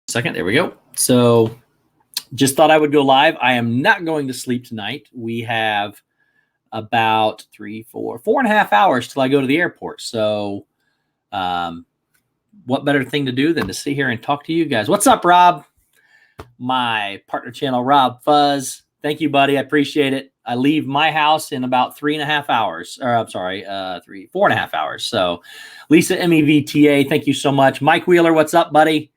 Second, there we go. So just thought I would go live. I am not going to sleep tonight. We have about 4.5 hours till I go to the airport. So what better thing to do than to sit here and talk to you guys? What's up, Rob? My partner channel, Rob Fuzz. Thank you, buddy. I appreciate it. I leave my house in about 3.5 hours, or I'm sorry, 4.5 hours. So Lisa MEVTA, thank you so much. Mike Wheeler, what's up, buddy?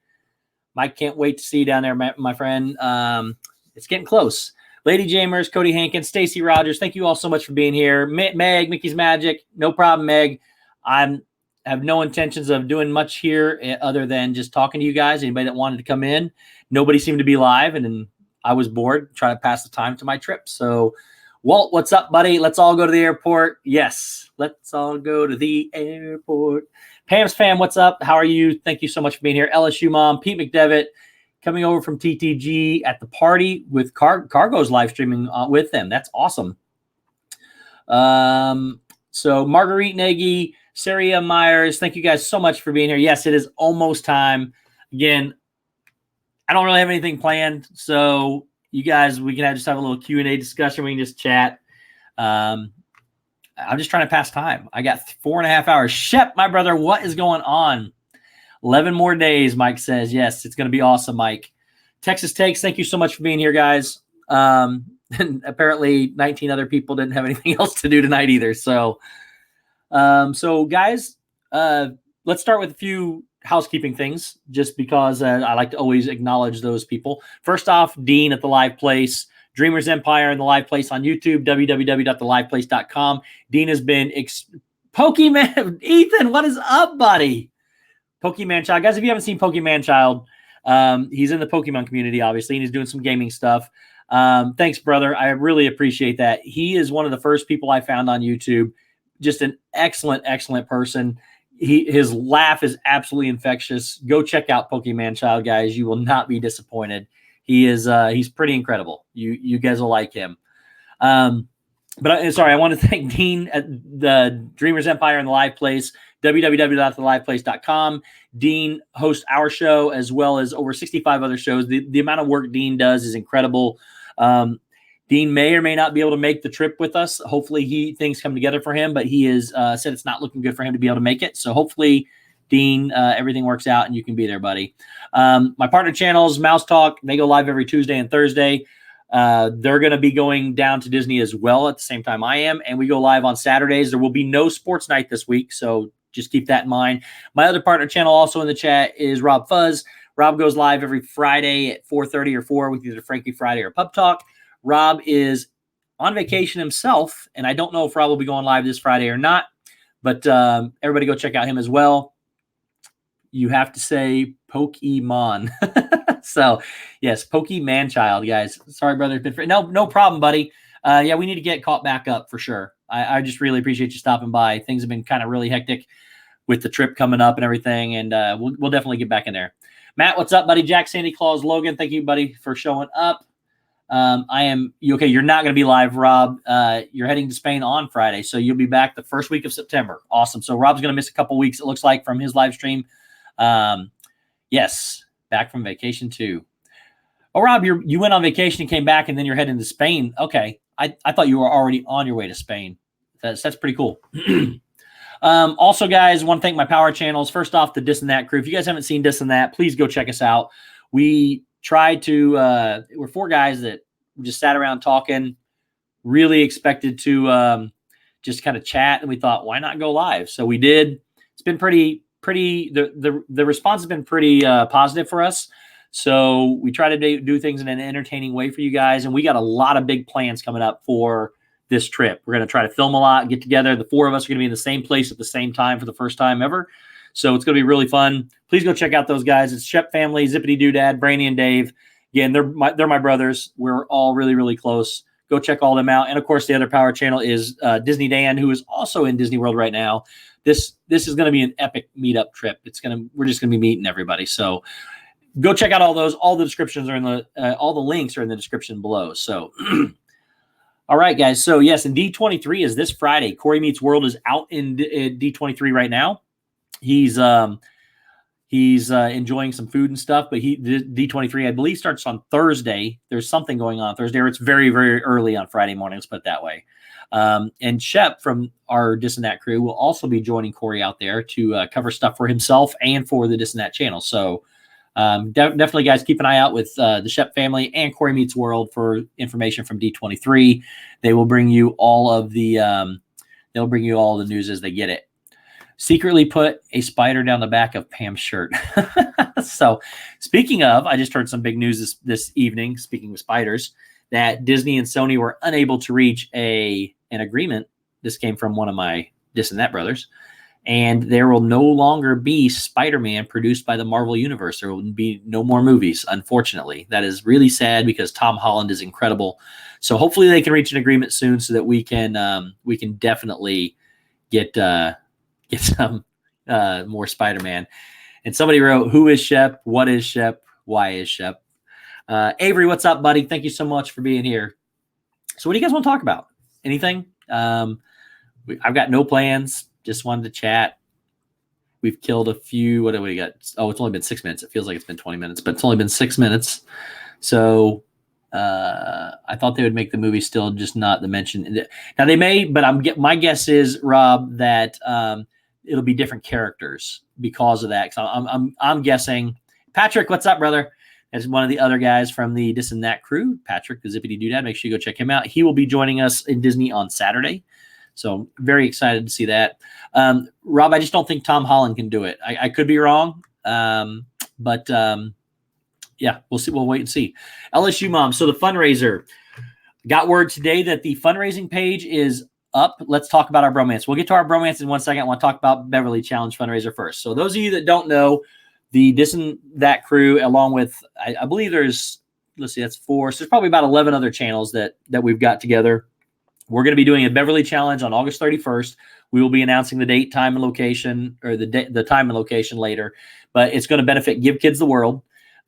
Mike, can't wait to see you down there, my friend. It's getting close. Lady Jamers, Cody Hankins, Stacy Rogers, thank you all so much for being here. Meg, Mickey's Magic, no problem, Meg. I have no intentions of doing much here other than just talking to you guys. Anybody that wanted to come in, nobody seemed to be live, and then I was bored trying to pass the time to my trip. So, Walt, what's up, buddy? Let's all go to the airport. Yes, let's all go to the airport. Pam's fam, what's up? How are you? Thank you so much for being here. LSU mom, Pete McDevitt, coming over from TTG at the party with Cargo's live streaming with them. That's awesome. So Marguerite Nagy, Saria Myers, thank you guys so much for being here. Yes, it is almost time. Again, I don't really have anything planned, so you guys, we can just have a little Q&A discussion. We can just chat. I'm just trying to pass time. I got 4.5 hours. Shep, my brother, what is going on? 11 more days, Mike says. Yes, it's going to be awesome, Mike. Texas Takes, thank you so much for being here, guys. And apparently 19 other people didn't have anything else to do tonight either. So, guys, let's start with a few housekeeping things, just because I like to always acknowledge those people. First off, Dean at The Live Place, Dreamers Empire and The Live Place on YouTube, www.theliveplace.com. Dean has been Pokemon. Ethan, what is up, buddy? Pokemon Child. Guys, if you haven't seen Pokemon Child, he's in the Pokemon community, obviously, and he's doing some gaming stuff. Thanks, brother. I really appreciate that. He is one of the first people I found on YouTube. Just an excellent, excellent person. His laugh is absolutely infectious. Go check out Pokemon Child, guys. You will not be disappointed. He's pretty incredible. You guys will like him. But sorry, I want to thank Dean at the Dreamers Empire and The Live Place, www.theliveplace.com. Dean hosts our show as well as over 65 other shows. The amount of work Dean does is incredible. Dean may or may not be able to make the trip with us. Hopefully things come together for him, but he has said it's not looking good for him to be able to make it. So hopefully, Dean, everything works out and you can be there, buddy. My partner channels, Mouse Talk, they go live every Tuesday and Thursday. They're going to be going down to Disney as well at the same time I am, and we go live on Saturdays. There will be no sports night this week, so just keep that in mind. My other partner channel also in the chat is Rob Fuzz. Rob goes live every Friday at 4:30 or 4 with either Frankie Friday or Pub Talk. Rob is on vacation himself, and I don't know if Rob will be going live this Friday or not, but everybody go check out him as well. You have to say Pokemon. So, yes, Pokemon Child, guys. Sorry, brother. No problem, buddy. Yeah, we need to get caught back up for sure. I just really appreciate you stopping by. Things have been kind of really hectic with the trip coming up and everything, and we'll definitely get back in there. Matt, what's up, buddy? Jack, Sandy Claus, Logan, thank you, buddy, for showing up. Okay, you're not going to be live, Rob. You're heading to Spain on Friday, so you'll be back the first week of September. Awesome. So Rob's going to miss a couple weeks, it looks like, from his live stream. Yes, back from vacation too. Oh, Rob, you went on vacation and came back, and then you're heading to Spain. Okay, I thought you were already on your way to Spain. That's pretty cool. Also, guys, want to thank my power channels. First off, the Dis and That crew. If you guys haven't seen Dis and That, please go check us out. We tried to we're 4 guys that just sat around talking, really expected to just kind of chat, and we thought, why not go live? So we did. It's been pretty the response has been pretty positive for us. So we try to do things in an entertaining way for you guys, and we got a lot of big plans coming up for this trip. We're going to try to film a lot, get together. The 4 of us are going to be in the same place at the same time for the first time ever. So it's going to be really fun. Please go check out those guys. It's Shep Family, Zippity Doodad, Brainy, and Dave. Again, they're my brothers. We're all really, really close. Go check all them out. And, of course, the other power channel is DizneyDan, who is also in Disney World right now. This is going to be an epic meetup trip. We're just going to be meeting everybody. So go check out all those. All the descriptions are in the all the links are in the description below. So all right, guys. So, yes, and D23 is this Friday. Corey Meets World is out in D23 right now. He's He's enjoying some food and stuff, but D23, I believe, starts on Thursday. There's something going on Thursday, or it's very, very early on Friday morning, let's put it that way. And Shep from our DizneyDan crew will also be joining Corey out there to cover stuff for himself and for the DizneyDan channel. So definitely, guys, keep an eye out with the Shep family and Corey Meets World for information from D23. They will bring you all of the news as they get it. Secretly put a spider down the back of Pam's shirt. So speaking of, I just heard some big news this evening, speaking of spiders, that Disney and Sony were unable to reach an agreement. This came from one of my DizneyDan brothers. And there will no longer be Spider-Man produced by the Marvel Universe. There will be no more movies, unfortunately. That is really sad because Tom Holland is incredible. So hopefully they can reach an agreement soon so that we can definitely get some more Spider-Man. And somebody wrote, who is Shep? What is Shep? Why is Shep? Avery, what's up, buddy? Thank you so much for being here. So what do you guys want to talk about? Anything? I've got no plans. Just wanted to chat. We've killed a few. What do we got? Oh, it's only been 6 minutes. It feels like it's been 20 minutes, but it's only been 6 minutes. So I thought they would make the movie still, just not the mention. Now they may, but my guess is, Rob, that it'll be different characters because of that. So I'm guessing. Patrick, what's up, brother? As one of the other guys from the DizneyDan crew, Patrick, the Zippity Doodad. Make sure you go check him out. He will be joining us in Disney on Saturday. So very excited to see that. Rob, I just don't think Tom Holland can do it. I could be wrong. But yeah, we'll see. We'll wait and see. LSU mom. So the fundraiser, got word today that the fundraising page is up. Let's talk about our bromance. We'll get to our bromance in 1 second. I want to talk about Beverly Challenge fundraiser first. So those of you that don't know, the DizneyDan crew, along with, I believe there's, let's see, that's 4. So there's probably about 11 other channels that we've got together. We're going to be doing a Beverly Challenge on August 31st. We will be announcing the date, time, and location, or the time and location later. But it's going to benefit Give Kids the World.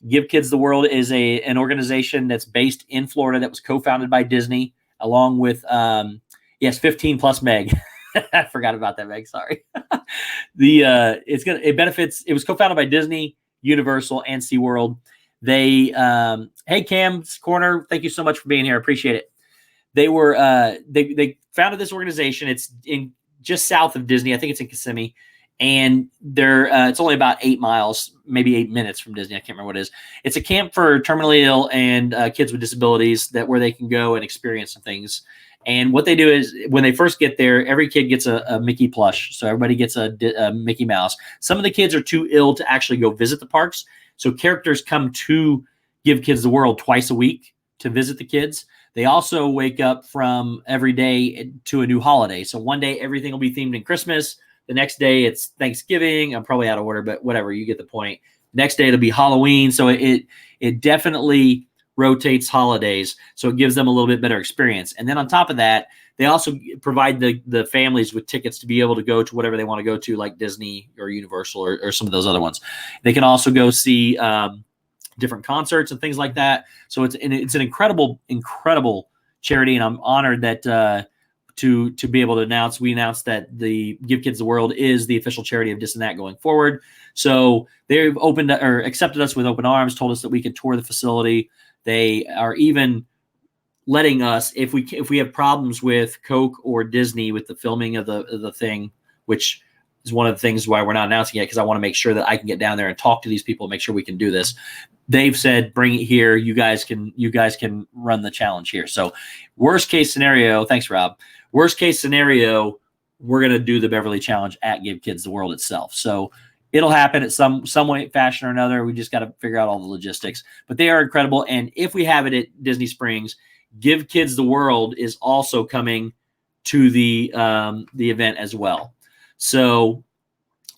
Give Kids the World is an organization that's based in Florida that was co-founded by Disney, along with 15 plus Meg. I forgot about that, Meg. Sorry. It benefits. It was co-founded by Disney, Universal, and SeaWorld. They hey Cam's Corner, thank you so much for being here. Appreciate it. They were they founded this organization. It's in just south of Disney. I think it's in Kissimmee, and it's only about 8 miles, maybe 8 minutes from Disney. I can't remember what it is. It's a camp for terminally ill and kids with disabilities where they can go and experience some things. And what they do is when they first get there, every kid gets a Mickey plush. So everybody gets a Mickey Mouse. Some of the kids are too ill to actually go visit the parks. So characters come to Give Kids the World twice a week to visit the kids. They also wake up from every day to a new holiday. So one day everything will be themed in Christmas. The next day it's Thanksgiving. I'm probably out of order, but whatever, you get the point. Next day it'll be Halloween. So it definitely rotates holidays. So it gives them a little bit better experience. And then on top of that, they also provide the families with tickets to be able to go to whatever they want to go to, like Disney or Universal or some of those other ones. They can also go see different concerts and things like that. So it's an incredible charity, and I'm honored that to be able to announce. We announced that the Give Kids the World is the official charity of DizneyDan going forward. So they've accepted us with open arms, told us that we could tour the facility. They are even letting us, if we have problems with Coke or Disney with the filming of the thing, which is one of the things why we're not announcing it, because I want to make sure that I can get down there and talk to these people, make sure we can do this. They've said, bring it here. You guys can run the challenge here. So worst case scenario, thanks, Rob. Worst case scenario, we're going to do the Beverly Challenge at Give Kids the World itself. So it'll happen at some way, fashion or another. We just got to figure out all the logistics. But they are incredible. And if we have it at Disney Springs, Give Kids the World is also coming to the event as well. So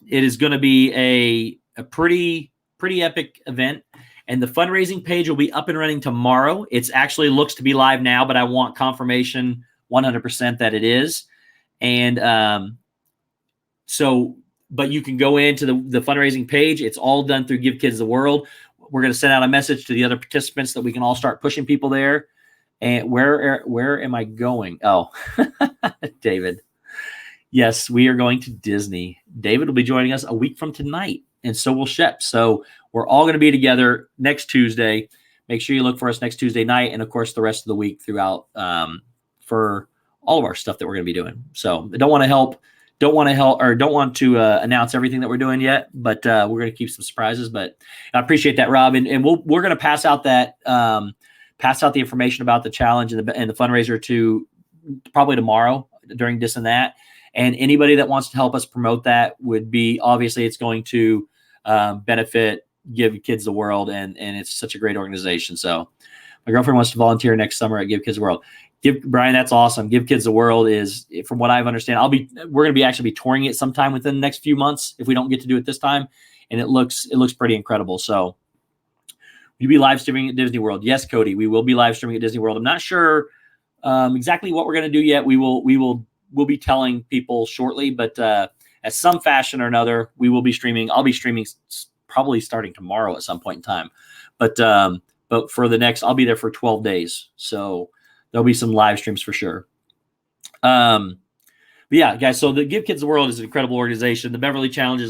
it is going to be a pretty epic event. And the fundraising page will be up and running tomorrow. It's actually looks to be live now, but I want confirmation 100% that it is. And but you can go into the fundraising page. It's all done through Give Kids the World. We're going to send out a message to the other participants that we can all start pushing people there. And where am I going? Oh, David. Yes, we are going to Disney. David will be joining us a week from tonight. and so will Shep. So we're all going to be together next Tuesday. Make sure you look for us next Tuesday night, and of course the rest of the week throughout for all of our stuff that we're going to be doing. So I don't want to announce everything that we're doing yet, but we're going to keep some surprises. But I appreciate that, Rob, and we're going to pass out the information about the challenge and the fundraiser to probably tomorrow during this and that. And anybody that wants to help us promote that would be, obviously it's going to benefit Give Kids the World, and it's such a great organization. So my girlfriend wants to volunteer next summer at Give Kids the World. Brian, that's awesome. Give Kids the World is, from what I've understand, we're going to be actually touring it sometime within the next few months if we don't get to do it this time. And it looks pretty incredible. So we'll be live streaming at Disney World. Yes, Cody, we will be live streaming at Disney World. I'm not sure exactly what we're going to do yet. We'll be telling people shortly, but at some fashion or another, we will be streaming. I'll be streaming probably starting tomorrow at some point in time. But for the next, I'll be there for 12 days. So there'll be some live streams for sure. But yeah, guys, so the Give Kids the World is an incredible organization. The Beverly Challenge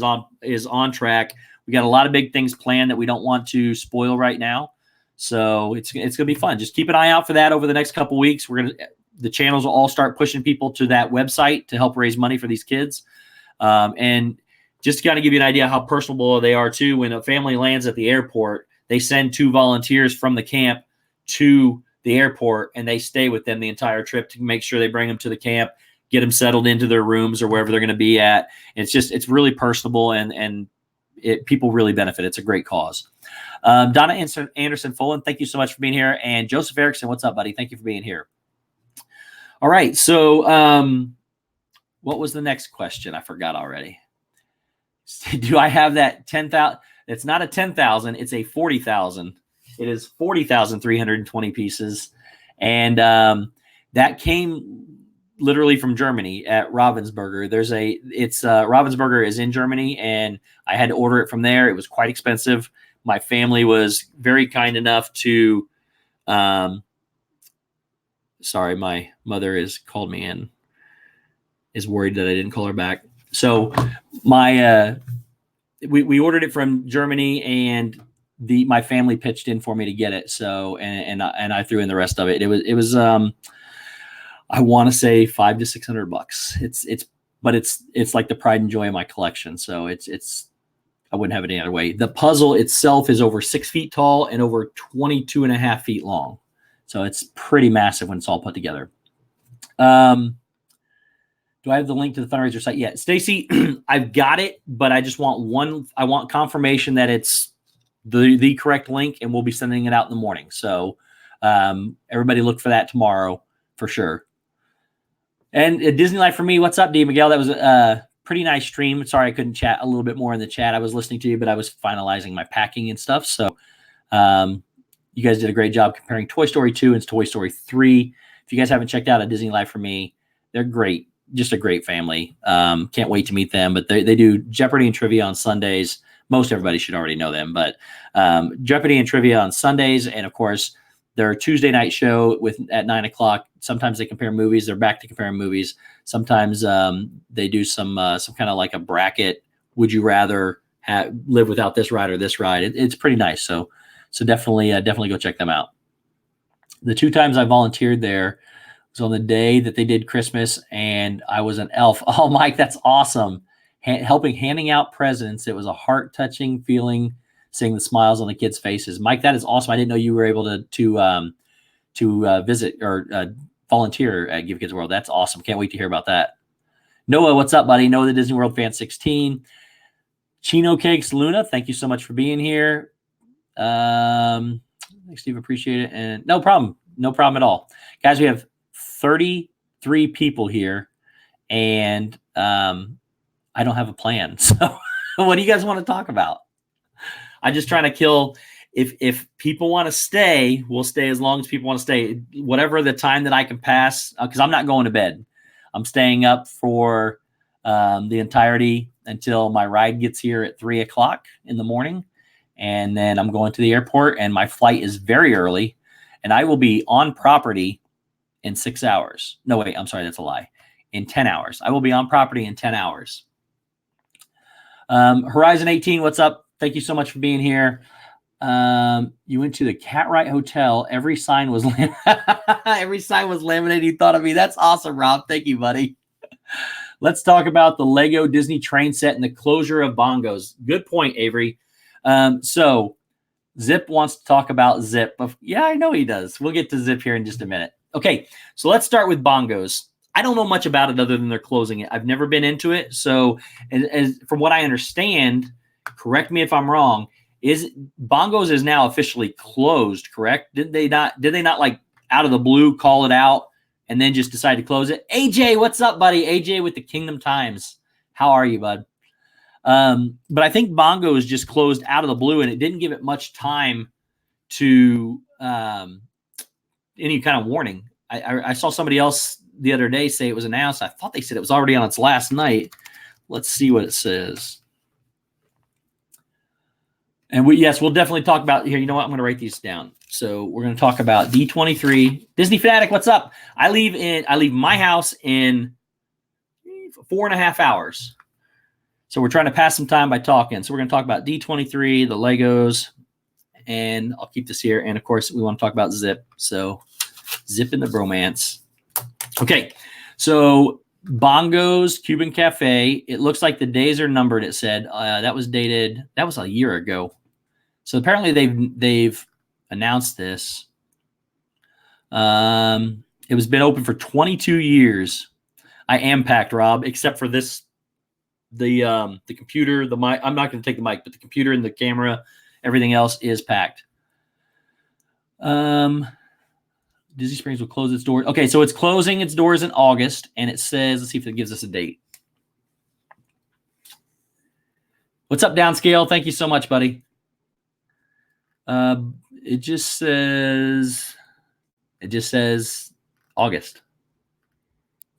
is on track. We got a lot of big things planned that we don't want to spoil right now. So it's going to be fun. Just keep an eye out for that over the next couple weeks. The channels will all start pushing people to that website to help raise money for these kids. And just to kind of give you an idea how personable they are too, when a family lands at the airport, they send 2 volunteers from the camp to the airport, and they stay with them the entire trip to make sure they bring them to the camp, get them settled into their rooms or wherever they're going to be at. It's really personable, and people really benefit. It's a great cause. Donna Anderson Fullen, thank you so much for being here. And Joseph Erickson, what's up, buddy? Thank you for being here. All right. So what was the next question? I forgot already. Do I have that 10,000? It's not a 10,000. It's a 40,000. It is 40,320 pieces. And that came literally from Germany at Ravensburger. Ravensburger is in Germany, and I had to order it from there. It was quite expensive. My family was very kind enough to, sorry, my mother has called me and is worried that I didn't call her back. So we ordered it from Germany, and my family pitched in for me to get it. So, and I threw in the rest of it. It was I want to say $500 to $600. But it's like the pride and joy of my collection. So I wouldn't have it any other way. The puzzle itself is over 6 feet tall and over 22.5 feet long. So it's pretty massive when it's all put together. Do I have the link to the fundraiser site yet? Stacy, I've got it, but I just want I want confirmation that it's the correct link, and we'll be sending it out in the morning. So everybody look for that tomorrow for sure. And Disney Life for me, what's up, D. Miguel? That was a pretty nice stream. Sorry I couldn't chat a little bit more in the chat. I was listening to you, but I was finalizing my packing and stuff. So you guys did a great job comparing Toy Story 2 and Toy Story 3. If you guys haven't checked out a Disney Life for me, they're great. Just a great family. Can't wait to meet them. But they do Jeopardy and trivia on Sundays. Most everybody should already know them. But Jeopardy and trivia on Sundays. And, of course, their Tuesday night show at 9 o'clock. Sometimes they compare movies. They're back to comparing movies. Sometimes they do some kind of like a bracket. Would you rather live without this ride or this ride? It's pretty nice. So definitely go check them out. The 2 times I volunteered there was on the day that they did Christmas, and I was an elf. Oh, Mike, that's awesome. Handing out presents. It was a heart-touching feeling, seeing the smiles on the kids' faces. Mike, that is awesome. I didn't know you were able to visit or volunteer at Give Kids World. That's awesome. Can't wait to hear about that. Noah, what's up, buddy? Noah, the Disney World fan 16. Chino Cakes Luna, thank you so much for being here. Thanks, Steve. Appreciate it. And no problem at all. Guys, we have 33 people here, and I don't have a plan. So what do you guys want to talk about? I'm just trying to kill. If people want to stay, we'll stay as long as people want to stay. Whatever the time that I can pass, because I'm not going to bed. I'm staying up for the entirety until my ride gets here at 3 o'clock in the morning. And then I'm going to the airport, and my flight is very early, and I will be on property in 6 hours. No, wait, I'm sorry. That's a lie. In 10 hours. I will be on property in 10 hours. Horizon 18, what's up? Thank you so much for being here. You went to the Catwright Hotel. Every sign was every sign was laminated. You thought of me. That's awesome, Rob. Thank you, buddy. Let's talk about the Lego Disney train set and the closure of Bongos. Good point, Avery. So Zip wants to talk about Zip. Yeah, I know he does. We'll get to Zip here in just a minute. Okay, so let's start with Bongos. I don't know much about it other than they're closing it. I've never been into it. So as from what I understand, correct me if I'm wrong, is Bongos is now officially closed, correct? Did they not like out of the blue call it out and then just decide to close it? AJ, what's up, buddy? AJ with the Kingdom Times. How are you, bud? But I think Bongos just closed out of the blue, and it didn't give it much time to any kind of warning. I saw somebody else the other day say it was announced. I thought they said it was already on its last night. Let's see what it says. And we'll definitely talk about here. You know what? I'm going to write these down. So we're going to talk about D23. Disney Fanatic, what's up? I leave my house in 4.5 hours. So we're trying to pass some time by talking. So we're going to talk about D23, the Legos, and I'll keep this here. And of course, we want to talk about Zip. So Zip in the bromance. Okay. So Bongos Cuban Cafe. It looks like the days are numbered. It said that was a year ago. So apparently they've announced this. It was been open for 22 years. I am packed, Rob, except for this, the computer, the mic. I'm not going to take the mic, but the computer and the camera, everything else is packed. Disney Springs will close its doors. Okay, so it's closing its doors in August, and it says, let's see if it gives us a date. What's up, Downscale? Thank you so much, buddy. It just says August.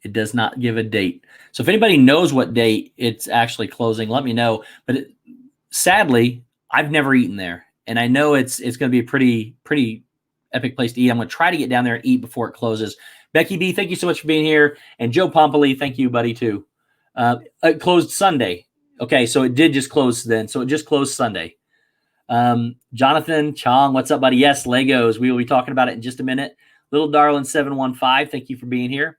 It does not give a date. So if anybody knows what date it's actually closing, let me know. But sadly, I've never eaten there, and I know it's going to be a pretty epic place to eat. I'm going to try to get down there and eat before it closes. Becky B, thank you so much for being here, and Joe Pompoli, thank you, buddy, too. It closed Sunday. Okay, so it did just close then. So it just closed Sunday. Jonathan Chong, what's up, buddy? Yes, Legos. We will be talking about it in just a minute. Little Darlin 715, thank you for being here.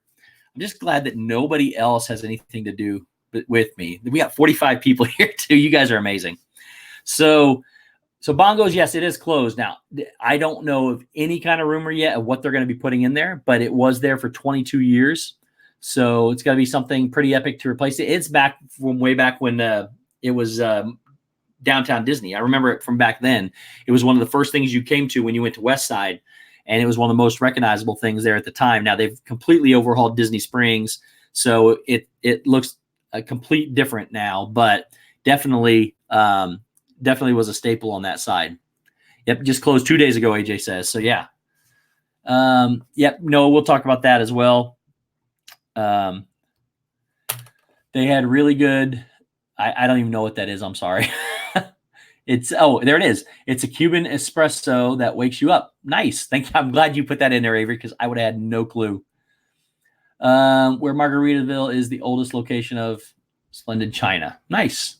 I'm just glad that nobody else has anything to do with me. We got 45 people here too. You guys are amazing. So Bongos, yes, it is closed. Now, I don't know of any kind of rumor yet of what they're going to be putting in there, but it was there for 22 years. So it's got to be something pretty epic to replace it. It's back from way back when it was Downtown Disney. I remember it from back then. It was one of the first things you came to when you went to West Side, and it was one of the most recognizable things there at the time. Now they've completely overhauled Disney Springs, so it looks a complete different now, but definitely was a staple on that side. Yep, just closed 2 days ago, AJ says. So yeah. Yep, no, we'll talk about that as well. They had really good, I don't even know what that is. I'm sorry. There it is. It's a Cuban espresso that wakes you up. Nice. Thank you. I'm glad you put that in there, Avery, because I would have had no clue. Where Margaritaville is the oldest location of Splendid China. Nice.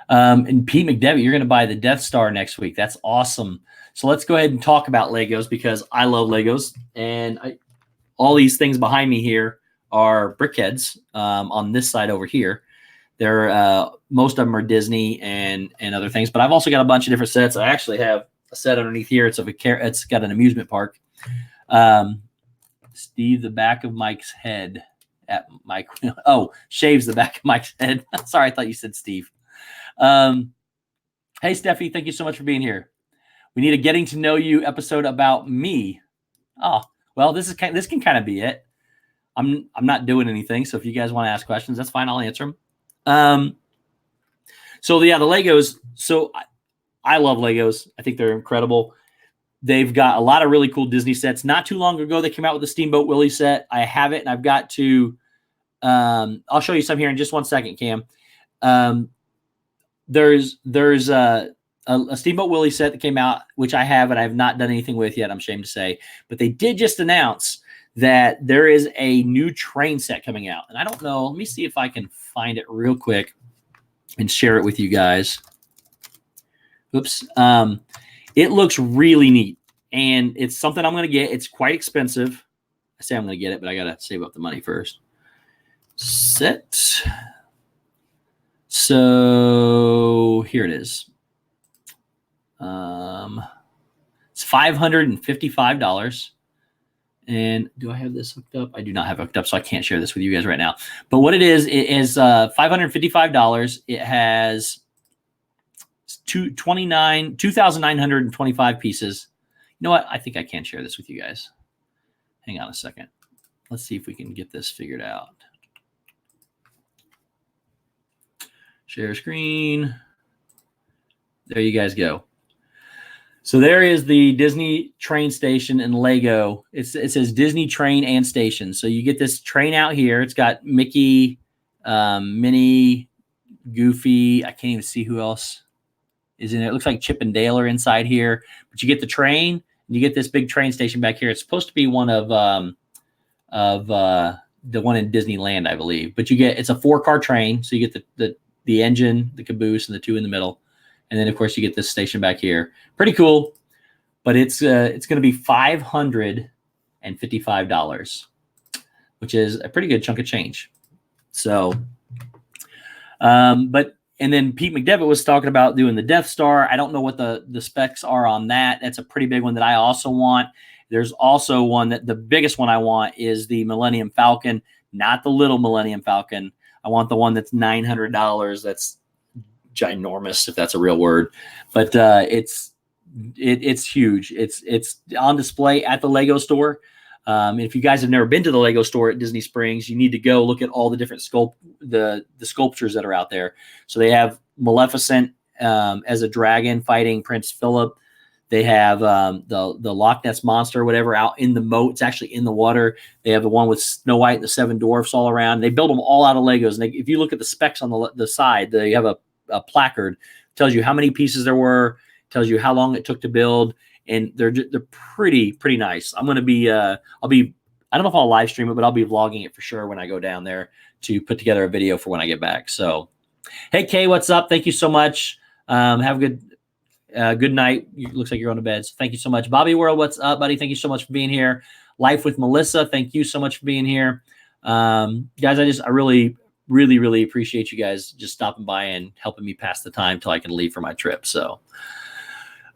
And Pete McDevitt, you're going to buy the Death Star next week. That's awesome. So let's go ahead and talk about Legos because I love Legos. And all these things behind me here are brickheads on this side over here. They're most of them are Disney and other things, but I've also got a bunch of different sets. I actually have a set underneath here. It's got an amusement park. Steve, the back of Mike's head at Mike. Oh, shaves the back of Mike's head. Sorry, I thought you said Steve. Hey, Steffi, thank you so much for being here. We need a getting to know you episode about me. Oh, well, this can kind of be it. I'm not doing anything, so if you guys want to ask questions, that's fine. I'll answer them. So yeah, the Legos. So I love Legos. I think they're incredible. They've got a lot of really cool Disney sets. Not too long ago, they came out with the Steamboat Willie set. I have it, and I've got to. I'll show you some here in just 1 second, Cam. There's a Steamboat Willie set that came out, which I have, and I have not done anything with yet. I'm ashamed to say, but they did just announce that there is a new train set coming out, and I don't know. Let me see if I can find it real quick. and share it with you guys. Oops. It looks really neat, and it's something I'm going to get. It's quite expensive. I say I'm going to get it, but I got to save up the money first. Set. So here it is. It's $555. And do I have this hooked up? I do not have it hooked up, so I can't share this with you guys right now. But what it is $555. It has 2,925 pieces. You know what? I think I can share this with you guys. Hang on a second. Let's see if we can get this figured out. Share screen. There you guys go. So there is the Disney train station and Lego. It says Disney train and station. So you get this train out here. It's got Mickey, Minnie, Goofy. I can't even see who else is in it. It looks like Chip and Dale are inside here. But you get the train, and you get this big train station back here. It's supposed to be one of the one in Disneyland, I believe. But it's a 4-car train. So you get the engine, the caboose, and the 2 in the middle. And then, of course, you get this station back here. Pretty cool, but it's going to be $555, which is a pretty good chunk of change. So, and then Pete McDevitt was talking about doing the Death Star. I don't know what the specs are on that. That's a pretty big one that I also want. There's also one that the biggest one I want is the Millennium Falcon, not the little Millennium Falcon. I want the one that's $900. That's ginormous, if that's a real word, but it's huge. It's on display at the Lego store. If you guys have never been to the Lego store at Disney Springs, you need to go look at all the different the sculptures that are out there. So they have Maleficent as a dragon fighting Prince Philip. They have the Loch Ness monster, whatever, out in the moat. It's actually in the water. They have the one with Snow White and the 7 dwarfs all around. They build them all out of Legos. And if you look at the specs on the side, they have a placard, tells you how many pieces there were, tells you how long it took to build, and they're pretty nice. I'm going to be I don't know if I'll live stream it, but I'll be vlogging it for sure when I go down there to put together a video for when I get back. So, hey Kay, what's up? Thank you so much. Have a good night. Looks like you're on to bed. So thank you so much. Bobby World, what's up, buddy? Thank you so much for being here. Life with Melissa, thank you so much for being here. Guys, I really appreciate you guys just stopping by and helping me pass the time till I can leave for my trip. So,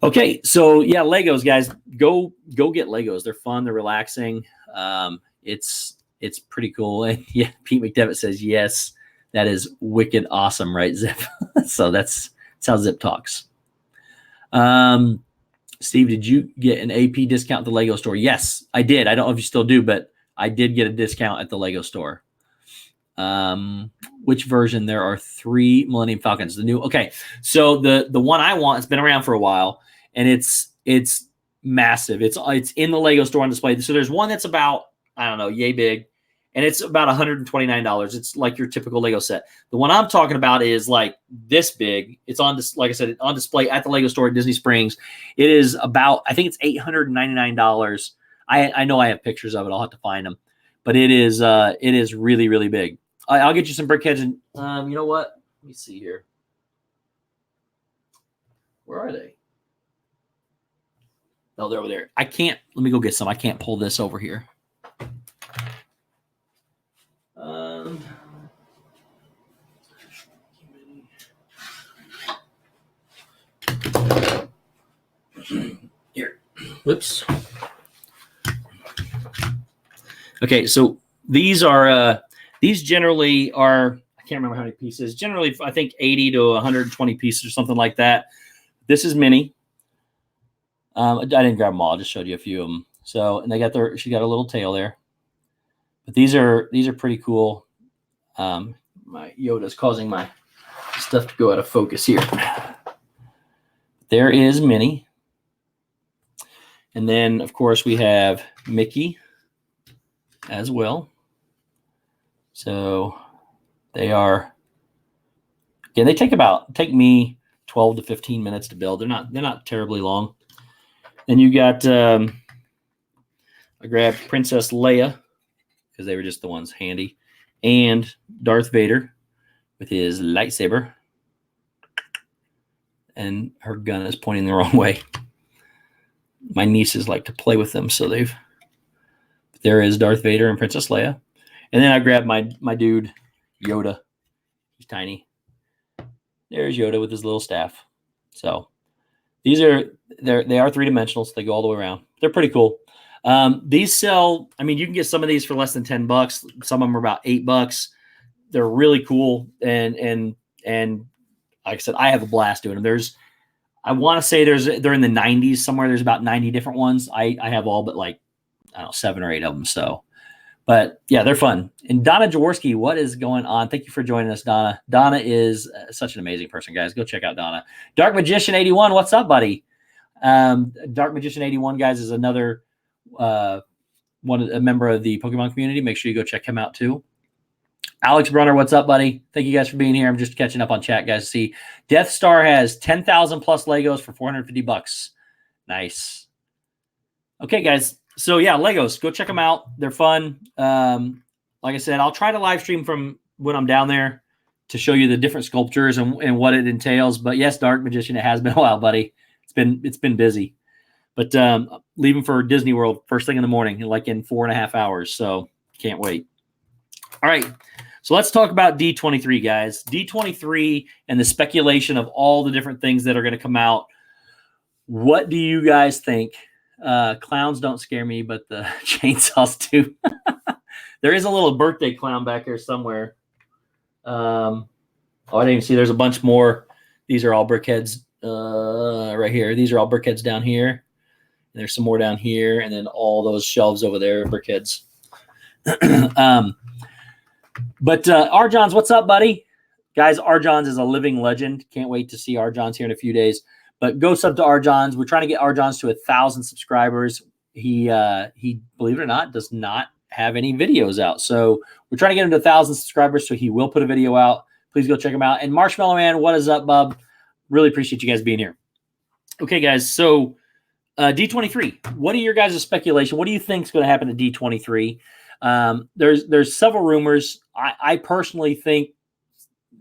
okay. So yeah, Legos, guys, go get Legos. They're fun. They're relaxing. It's pretty cool. And yeah, Pete McDevitt says, yes, that is wicked awesome. Right, Zip? So that's how Zip talks. Steve, did you get an AP discount at the Lego store? Yes, I did. I don't know if you still do, but I did get a discount at the Lego store. Which version? There are 3 Millennium Falcons. The new, okay. So the one I want, it's been around for a while, and it's massive. It's in the Lego store on display. So there's one that's about, I don't know, yay big, and it's about $129. It's like your typical Lego set. The one I'm talking about is like this big. It's on this, like I said, on display at the Lego store at Disney Springs. It is about, I think it's $899. I know I have pictures of it. I'll have to find them, but it is really big. I'll get you some brickheads, and you know what? Let me see here. Where are they? Oh, they're over there. I can't. Let me go get some. I can't pull this over here. Here. Whoops. Okay, so these generally are, I can't remember how many pieces. Generally, I think 80 to 120 pieces or something like that. This is mini. I didn't grab them all. I just showed you a few of them. So, and she got a little tail there. But these are pretty cool. My Yoda's causing my stuff to go out of focus here. There is Minnie. And then, of course, we have Mickey as well. So they are, again, they take me 12 to 15 minutes to build. They're not terribly long. Then you got, I grabbed Princess Leia because they were just the ones handy, and Darth Vader with his lightsaber. and her gun is pointing the wrong way. My nieces like to play with them, so there is Darth Vader and Princess Leia. And then I grabbed my dude, Yoda. He's tiny. There's Yoda with his little staff. So they are three-dimensional, so they go all the way around. They're pretty cool. These sell, I mean, you can get some of these for less than $10. Some of them are about $8. They're really cool. And like I said, I have a blast doing them. I want to say they're in the 90s somewhere. There's about 90 different ones. I have all but like, I don't know, 7 or 8 of them. So, but yeah, they're fun. And Donna Jaworski, what is going on? Thank you for joining us, Donna. Donna is such an amazing person, guys. Go check out Donna. Dark Magician 81, what's up, buddy? Dark Magician 81, guys, is another a member of the Pokemon community. Make sure you go check him out too. Alex Brunner, what's up, buddy? Thank you guys for being here. I'm just catching up on chat, guys. See, Death Star has 10,000 plus Legos for $450. Nice. Okay, guys. So yeah, Legos, go check them out. They're fun. Like I said, I'll try to live stream from when I'm down there to show you the different sculptures and what it entails. But yes, Dark Magician, it has been a while, buddy. It's been busy. But leaving for Disney World first thing in the morning, like in 4.5 hours. So can't wait. All right. So let's talk about D23, guys. D23 and the speculation of all the different things that are going to come out. What do you guys think? Clowns don't scare me, but the chainsaws do. There is a little birthday clown back here somewhere. I didn't even see. There's a bunch more. These are all brickheads right here. These are all brickheads down here. And there's some more down here, and then all those shelves over there, brickheads. But Arjons, what's up, buddy? Guys, Arjons is a living legend. Can't wait to see Arjons here in a few days. But go sub to Arjons. We're trying to get Arjons to 1,000 subscribers. He, believe it or not, does not have any videos out. So we're trying to get him to 1,000 subscribers, so he will put a video out. Please go check him out. And Marshmallow Man, what is up, bub? Really appreciate you guys being here. Okay, guys, so D23. What are your guys' speculation? What do you think is going to happen to D23? There's several rumors. I personally think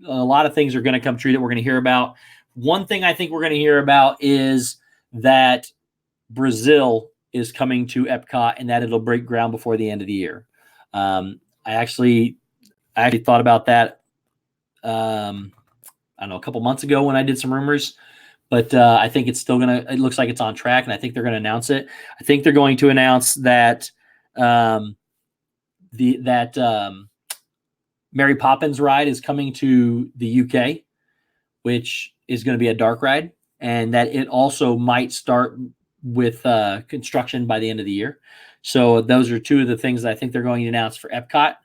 a lot of things are going to come true that we're going to hear about. One thing I think we're going to hear about is that Brazil is coming to Epcot and that it'll break ground before the end of the year. I actually thought about that. I don't know, a couple months ago when I did some rumors, but I think it's still it looks like it's on track, and I think they're going to announce it. I think they're going to announce that Mary Poppins ride is coming to the UK, which is going to be a dark ride, and that it also might start with construction by the end of the year. So those are two of the things that I think they're going to announce for Epcot.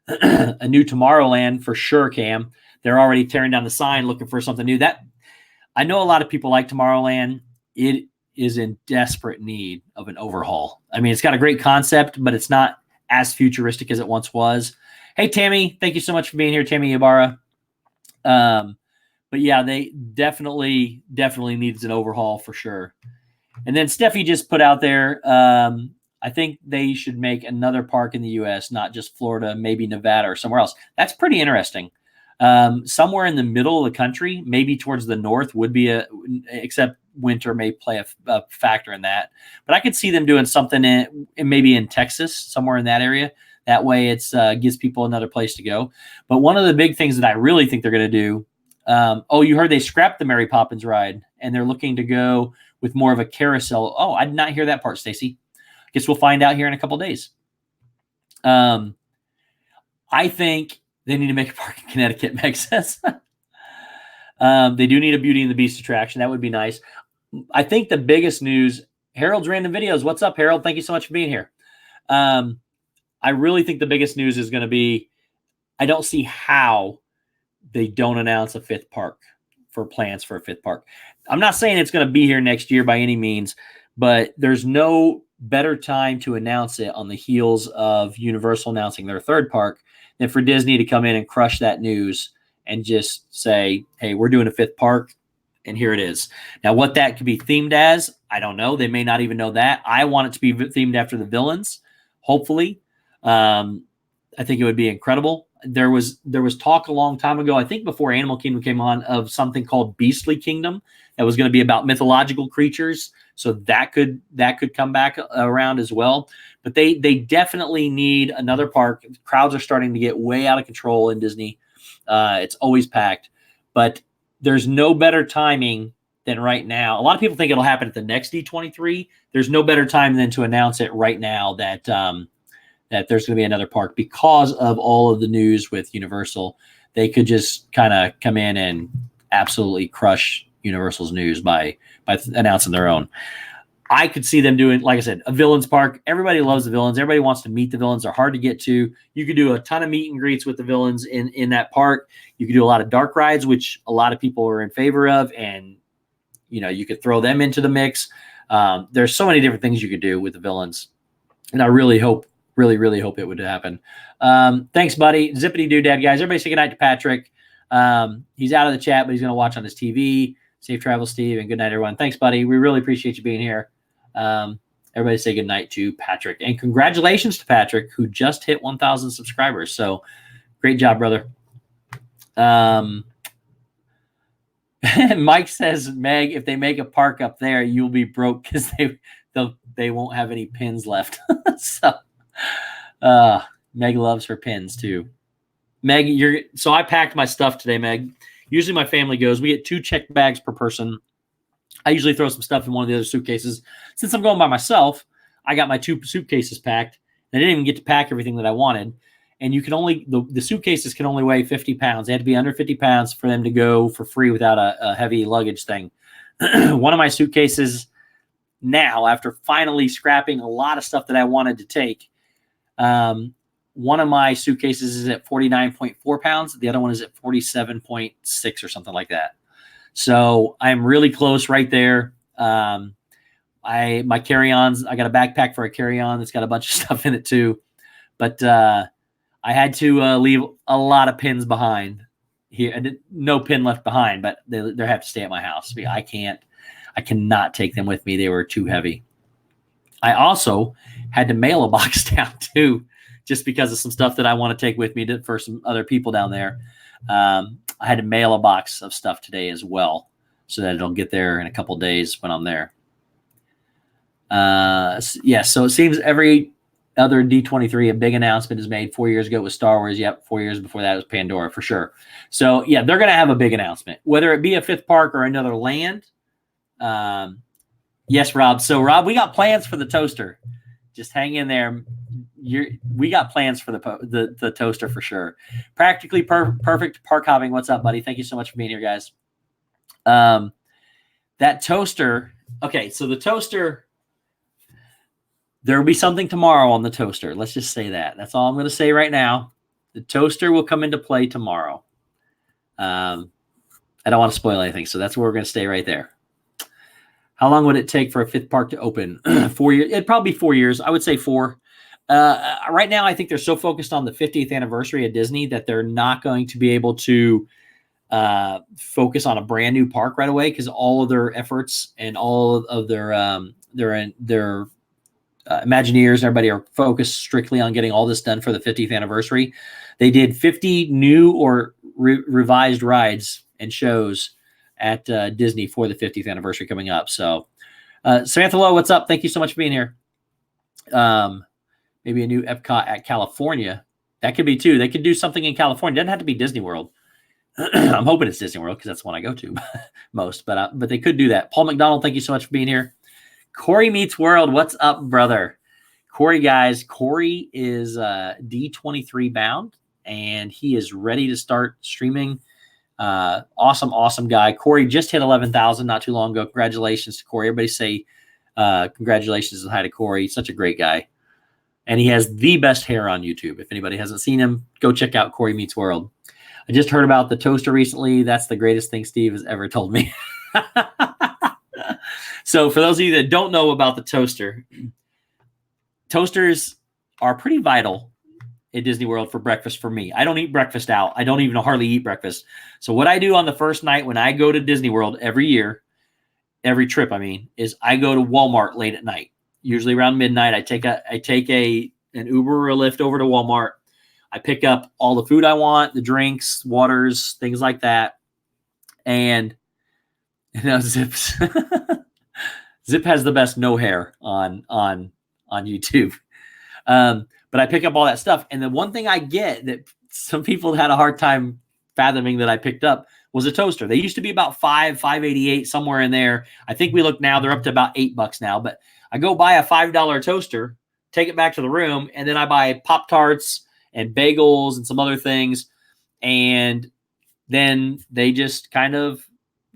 A new Tomorrowland for sure, Cam. They're already tearing down the sign looking for something new. That I know a lot of people like Tomorrowland. It is in desperate need of an overhaul. I mean, it's got a great concept, but it's not as futuristic as it once was. Hey, Tammy, thank you so much for being here, Tammy Ibarra. But yeah, they definitely needs an overhaul for sure. And then Steffi just put out there, I think they should make another park in the U.S., not just Florida, maybe Nevada or somewhere else. That's pretty interesting. Somewhere in the middle of the country, maybe towards the north would be except winter may play a factor in that. But I could see them doing something maybe in Texas, somewhere in that area. That way it gives people another place to go. But one of the big things that I really think they're going to do, you heard they scrapped the Mary Poppins ride, and they're looking to go with more of a carousel. Oh, I did not hear that part, Stacy. Guess we'll find out here in a couple days. I think they need to make a park in Connecticut. Makes sense. They do need a Beauty and the Beast attraction. That would be nice. I think the biggest news, Harold's Random Videos. What's up, Harold? Thank you so much for being here. I really think the biggest news is going to be, I don't see how they don't announce a fifth park for plans for a fifth park. I'm not saying it's going to be here next year by any means, but there's no better time to announce it on the heels of Universal announcing their third park than for Disney to come in and crush that news and just say, hey, we're doing a fifth park, and here it is. Now, what that could be themed as, I don't know. They may not even know that. I want it to be themed after the villains, hopefully. I think it would be incredible. There was talk a long time ago, I think before Animal Kingdom came on, of something called Beastly Kingdom that was going to be about mythological creatures. So that could come back around as well. But they definitely need another park. Crowds are starting to get way out of control in Disney. It's always packed, but there's no better timing than right now. A lot of people think it'll happen at the next D23. There's no better time than to announce it right now that that there's going to be another park, because of all of the news with Universal. They could just kind of come in and absolutely crush Universal's news by announcing their own. I could see them doing, like I said, a villains park. Everybody loves the villains. Everybody wants to meet the villains. They're hard to get to. You could do a ton of meet and greets with the villains in that park. You could do a lot of dark rides, which a lot of people are in favor of, and you could throw them into the mix. There's so many different things you could do with the villains, and I really hope it would happen. Thanks, buddy. Zippity doo dad, guys. Everybody say goodnight to Patrick. He's out of the chat, but he's going to watch on his TV. Safe travel, Steve, and good night, everyone. Thanks, buddy. We really appreciate you being here. Everybody say good night to Patrick, and congratulations to Patrick, who just hit 1,000 subscribers. So great job, brother. Mike says, Meg, if they make a park up there, you'll be broke because they won't have any pins left. So Meg loves her pins too. Meg, so I packed my stuff today, Meg. Usually my family goes. We get 2 check bags per person. I usually throw some stuff in one of the other suitcases. Since I'm going by myself, I got my 2 suitcases packed. I didn't even get to pack everything that I wanted. And you can only, the suitcases can only weigh 50 pounds. They had to be under 50 pounds for them to go for free without a heavy luggage thing. One of my suitcases now, after finally scrapping a lot of stuff that I wanted to take, one of my suitcases is at 49.4 pounds. The other one is at 47.6 or something like that. So I'm really close right there. My carry-ons, I got a backpack for a carry-on that's got a bunch of stuff in it too. But I had to leave a lot of pins behind here. No pin left behind, but they have to stay at my house. I cannot take them with me. They were too heavy. I also had to mail a box down too, just because of some stuff that I want to take with me for some other people down there. I had to mail a box of stuff today as well, so that it'll get there in a couple days when I'm there. So it seems every other D23, a big announcement is made. 4 years ago it was Star Wars. Yep. 4 years before that it was Pandora, for sure. So yeah, they're going to have a big announcement, whether it be a 5th park or another land. Yes, Rob. So Rob, we got plans for the toaster. Just hang in there. We got plans for the toaster for sure. Practically perfect park hopping. What's up, buddy? Thank you so much for being here, guys. That toaster. Okay, so the toaster. There will be something tomorrow on the toaster. Let's just say that. That's all I'm going to say right now. The toaster will come into play tomorrow. I don't want to spoil anything, so that's where we're going to stay right there. How long would it take for a 5th park to open? 4 years. It'd probably be 4 years. I would say 4. Right now, I think they're so focused on the 50th anniversary of Disney that they're not going to be able to focus on a brand new park right away, because all of their efforts and all of their Imagineers and everybody are focused strictly on getting all this done for the 50th anniversary. They did 50 new or revised rides and shows at Disney for the 50th anniversary coming up. So Samantha Lowe, what's up? Thank you so much for being here. Maybe a new Epcot at California. That could be too. They could do something in California. It doesn't have to be Disney World. I'm hoping it's Disney World because that's the one I go to most. But they could do that. Paul McDonald, thank you so much for being here. Corey Meets World, what's up, brother? Corey, guys. Corey is D23 bound, and he is ready to start streaming. Awesome guy. Corey just hit 11,000 not too long ago. Congratulations to Corey. Everybody say congratulations and hi to Corey. He's such a great guy. And he has the best hair on YouTube. If anybody hasn't seen him, go check out Corey Meets World. I just heard about the toaster recently. That's the greatest thing Steve has ever told me. So for those of you that don't know about the toaster, toasters are pretty vital at Disney World for breakfast for me. I don't eat breakfast out. I don't even hardly eat breakfast. So what I do on the first night when I go to Disney World every year, every trip, is I go to Walmart late at night. Usually around midnight, I take an Uber or a Lyft over to Walmart. I pick up all the food I want, the drinks, waters, things like that. And Zip's Zip has the best no hair on YouTube. But I pick up all that stuff. And the one thing I get that some people had a hard time fathoming that I picked up was a toaster. They used to be about $5.88, somewhere in there. I think we look now, they're up to about $8 now. But I go buy a $5 toaster, take it back to the room, and then I buy Pop-Tarts and bagels and some other things. And then they just kind of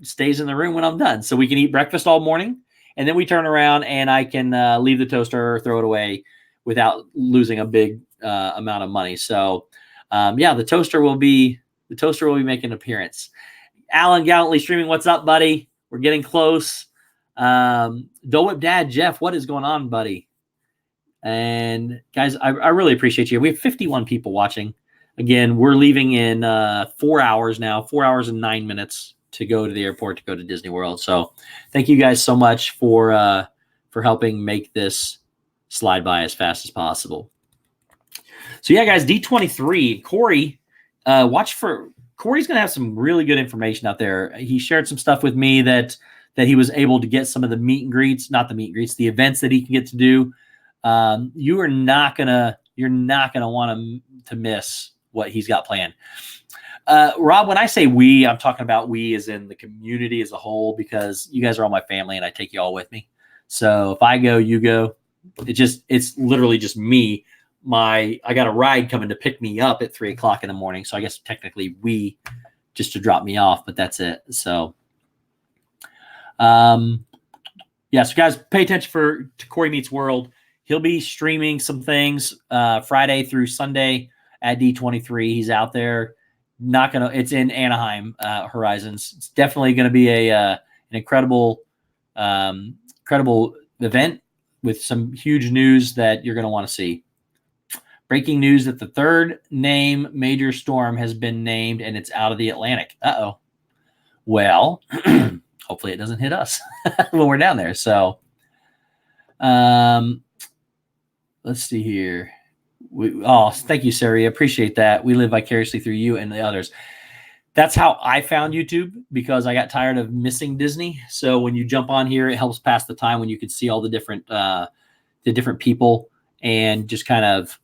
stays in the room when I'm done. So we can eat breakfast all morning, and then we turn around and I can leave the toaster or throw it away without losing a big amount of money. So the toaster will be making an appearance. Alan Gallantly Streaming, what's up, buddy? We're getting close. Dole Whip Dad Jeff, what is going on, buddy? And guys, I really appreciate you. We have 51 people watching. Again, we're leaving in 4 hours now, 4 hours and 9 minutes to go to the airport to go to Disney World. So thank you guys so much for helping make this slide by as fast as possible. So yeah, guys, D23, Corey, Corey's going to have some really good information out there. He shared some stuff with me that he was able to get some of the the events that he can get to do. You're not gonna want to miss what he's got planned. Rob, when I say we, I'm talking about we as in the community as a whole, because you guys are all my family and I take you all with me. So if I go, you go. It's literally just me. I got a ride coming to pick me up at 3 o'clock in the morning. So I guess technically we just to drop me off, but that's it. So, so guys, pay attention to Corey Meets World. He'll be streaming some things Friday through Sunday at D23. He's out there. It's in Anaheim Horizons. It's definitely going to be an incredible event with some huge news that you're going to want to see. Breaking news that the third major storm has been named and it's out of the Atlantic. Uh-oh. Well, hopefully it doesn't hit us when we're down there. So let's see here. Thank you, Sari. Appreciate that. We live vicariously through you and the others. That's how I found YouTube, because I got tired of missing Disney. So when you jump on here, it helps pass the time when you can see all the different people and just kind of,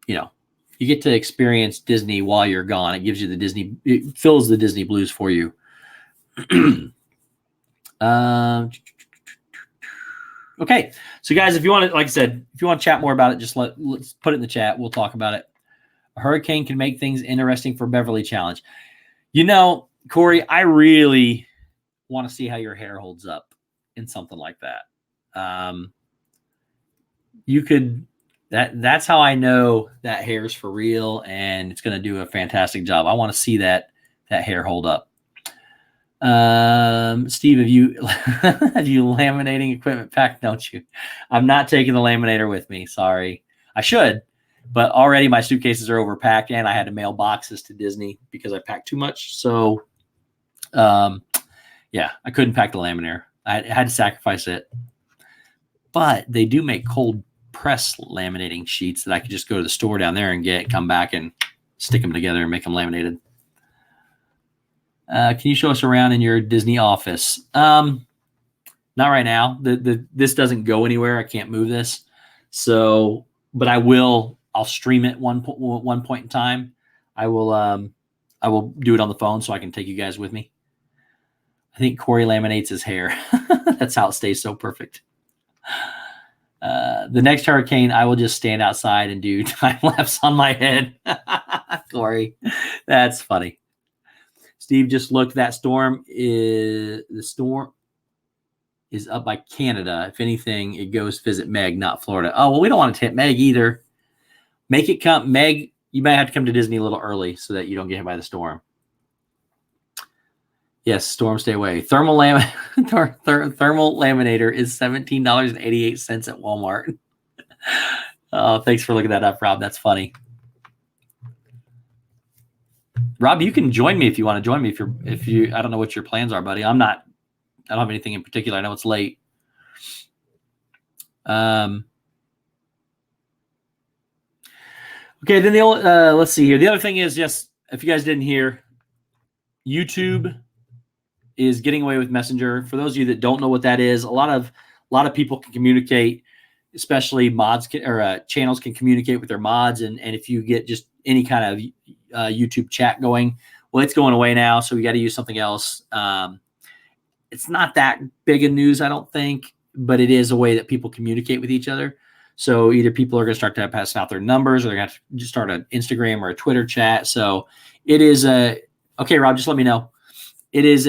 you get to experience Disney while you're gone. It gives you it fills the Disney blues for you. Okay. So guys, if you want to, like I said, if you want to chat more about it, just let's put it in the chat. We'll talk about it. A hurricane can make things interesting for Beverly Challenge. Corey, I really want to see how your hair holds up in something like that. That's how I know that hair's for real and it's going to do a fantastic job. I want to see that hair hold up. Steve, have you laminating equipment packed? Don't you? I'm not taking the laminator with me. Sorry. I should, but already my suitcases are overpacked and I had to mail boxes to Disney because I packed too much. So, I couldn't pack the laminator. I had to sacrifice it, but they do make cold press laminating sheets that I could just go to the store down there and come back and stick them together and make them laminated. Can you show us around in your Disney office? Not right now. This doesn't go anywhere. I can't move this. So, but I will. I'll stream it one point in time. I will do it on the phone so I can take you guys with me. I think Corey laminates his hair. That's how it stays so perfect. The next hurricane, I will just stand outside and do time lapse on my head. Corey, that's funny. Steve just looked. The storm is up by Canada. If anything, it goes visit Meg, not Florida. Oh, well, we don't want to hit Meg either. Make it come. Meg, you might have to come to Disney a little early so that you don't get hit by the storm. Yes, storm, stay away. Thermal laminator is $17.88 at Walmart. Oh, thanks for looking that up, Rob. That's funny. Rob, you can join me if you want to join me. If you, I don't know what your plans are, buddy. I don't have anything in particular. I know it's late. Okay, then let's see here. The other thing is, yes, if you guys didn't hear, YouTube is getting away with Messenger. For those of you that don't know what that is, a lot of people can communicate, especially mods or channels can communicate with their mods. And if you get just any kind of YouTube chat going, well, it's going away now. So we got to use something else. It's not that big of news, I don't think, but it is a way that people communicate with each other. So either people are going to start to pass out their numbers, or they're going to just start an Instagram or a Twitter chat. So it is okay, Rob, just let me know. It is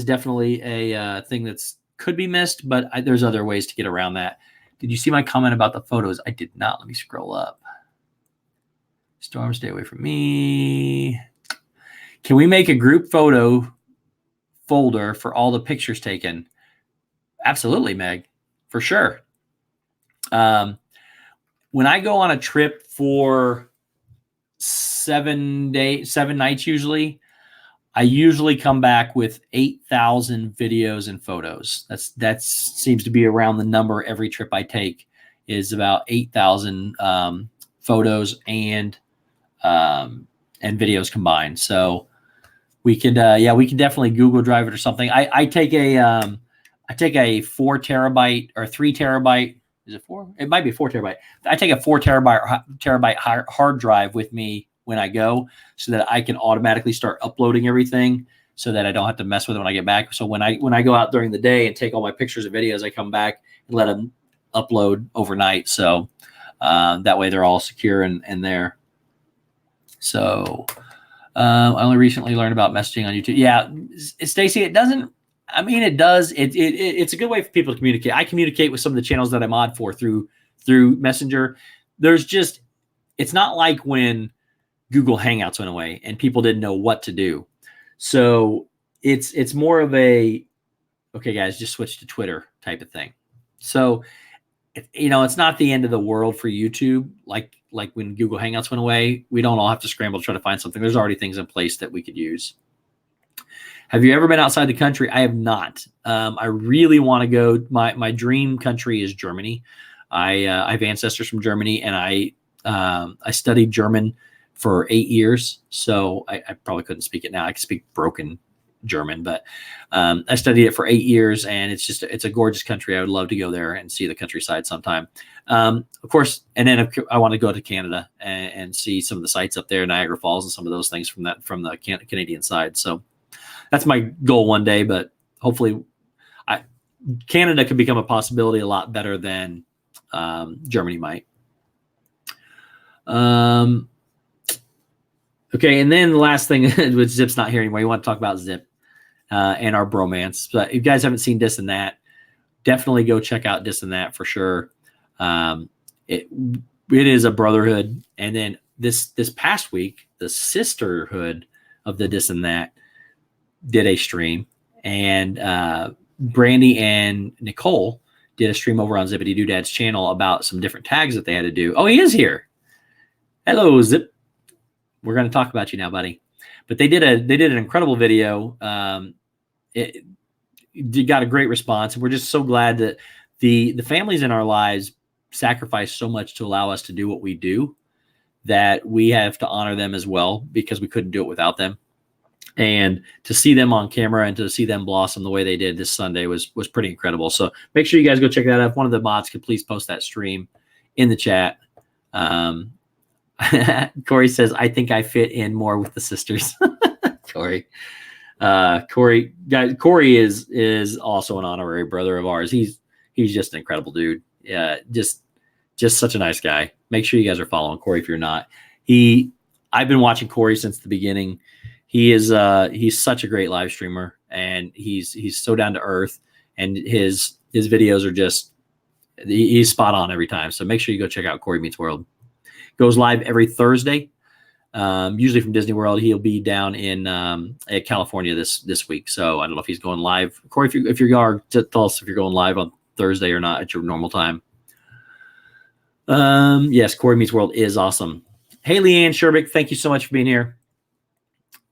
definitely a thing that's could be missed, but there's other ways to get around that. Did you see my comment about the photos? I did not. Let me scroll up. Storm, stay away from me. Can we make a group photo folder for all the pictures taken? Absolutely, Meg, for sure. When I go on a trip for 7 nights, usually, I usually come back with 8,000 videos and photos. That seems to be around the number every trip I take, is about 8,000 photos and videos combined. So we could definitely Google Drive it or something. I take a 4 terabyte or 3 terabyte. Is it 4? It might be 4 terabyte. I take a 4 terabyte hard drive with me when I go, so that I can automatically start uploading everything, so that I don't have to mess with it when I get back. So when I go out during the day and take all my pictures and videos, I come back and let them upload overnight. So that way they're all secure and there. So I only recently learned about messaging on YouTube. Yeah, Stacy, it doesn't. I mean, it does. It's a good way for people to communicate. I communicate with some of the channels that I'm on for through Messenger. It's not like when Google Hangouts went away and people didn't know what to do. So it's more of a, okay, guys, just switch to Twitter type of thing. So, it's not the end of the world for YouTube. Like when Google Hangouts went away, we don't all have to scramble to try to find something. There's already things in place that we could use. Have you ever been outside the country? I have not. I really want to go. My dream country is Germany. I have ancestors from Germany, and I studied German for 8 years. So I probably couldn't speak it now. I can speak broken German, but I studied it for 8 years, and it's a gorgeous country. I would love to go there and see the countryside sometime. Of course, and then I want to go to Canada and see some of the sites up there, Niagara Falls and some of those things from the Canadian side. So that's my goal one day, but hopefully Canada could become a possibility a lot better than Germany might. Okay, and then the last thing with Zip's not here anymore. You want to talk about Zip and our bromance. But if you guys haven't seen Dis and That, definitely go check out Dis and That for sure. It is a brotherhood. And then this past week, the sisterhood of the Dis and That did a stream. And Brandy and Nicole did a stream over on Zippity Doodad's channel about some different tags that they had to do. Oh, he is here. Hello, Zip. We're going to talk about you now, buddy. But they did an incredible video. It got a great response. And we're just so glad that the families in our lives sacrifice so much to allow us to do what we do, that we have to honor them as well, because we couldn't do it without them. And to see them on camera and to see them blossom the way they did this Sunday was pretty incredible. So make sure you guys go check that out. If one of the mods could please post that stream in the chat. Corey says, I think I fit in more with the sisters. Corey is also an honorary brother of ours. He's just an incredible dude. Yeah. Just such a nice guy. Make sure you guys are following Corey if you're not. I've been watching Corey since the beginning. He's such a great live streamer, and he's so down to earth, and his videos are he's spot on every time. So make sure you go check out Corey Meets World. Goes live every Thursday, usually from Disney World. He'll be down in California this week. So I don't know if he's going live. Corey, if you are, tell us if you're going live on Thursday or not at your normal time. Yes, Corey Meets World is awesome. Hey, Leanne Sherbick, thank you so much for being here.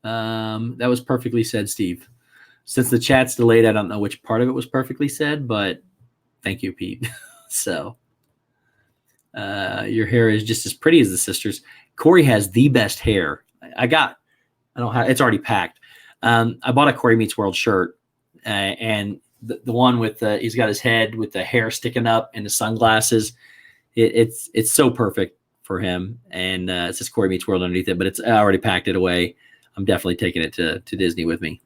That was perfectly said, Steve. Since the chat's delayed, I don't know which part of it was perfectly said, but thank you, Pete. So, Your hair is just as pretty as the sisters. Corey has the best hair. It's already packed. I bought a Corey Meets World shirt, and the one with he's got his head with the hair sticking up and the sunglasses. It's so perfect for him, and it says Corey Meets World underneath it. But I already packed it away. I'm definitely taking it to Disney with me.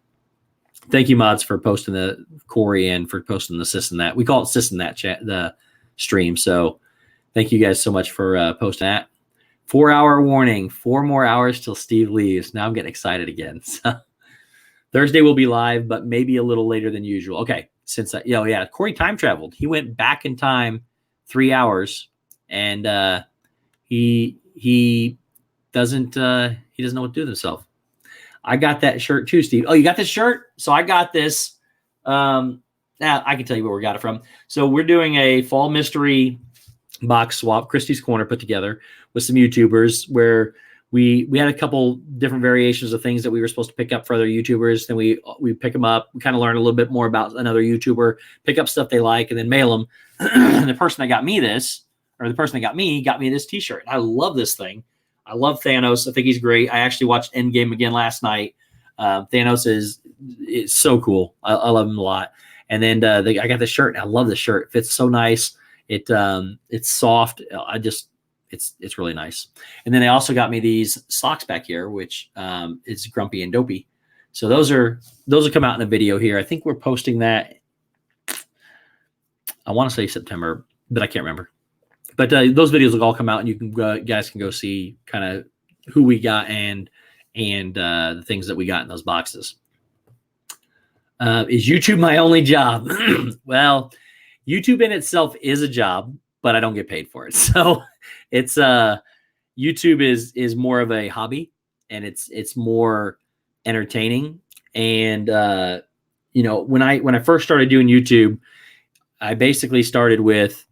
Thank you, mods, for posting the Corey and for posting the Sis and That. We call it Sis and That chat, the stream. So thank you guys so much for posting that. 4-hour warning. 4 more hours till Steve leaves. Now I'm getting excited again. So Thursday will be live, but maybe a little later than usual. Okay, since Corey time traveled. He went back in time 3 hours, and he doesn't know what to do with himself. I got that shirt too, Steve. Oh, you got this shirt? So I got this. Now I can tell you where we got it from. So we're doing a fall mystery box swap, Christie's Corner, put together with some YouTubers where we had a couple different variations of things that we were supposed to pick up for other YouTubers. Then we pick them up. We kind of learn a little bit more about another YouTuber, pick up stuff they like, and then mail them. And the person that got me this T-shirt. I love this thing. I love Thanos. I think he's great. I actually watched Endgame again last night. Thanos is so cool. I love him a lot. And then I got this shirt, and I love this shirt. It fits so nice. It's soft. It's really nice. And then they also got me these socks back here, which is Grumpy and Dopey. So those will come out in a video here. I think we're posting that. I want to say September, but I can't remember. But those videos will all come out, and you guys can go see kind of who we got and the things that we got in those boxes. Is YouTube my only job? Well, YouTube in itself is a job, but I don't get paid for it. So it's YouTube is more of a hobby, and it's more entertaining. And when I first started doing YouTube, I basically started with,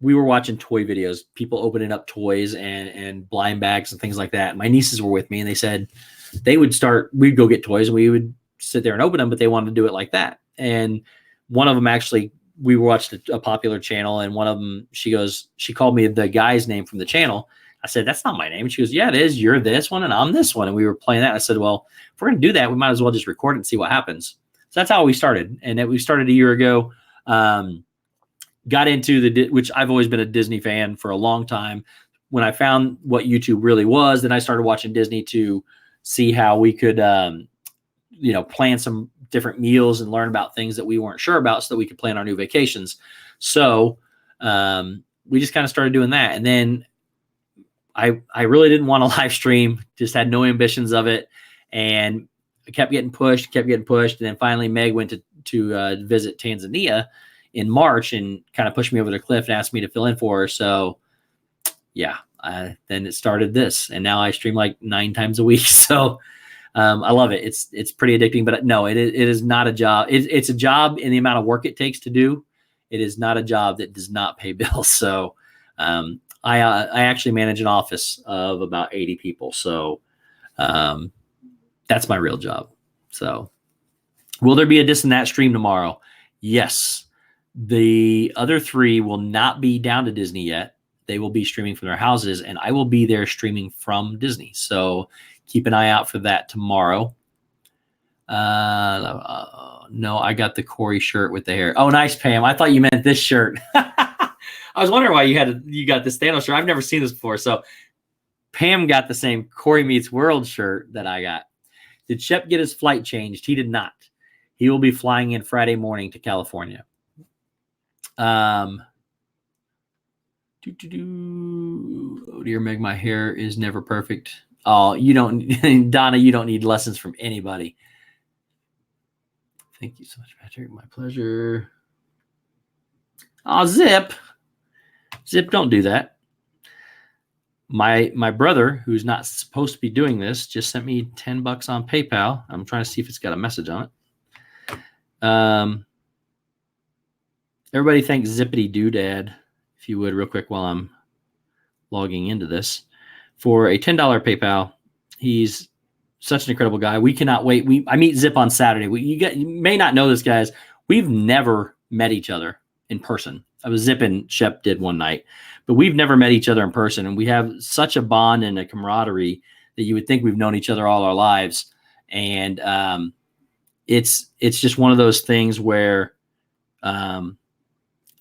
we were watching toy videos, people opening up toys and blind bags and things like that. My nieces were with me, and they said we'd go get toys, and we would sit there and open them, but they wanted to do it like that. And one of them actually, we watched a popular channel, and one of them, she called me the guy's name from the channel. I said, that's not my name. And she goes, yeah, it is. You're this one, and I'm this one. And we were playing that. And I said, well, if we're going to do that, we might as well just record it and see what happens. So that's how we started. And we started a year ago. Got into which I've always been a Disney fan for a long time. When I found what YouTube really was, then I started watching Disney to see how we could, plan some different meals and learn about things that we weren't sure about so that we could plan our new vacations. So we just kind of started doing that. And then I really didn't want to live stream, just had no ambitions of it. And I kept getting pushed. And then finally Meg went to visit Tanzania in March and kind of pushed me over the cliff and asked me to fill in for her. So yeah, then it started this, and now I stream like 9 times a week. So I love it. It's pretty addicting, but no, it is not a job. It's a job in the amount of work it takes to do. It is not a job that does not pay bills. So I actually manage an office of about 80 people. So that's my real job. So will there be a This and That stream tomorrow? Yes. The other 3 will not be down to Disney yet. They will be streaming from their houses, and I will be there streaming from Disney. So keep an eye out for that tomorrow. No, I got the Corey shirt with the hair. Oh, nice, Pam. I thought you meant this shirt. I was wondering why you got this Thanos shirt. I've never seen this before. So Pam got the same Corey Meets World shirt that I got. Did Shep get his flight changed? He did not. He will be flying in Friday morning to California. Oh dear, Meg, my hair is never perfect. Oh, Donna, you don't need lessons from anybody. Thank you so much, Patrick. My pleasure. Oh, Zip, don't do that. My brother, who's not supposed to be doing this, just sent me $10 on PayPal. I'm trying to see if it's got a message on it. Everybody thank Zippity Doodad, if you would, real quick, while I'm logging into this, for a $10 PayPal. He's such an incredible guy. We cannot wait. I meet Zip on Saturday. You may not know this, guys. We've never met each other in person. Zip and Shep did one night, but we've never met each other in person, and we have such a bond and a camaraderie that you would think we've known each other all our lives. And it's just one of those things where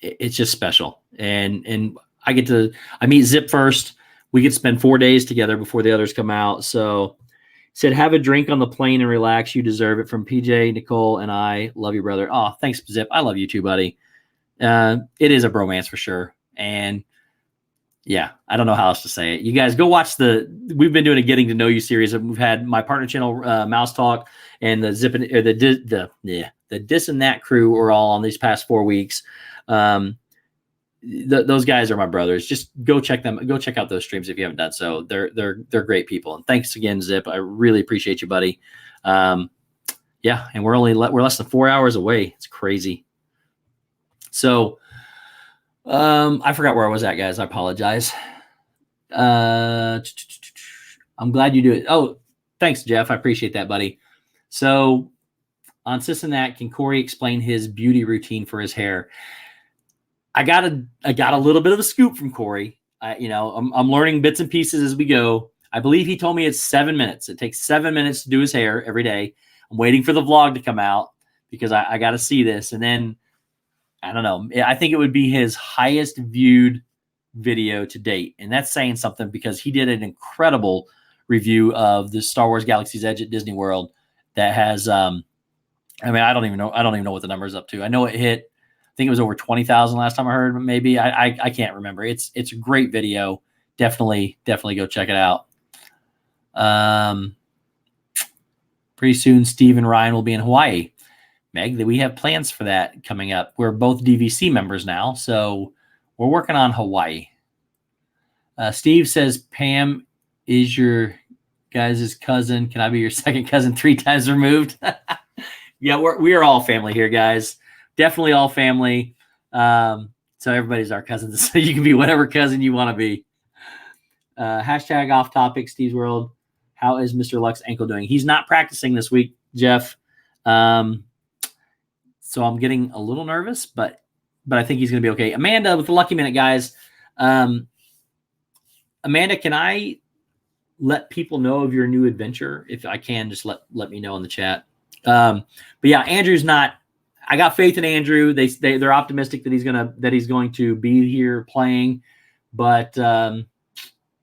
it's just special. And I meet Zip first. We get to spend 4 days together before the others come out. So said, have a drink on the plane and relax. You deserve it. From PJ, Nicole, and I. Love you, brother. Oh, thanks, Zip. I love you too, buddy. It is a bromance for sure. And yeah, I don't know how else to say it. You guys go watch we've been doing a getting to know you series. We've had my partner channel, Mouse Talk, and the Zip and the Dis and That crew are all on these past 4 weeks. Those guys are my brothers. Just go check them. Go check out those streams if you haven't done so. They're great people. And thanks again, Zip. I really appreciate you, buddy. Yeah, and we're less than 4 hours away. It's crazy. So I forgot where I was at, guys. I apologize. I'm glad you do it. Oh, thanks, Jeff. I appreciate that, buddy. So on Sis and That, can Corey explain his beauty routine for his hair? I got a little bit of a scoop from Corey. I'm learning bits and pieces as we go. I believe he told me it's 7 minutes. It takes 7 minutes to do his hair every day. I'm waiting for the vlog to come out because I got to see this. And then, I don't know, I think it would be his highest viewed video to date. And that's saying something because he did an incredible review of the Star Wars Galaxy's Edge at Disney World that has, I don't even know what the number is up to. I know it hit, I think it was over 20,000 last time I heard, but maybe I can't remember. It's a great video. Definitely go check it out. Pretty soon, Steve and Ryan will be in Hawaii. Meg, that we have plans for that coming up. We're both DVC members now, so we're working on Hawaii. Steve says, Pam is your guys' cousin. Can I be your second cousin 3 times removed? Yeah, we are all family here, guys. Definitely all family. So everybody's our cousins. So you can be whatever cousin you want to be. Hashtag off topic, Steve's World. How is Mr. Luck's ankle doing? He's not practicing this week, Jeff. So I'm getting a little nervous, but I think he's going to be okay. Amanda with the Lucky Minute, guys. Amanda, can I let people know of your new adventure? If I can, just let me know in the chat. But yeah, Andrew's not. I got faith in Andrew. They're optimistic that he's going to be here playing, but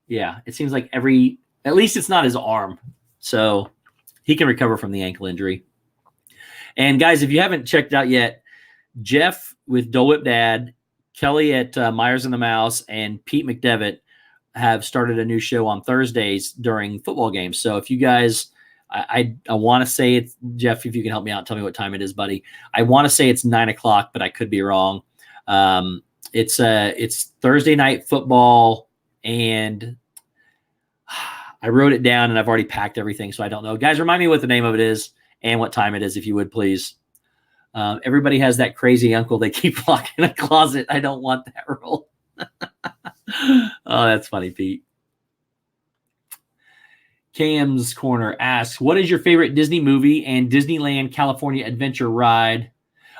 yeah, it seems like at least it's not his arm, so he can recover from the ankle injury. And guys, if you haven't checked out yet, Jeff with Dole Whip Dad, Kelly at Myers and the Mouse, and Pete McDevitt have started a new show on Thursdays during football games. So if you guys, I want to say it's, Jeff, if you can help me out, tell me what time it is, buddy. I want to say it's 9 o'clock, but I could be wrong. It's Thursday night football, and I wrote it down and I've already packed everything, so I don't know. Guys, remind me what the name of it is and what time it is, if you would, please. Everybody has that crazy uncle they keep locked in a closet. I don't want that role. Oh, that's funny, Pete. Cam's Corner asks, what is your favorite Disney movie and Disneyland California Adventure ride?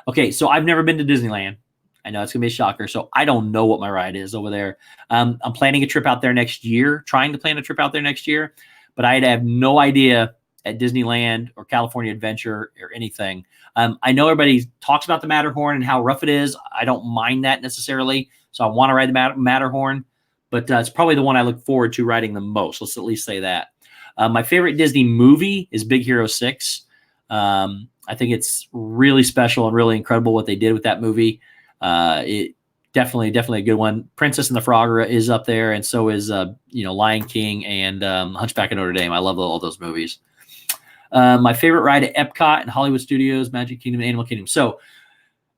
Okay, so I've never been to Disneyland. I know it's going to be a shocker, so I don't know what my ride is over there. I'm planning a trip out there next year, trying to plan a trip out there next year, but I have no idea at Disneyland or California Adventure or anything. I know everybody talks about the Matterhorn and how rough it is. I don't mind that necessarily, so I want to ride the Matterhorn, but it's probably the one I look forward to riding the most. Let's at least say that. My favorite Disney movie is Big Hero 6. I think it's really special and really incredible what they did with that movie. It definitely a good one. Princess and the Frog is up there, and so is Lion King and Hunchback of Notre Dame. I love all those movies. My favorite ride at Epcot and Hollywood Studios, Magic Kingdom, and Animal Kingdom. So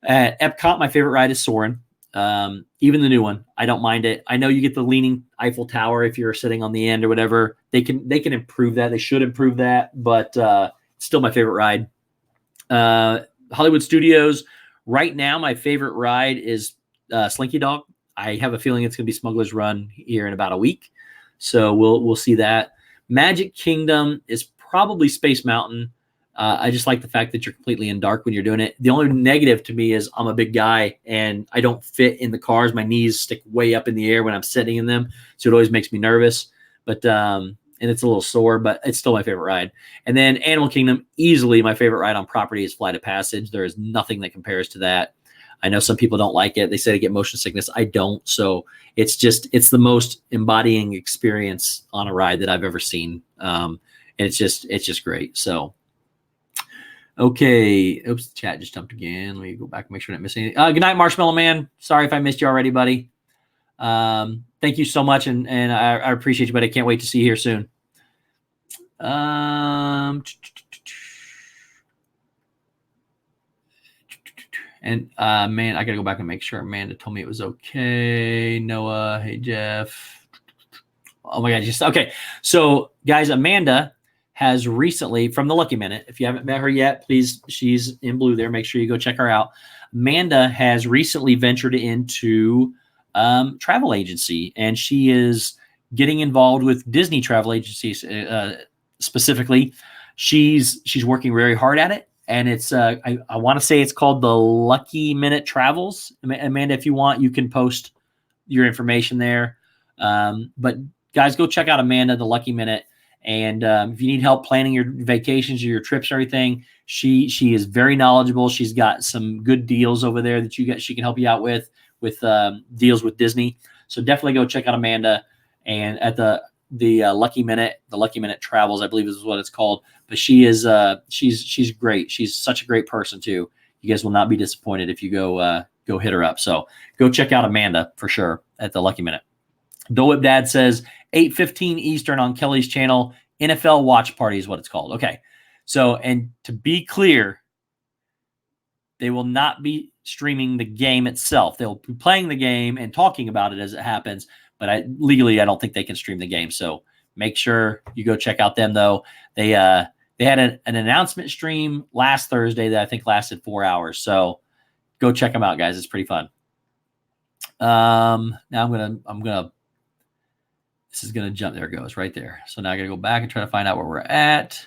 at Epcot, my favorite ride is Soarin'. Even the new one, I don't mind it. I know you get the leaning Eiffel Tower if you're sitting on the end or whatever. They can improve that. They should improve that, but it's still my favorite ride. Hollywood Studios. Right now, my favorite ride is Slinky Dog. I have a feeling it's going to be Smuggler's Run here in about a week, so we'll see that. Magic Kingdom is probably Space Mountain. I just like the fact that you're completely in dark when you're doing it. The only negative to me is I'm a big guy and I don't fit in the cars. My knees stick way up in the air when I'm sitting in them. So it always makes me nervous. But and it's a little sore, but it's still my favorite ride. And then Animal Kingdom, easily my favorite ride on property is Flight of Passage. There is nothing that compares to that. I know some people don't like it. They say they get motion sickness. I don't. So it's the most embodying experience on a ride that I've ever seen. And it's just great. So, okay. Oops, the chat just jumped again. Let me go back and make sure I didn't miss anything. Good night, Marshmallow Man. Sorry if I missed you already, buddy. Thank you so much. And I appreciate you, but I can't wait to see you here soon. And man, I gotta go back and make sure Amanda told me it was okay. Noah, hey Jeff. Oh my God, okay. So guys, Amanda has recently, from the Lucky Minute, if you haven't met her yet, please, she's in blue there. Make sure you go check her out. Amanda has recently ventured into travel agency, and she is getting involved with Disney travel agencies specifically. She's working very hard at it. And it's, I want to say it's called the Lucky Minute Travels. Amanda, if you want, you can post your information there. But guys, go check out Amanda, the Lucky Minute. And if you need help planning your vacations or your trips or everything, she is very knowledgeable. She's got some good deals over there that she can help you out with deals with Disney. So definitely go check out Amanda and at the Lucky Minute, the Lucky Minute Travels, I believe is what it's called. But she is she's great. She's such a great person too. You guys will not be disappointed if you go hit her up. So go check out Amanda for sure at the Lucky Minute. Dole Whip Dad says 8:15 Eastern on Kelly's channel. NFL Watch Party is what it's called. Okay. So, and to be clear, they will not be streaming the game itself. They'll be playing the game and talking about it as it happens. But legally, I don't think they can stream the game. So make sure you go check out them, though. They had an announcement stream last Thursday that I think lasted 4 hours. So go check them out, guys. It's pretty fun. Now this is gonna jump. There it goes, right there. So now I gotta go back and try to find out where we're at.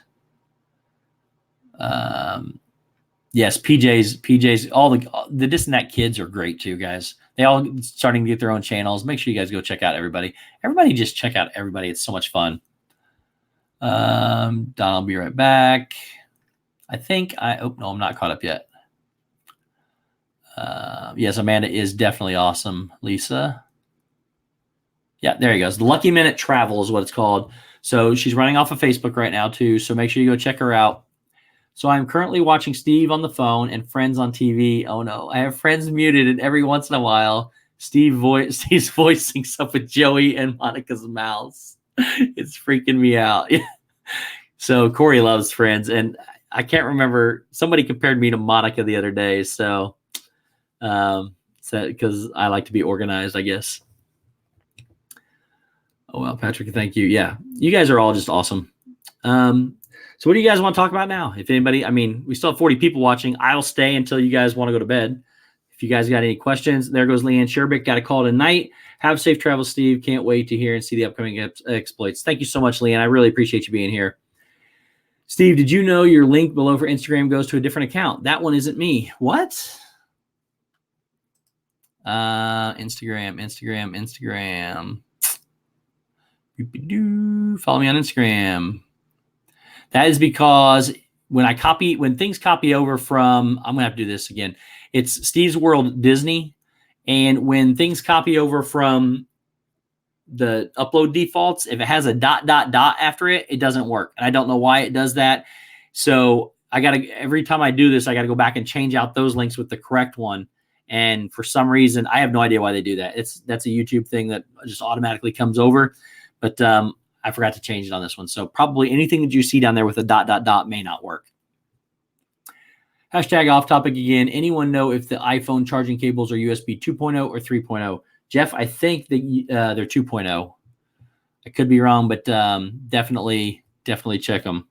Yes, PJ's, all the This and That kids are great too, guys. They all starting to get their own channels. Make sure you guys go check out everybody. Everybody just check out everybody. It's so much fun. Don, I'll be right back. I think no, I'm not caught up yet. Yes, Amanda is definitely awesome. Lisa. Yeah, there he goes. The Lucky Minute Travel is what it's called. So she's running off of Facebook right now too. So make sure you go check her out. So I'm currently watching Steve on the phone and Friends on TV. Oh no, I have Friends muted, and every once in a while, Steve's voice syncs up with Joey and Monica's mouse. It's freaking me out. So Corey loves Friends, and I can't remember. Somebody compared me to Monica the other day. So because I like to be organized, I guess. Oh well, Patrick, thank you. Yeah, you guys are all just awesome. So what do you guys want to talk about now? If anybody, I mean, we still have 40 people watching. I'll stay until you guys want to go to bed. If you guys got any questions, there goes Leanne Sherbick. Got a call tonight. Have safe travels, Steve. Can't wait to hear and see the upcoming exploits. Thank you so much, Leanne. I really appreciate you being here. Steve, did you know your link below for Instagram goes to a different account? That one isn't me. What? Instagram. Follow me on Instagram. That is because when things copy over from, I'm going to have to do this again. It's Steve's World Disney. And when things copy over from the upload defaults, if it has a ... after it, it doesn't work. And I don't know why it does that. So every time I do this, I got to go back and change out those links with the correct one. And for some reason, I have no idea why they do that. That's a YouTube thing that just automatically comes over. But I forgot to change it on this one. So probably anything that you see down there with a ... may not work. Hashtag off topic again. Anyone know if the iPhone charging cables are USB 2.0 or 3.0? Jeff, I think that they're 2.0. I could be wrong, but definitely check them.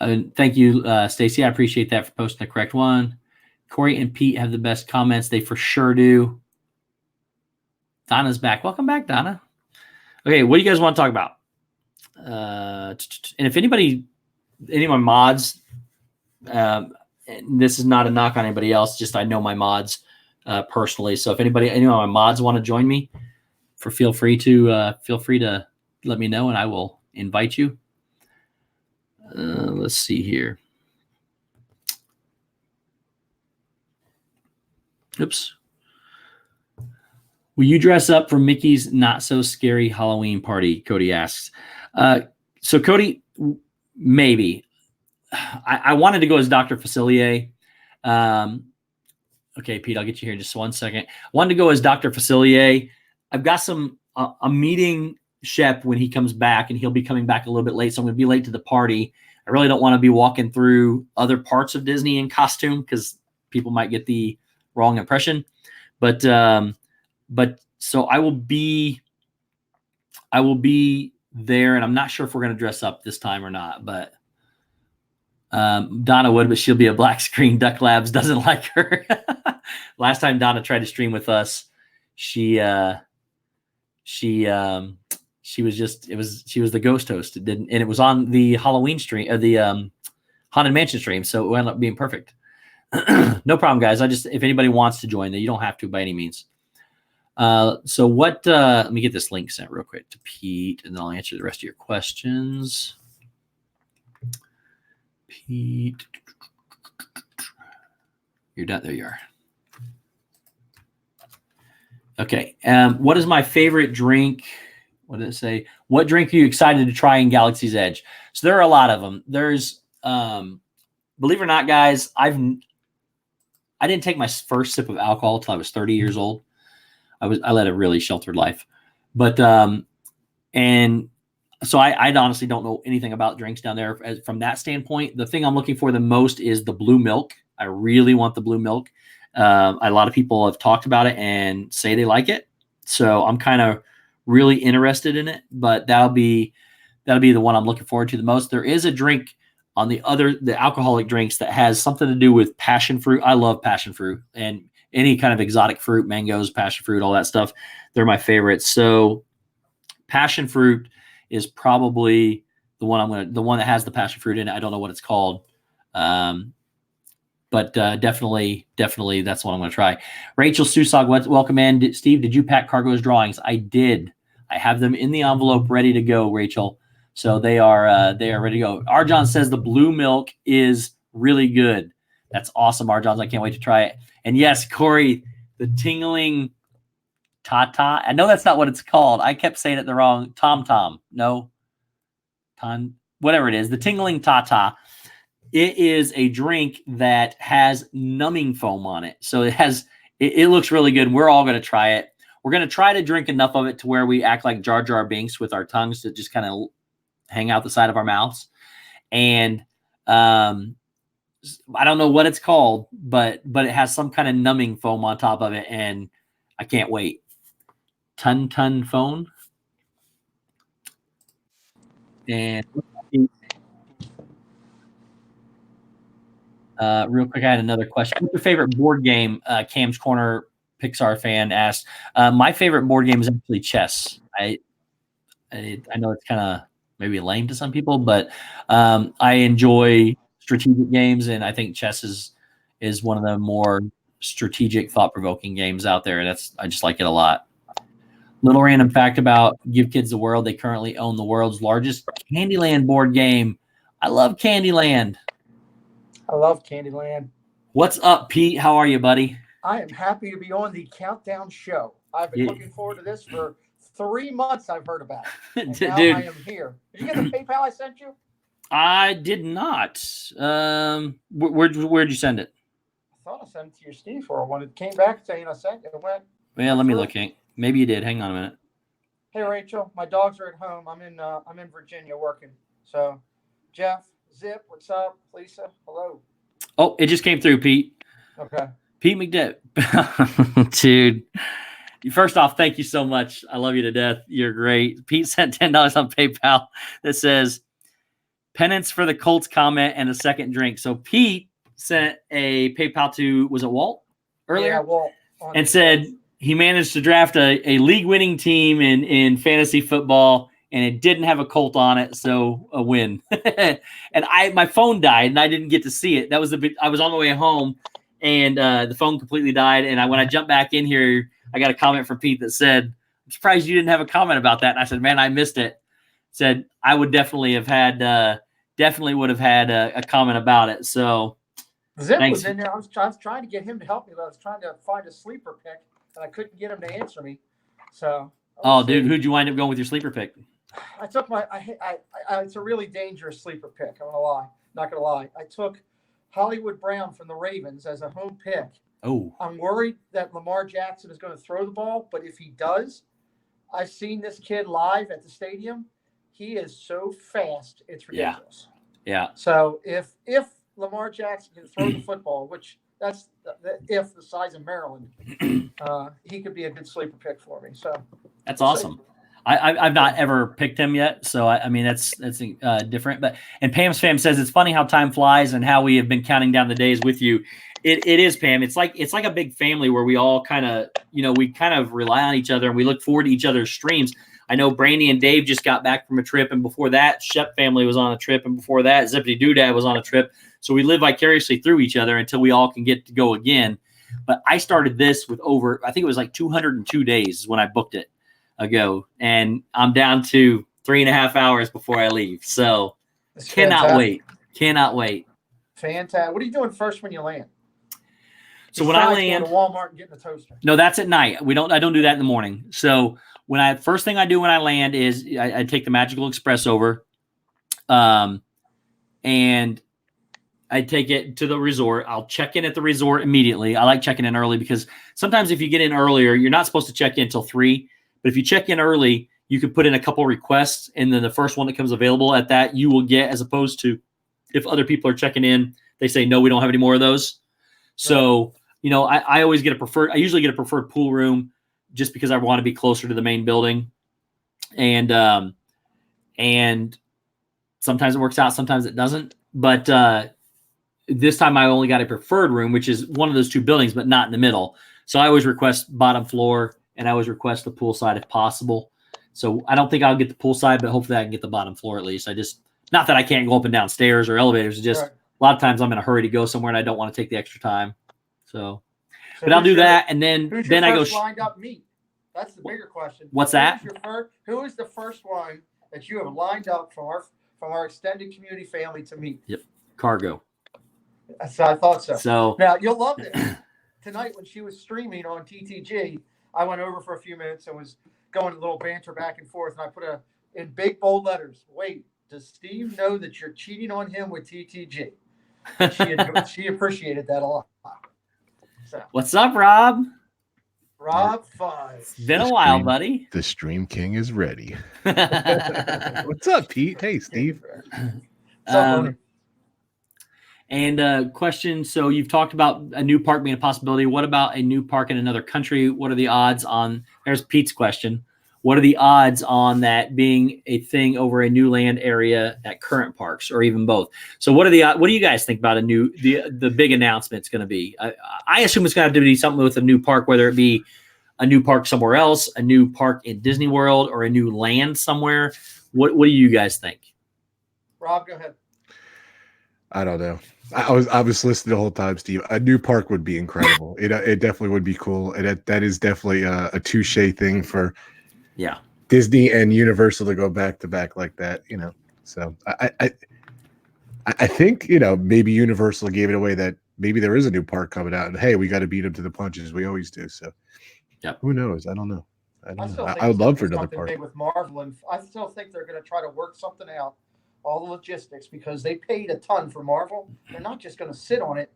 Thank you, Stacy. I appreciate that for posting the correct one. Corey and Pete have the best comments. They for sure do. Donna's back. Welcome back, Donna. Okay, what do you guys want to talk about? And if any of my mods, this is not a knock on anybody else, just I know my mods personally. So if any of my mods want to join me, feel free to let me know and I will invite you. Let's see here. Oops. Will you dress up for Mickey's not so scary Halloween party? Cody asks. So Cody, maybe. I wanted to go as Dr. Facilier. Okay, Pete, I'll get you here in just 1 second. I wanted to go as Dr. Facilier. I've got a meeting Shep when he comes back, and he'll be coming back a little bit late, so I'm going to be late to the party. I really don't want to be walking through other parts of Disney in costume because people might get the wrong impression. But so I will be there, and I'm not sure if we're going to dress up this time or not, but Donna would, but she'll be a black screen. Duck Labs doesn't like her. Last time Donna tried to stream with us, she was the ghost host. It didn't, and it was on the Halloween stream, the Haunted Mansion stream, so it ended up being perfect. No problem, guys. If anybody wants to join, you don't have to by any means. So what? Let me get this link sent real quick to Pete, and then I'll answer the rest of your questions. Pete, you're done. There you are. Okay. What is my favorite drink? What did it say? What drink are you excited to try in Galaxy's Edge? So there are a lot of them. There's, believe it or not, guys, I didn't take my first sip of alcohol until I was 30 years old. I led a really sheltered life, but and so I honestly don't know anything about drinks down there from that standpoint. The thing I'm looking for the most is the blue milk. I really want the blue milk. A lot of people have talked about it and say they like it, so I'm kind of really interested in it. But that'll be the one I'm looking forward to the most. There is a drink on the alcoholic drinks that has something to do with passion fruit. I love passion fruit and any kind of exotic fruit, mangoes, passion fruit, all that stuff. They're my favorites. So passion fruit is probably the one that has the passion fruit in it. I don't know what it's called. But definitely that's what I'm going to try. Rachel Susog, welcome in. Steve, did you pack Cargo's drawings? I did. I have them in the envelope ready to go, Rachel. So they are ready to go. Arjon says the blue milk is really good. That's awesome, Arjon. I can't wait to try it. And yes, Corey, the tingling Tata. I know that's not what it's called. I kept saying it the wrong. Tom. No. Whatever it is. The tingling Tata. It is a drink that has numbing foam on it. So it looks really good. We're all going to try it. We're going to try to drink enough of it to where we act like Jar Jar Binks with our tongues to just kind of hang out the side of our mouths. And I don't know what it's called, but it has some kind of numbing foam on top of it, and I can't wait. Ton phone. And real quick, I had another question. What's your favorite board game? Cam's Corner Pixar fan asked. My favorite board game is actually chess. I know it's kind of maybe lame to some people, but I enjoy strategic games, and I think chess is one of the more strategic, thought-provoking games out there. I just like it a lot. Little random fact about Give Kids the World. They currently own the world's largest Candyland board game. I love Candyland. I love Candyland. What's up, Pete? How are you, buddy? I am happy to be on the Countdown Show. I've been looking forward to this for 3 months. I've heard about it. And now I am here. Did you get the PayPal I sent you? I did not. Where'd you send it? I thought I sent it to your Steve for one. It came back saying I sent it. Went. Well, let me look. Maybe you did. Hang on a minute. Hey, Rachel. My dogs are at home. I'm in Virginia working. So, Jeff, Zip, what's up? Lisa, hello. Oh, it just came through, Pete. Okay. Pete McDevitt. Dude. First off, thank you so much. I love you to death. You're great. Pete sent $10 on PayPal that says penance for the Colts comment and a second drink. So Pete sent a PayPal to, was it Walt earlier? Yeah, Walt. And said he managed to draft a league winning team in fantasy football and it didn't have a Colt on it, so a win. And my phone died, and I didn't get to see it. That was I was on the way home, and the phone completely died. And when I jumped back in here, I got a comment from Pete that said, "I'm surprised you didn't have a comment about that." And I said, "Man, I missed it." Said I would definitely have had a comment about it. So Zip was in there. I was trying to get him to help me, but I was trying to find a sleeper pick, and I couldn't get him to answer me. So. Dude, who'd you wind up going with your sleeper pick? I took it's a really dangerous sleeper pick. I'm not gonna lie. I took Hollywood Brown from the Ravens as a home pick. Oh, I'm worried that Lamar Jackson is going to throw the ball, but if he does, I've seen this kid live at the stadium. He is so fast, it's ridiculous. Yeah. So if Lamar Jackson can throw the football, which that's the size of Maryland, he could be a good sleeper pick for me. So that's awesome. I've not ever picked him yet, so I mean that's different. And Pam's fam says it's funny how time flies and how we have been counting down the days with you. It is, Pam. It's like a big family where we all kind of rely on each other and we look forward to each other's streams. I know Brandy and Dave just got back from a trip, and before that, Shep family was on a trip, and before that, Zippity Doodad was on a trip. So we live vicariously through each other until we all can get to go again. But I started this with I think it was like 202 days when I booked it ago, and I'm down to 3.5 hours before I leave. So cannot wait. Fantastic. What are you doing first when you land? So when I land, going to Walmart and getting a toaster. No, that's at night. I don't do that in the morning. So first thing I do when I land is I take the Magical Express over, and I take it to the resort. I'll check in at the resort immediately. I like checking in early because sometimes if you get in earlier, you're not supposed to check in until 3. But if you check in early, you can put in a couple requests, and then the first one that comes available at that you will get, as opposed to if other people are checking in, they say, no, we don't have any more of those. So, I always get I usually get a preferred pool room just because I want to be closer to the main building. And sometimes it works out, sometimes it doesn't. But this time I only got a preferred room, which is one of those 2 buildings, but not in the middle. So I always request bottom floor, and I always request the pool side if possible. So I don't think I'll get the pool side, but hopefully I can get the bottom floor at least. Not that I can't go up and down stairs or elevators. It's just a lot of times I'm in a hurry to go somewhere and I don't want to take the extra time. So but I'll do that, and then I go. Lined up meet? That's the bigger question. What's that? Who is the first one that you have lined up from our extended community family to meet? Yep, Cargo. So I thought so. So now you'll love this. Tonight when she was streaming on TTG, I went over for a few minutes and was going a little banter back and forth, and I put in big bold letters, "Wait, does Steve know that you're cheating on him with TTG?" She appreciated that a lot. So. What's up, Rob? Rob 5. It's been a while, buddy. The Stream King is ready. What's up, Pete? Hey, Steve. And question, so you've talked about a new park being a possibility. What about a new park in another country? What are the odds on, there's Pete's question. What are the odds on that being a thing over a new land area at current parks, or even both? So what do you guys think about the big announcement it's going to be? I assume it's going to have to be something with a new park, whether it be a new park somewhere else, a new park in Disney World, or a new land somewhere. What do you guys think? Rob, go ahead. I don't know. I was listening the whole time, Steve. A new park would be incredible. It definitely would be cool. That is definitely a touche thing for Disney and Universal to go back to back like that. So I think maybe Universal gave it away that maybe there is a new park coming out, and hey, we got to beat them to the punches. We always do. So who knows? I don't know. I would love for another park. Big with Marvel, and I still think they're going to try to work something out. All the logistics, because they paid a ton for Marvel. They're not just going to sit on it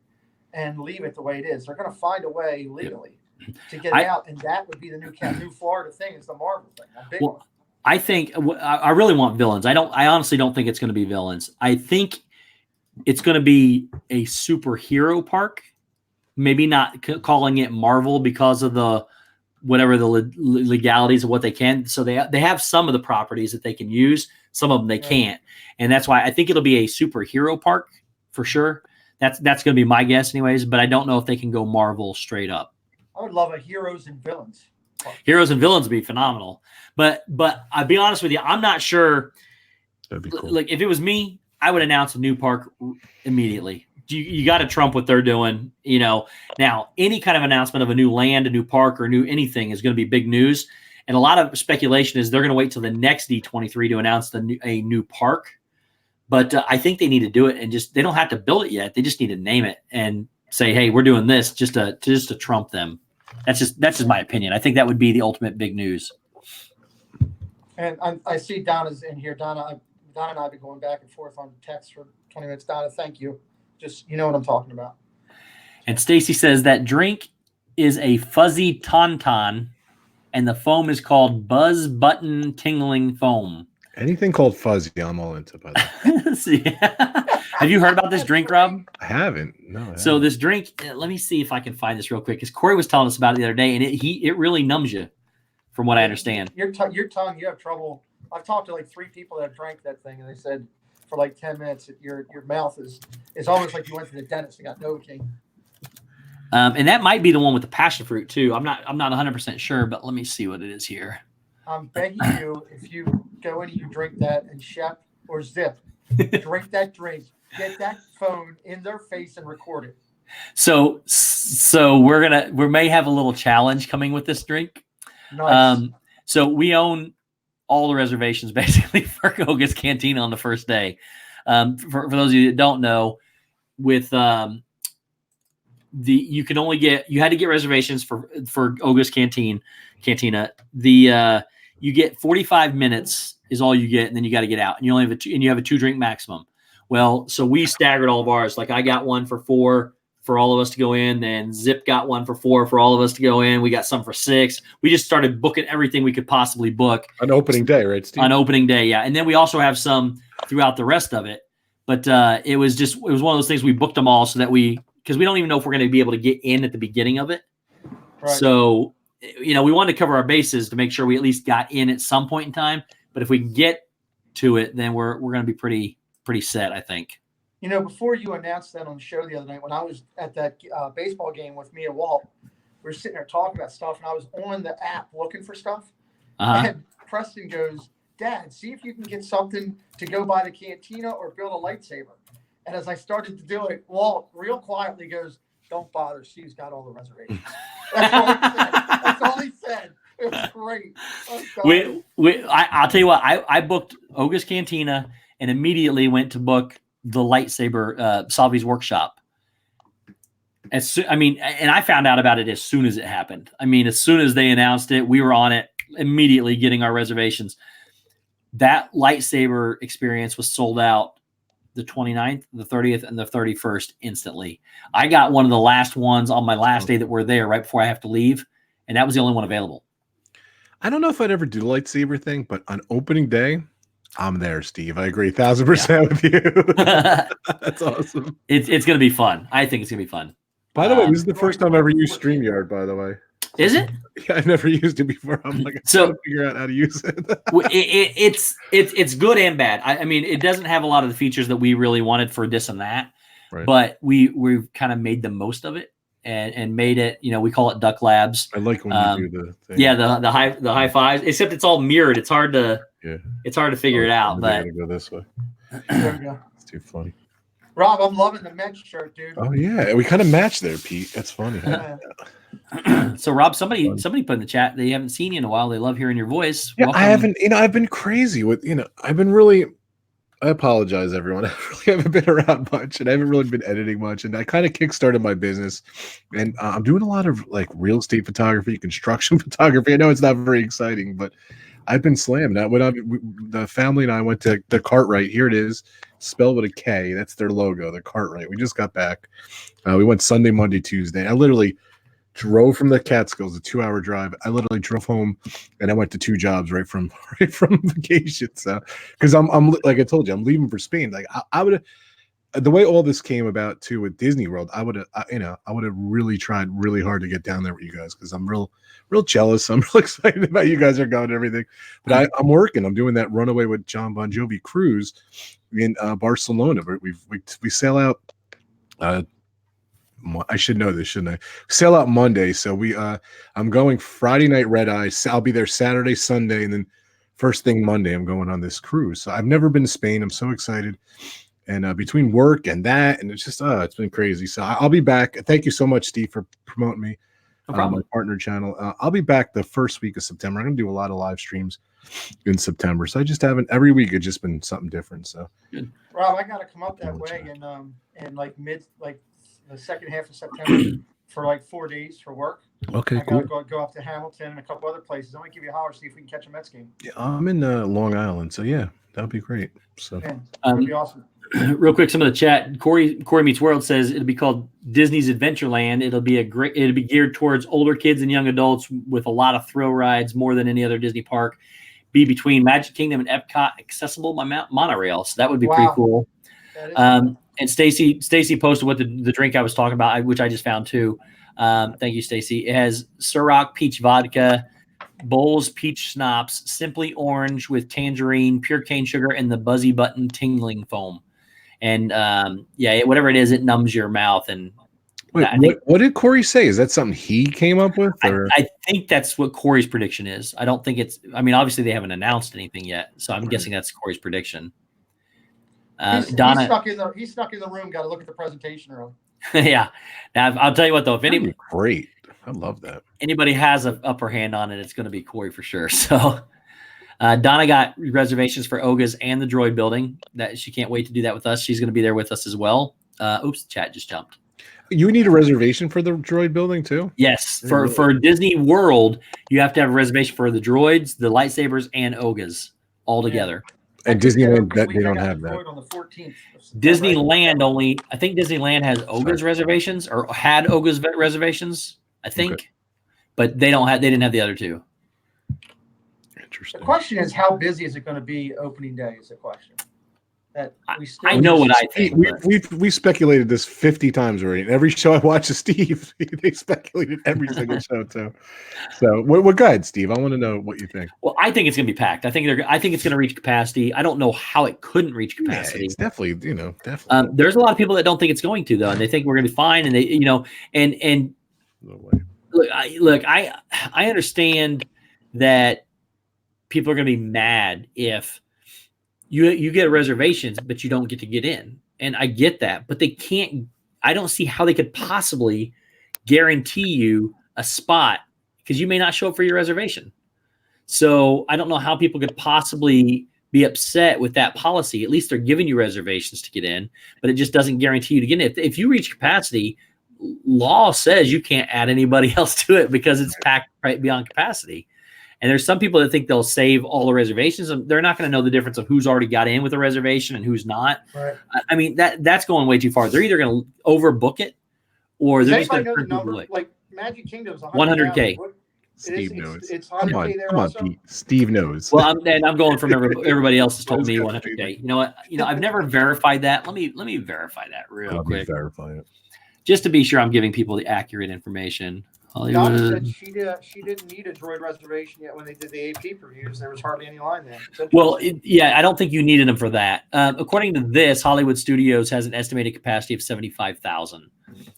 and leave it the way it is. They're going to find a way legally to get it out, and that would be the new Florida thing, is the Marvel thing. A big one. I think I really want villains. I honestly don't think it's going to be villains. I think it's going to be a superhero park. Maybe not calling it Marvel because of the legalities of what they can. So they have some of the properties that they can use. Some of them they can't. And that's why I think it'll be a superhero park for sure. That's going to be my guess anyways, but I don't know if they can go Marvel straight up. I would love a heroes and villains. park. Heroes and Villains would be phenomenal. But I'll be honest with you, I'm not sure. That'd be cool. Like if it was me, I would announce a new park immediately. You got to trump what they're doing. Now any kind of announcement of a new land, a new park, or new anything is going to be big news. And a lot of speculation is they're going to wait till the next D23 to announce a new park. But I think they need to do it, and they don't have to build it yet. They just need to name it and say, "Hey, we're doing this," just to trump them. That's just my opinion. I think that would be the ultimate big news. And I see Donna's in here. Donna and I have been going back and forth on text for 20 minutes. Donna, thank you. Just you know what I'm talking about. And Stacy says that drink is a fuzzy tauntaun, and the foam is called Buzz Button Tingling Foam. Anything called fuzzy, I'm all into. By the way, have you heard about this drink, Rob? I haven't. No. So this drink, let me see if I can find this real quick, because Corey was telling us about it the other day, and it really numbs you, from what I understand. Your tongue, you have trouble. I've talked to like 3 people that drank that thing, and they said for like 10 minutes, your mouth is almost like you went to the dentist and got Novocaine. And that might be the one with the passion fruit too. I'm not 100% sure, but let me see what it is here. I'm begging you, if you go in and you drink that, and Shep or Zip, drink that drink, get that phone in their face and record it. So we may have a little challenge coming with this drink. Nice. So we own all the reservations basically for Goga's Cantina on the first day. For those of you that don't know, with you had to get reservations for Oga's Cantina. You get 45 minutes is all you get, and then you got to get out, and you only have you have a 2-drink maximum. Well, so we staggered all of ours. Like I got one for 4 for all of us to go in. Then Zip got one for 4 for all of us to go in. We got some for 6. We just started booking everything we could possibly book on opening day, right, Steve? On opening day, yeah. And then we also have some throughout the rest of it. But it was one of those things, we booked them all so that because we don't even know if we're going to be able to get in at the beginning of it. Right. So, we wanted to cover our bases to make sure we at least got in at some point in time. But if we can get to it, then we're going to be pretty set, I think. Before you announced that on the show the other night, when I was at that baseball game with me and Walt, we were sitting there talking about stuff, and I was on the app looking for stuff. Uh-huh. And Preston goes, "Dad, see if you can get something to go by the cantina or build a lightsaber." And as I started to do it, Walt real quietly goes, "Don't bother. Steve's got all the reservations." That's all he said. It was great. I'll tell you what. I booked Oga's Cantina and immediately went to book the lightsaber Salvi's workshop. And I found out about it as soon as it happened. As soon as they announced it, we were on it immediately, getting our reservations. That lightsaber experience was sold out the 29th, the 30th, and the 31st instantly. I got one of the last ones on my last day that were there right before I have to leave, and that was the only one available. I don't know if I'd ever do the lightsaber thing, but on opening day, I'm there, Steve. I agree 1,000% with you. That's awesome. It's going to be fun. I think it's going to be fun. By the way, this is the first time I ever used StreamYard, by the way. Is it? Yeah, I never used it before. I'm like, I'm trying to figure out how to use it. It's good and bad. It doesn't have a lot of the features that we really wanted for this and that, right. But we've kind of made the most of it and made it. We call it Duck Labs. I like when you do the thing. Yeah, the high fives. Except it's all mirrored. It's hard to figure it out. But I'm gonna go this way. There we go. It's too funny. Rob, I'm loving the Mets shirt, dude. Oh yeah, we kind of matched there, Pete. That's funny. So Rob, somebody put in the chat they haven't seen you in a while. They love hearing your voice. Yeah, welcome. I haven't. I've been crazy with. I've been really. I apologize, everyone. I really haven't been around much, and I haven't really been editing much. And I kind of kickstarted my business, and I'm doing a lot of like real estate photography, construction photography. I know it's not very exciting, but I've been slammed. The family and I went to the Cartwright. Here it is, spelled with a K. That's their logo, the Cartwright. We just got back. We went Sunday, Monday, Tuesday. I literally drove from the Catskills, a 2-hour drive. I literally drove home, and I went to 2 jobs right from vacation. So, because I'm like I told you, I'm leaving for Spain. Like I would have, the way all this came about too with Disney World, I would have really tried really hard to get down there with you guys because I'm real jealous. I'm real excited about you guys are going and everything. But I'm working. I'm doing that Runaway with John Bon Jovi cruise in Barcelona. We sail out I should know this, shouldn't I? Sell out Monday. So I'm going Friday night red eye. I'll be there Saturday, Sunday, and then first thing Monday, I'm going on this cruise. So I've never been to Spain. I'm so excited. And between work and that, and it's just, it's been crazy. So I'll be back. Thank you so much, Steve, for promoting me. No problem. My partner channel. I'll be back the first week of September. I'm going to do a lot of live streams in September. So I just haven't, every week it's just been something different. So Good. Rob, I got to come up that way in like the second half of September for like 4 days for work. Okay, I cool. gotta go up to Hamilton and a couple other places. I'm gonna give you a holler, see if we can catch a Mets game. Yeah, I'm in Long Island. So yeah, that'll be great. So that'd be awesome. Real quick, some of the chat. Corey Meets World says it'll be called Disney's Adventureland. It'll be geared towards older kids and young adults with a lot of thrill rides, more than any other Disney park. Be between Magic Kingdom and Epcot, accessible by monorail. So that would be pretty cool. And Stacy posted what the drink I was talking about, which I just found too. Thank you, Stacy. It has Ciroc peach vodka, Bowls peach schnapps, simply orange with tangerine, pure cane sugar, and the buzzy button tingling foam. And whatever it is, it numbs your mouth. And wait, what did Corey say? Is that something he came up with? Or? I think that's what Corey's prediction is. I don't think it's. I mean, obviously they haven't announced anything yet, so I'm guessing that's Corey's prediction. Donna, he's stuck in the room. Got to look at the presentation early. Yeah. Now I'll tell you what though, if anybody, great, I love that. Anybody has an upper hand on it, it's going to be Corey for sure. So Donna got reservations for Oga's and the Droid building. That she can't wait to do that with us. She's going to be there with us as well. Oops, the chat just jumped. You need a reservation for the Droid building too? Yes, for Disney World, you have to have a reservation for the droids, the lightsabers, and Oga's all together. And Disneyland, they don't have that. On the 14th. Disneyland only, I think Disneyland has Oga's reservations or had Oga's reservations, I think, but they didn't have the other two. The question is, how busy is it going to be opening day? Is the question. I know what I think. We speculated this 50 times already. And every show I watch is Steve. They speculated every single show too. So, what guide, Steve? I want to know what you think. Well, I think it's going to be packed. I think it's going to reach capacity. I don't know how it couldn't reach capacity. Yeah, it's definitely, definitely. There's a lot of people that don't think it's going to though, and they think we're going to be fine. And they, and no way. I understand that people are going to be mad if you get reservations, but you don't get to get in. And I get that, but I don't see how they could possibly guarantee you a spot because you may not show up for your reservation. So I don't know how people could possibly be upset with that policy. At least they're giving you reservations to get in, but it just doesn't guarantee you to get in. If you reach capacity, law says you can't add anybody else to it because it's packed right beyond capacity. And there's some people that think they'll save all the reservations, and they're not going to know the difference of who's already got in with a reservation and who's not. Right. I mean, that's going way too far. They're either going to overbook it, or they're just going to turn people away. Like Magic Kingdom's 100K. Steve knows. It's 100K there. Come on, Pete. Steve knows. Well, I'm going from everybody else has told me 100K. You know what? I've never verified that. Let me verify that real quick. Verify it. Just to be sure I'm giving people the accurate information. Donna said she didn't need a droid reservation yet when they did the AP previews. There was hardly any line there. Well, I don't think you needed them for that. According to this, Hollywood Studios has an estimated capacity of 75,000.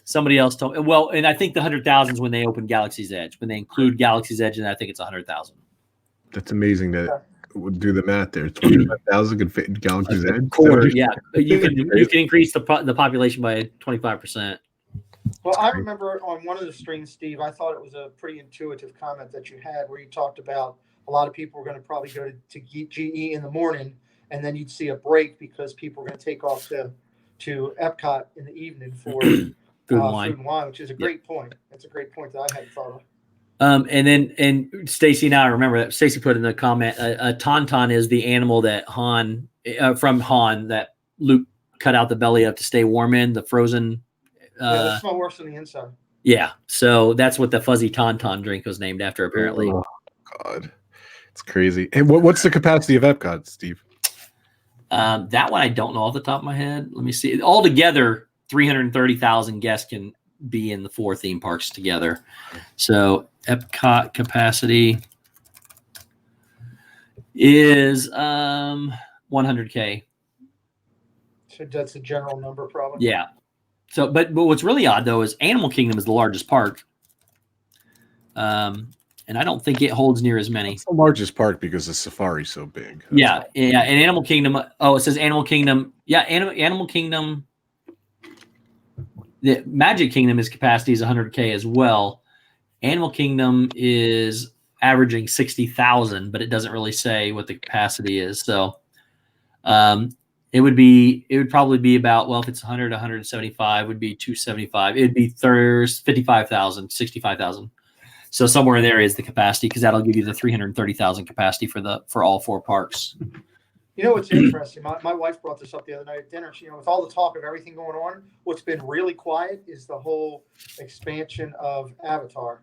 Somebody else told me. Well, and I think the 100,000 is when they open Galaxy's Edge. When they include Galaxy's Edge, and I think it's 100,000. That's amazing that would do the math there. 25,000 could fit in Galaxy's Edge. Quarter, yeah. You can increase the population by 25%. Well, I remember on one of the streams, Steve, I thought it was a pretty intuitive comment that you had where you talked about a lot of people were going to probably go to GE in the morning, and then you'd see a break because people were going to take off to Epcot in the evening for food and wine, which is a great point. That's a great point that I hadn't thought of. And Stacy and I remember that Stacy put in the comment, a tauntaun is the animal that from Han that Luke cut out the belly of to stay warm in, the frozen. They smell worse than the inside. Yeah, so that's what the fuzzy tauntaun drink was named after, apparently. Oh, God. It's crazy. And what's the capacity of Epcot, Steve? That one I don't know off the top of my head. Let me see. Altogether, 330,000 guests can be in the 4 theme parks together. So Epcot capacity is 100K. So that's a general number, probably. Yeah. So, but what's really odd though is Animal Kingdom is the largest park. And I don't think it holds near as many. It's the largest park because the safari's so big. Yeah. And Animal Kingdom. Oh, it says Animal Kingdom. Yeah, Animal Kingdom. The Magic Kingdom's capacity is 100K as well. Animal Kingdom is averaging 60,000, but it doesn't really say what the capacity is. So, it would probably be about, well, if it's 100, 175, would be 275. It'd be 55,000, 65,000. So somewhere in there is the capacity, because that'll give you the 330,000 capacity for all 4 parks. You know what's interesting? My wife brought this up the other night at dinner. She, with all the talk of everything going on, what's been really quiet is the whole expansion of Avatar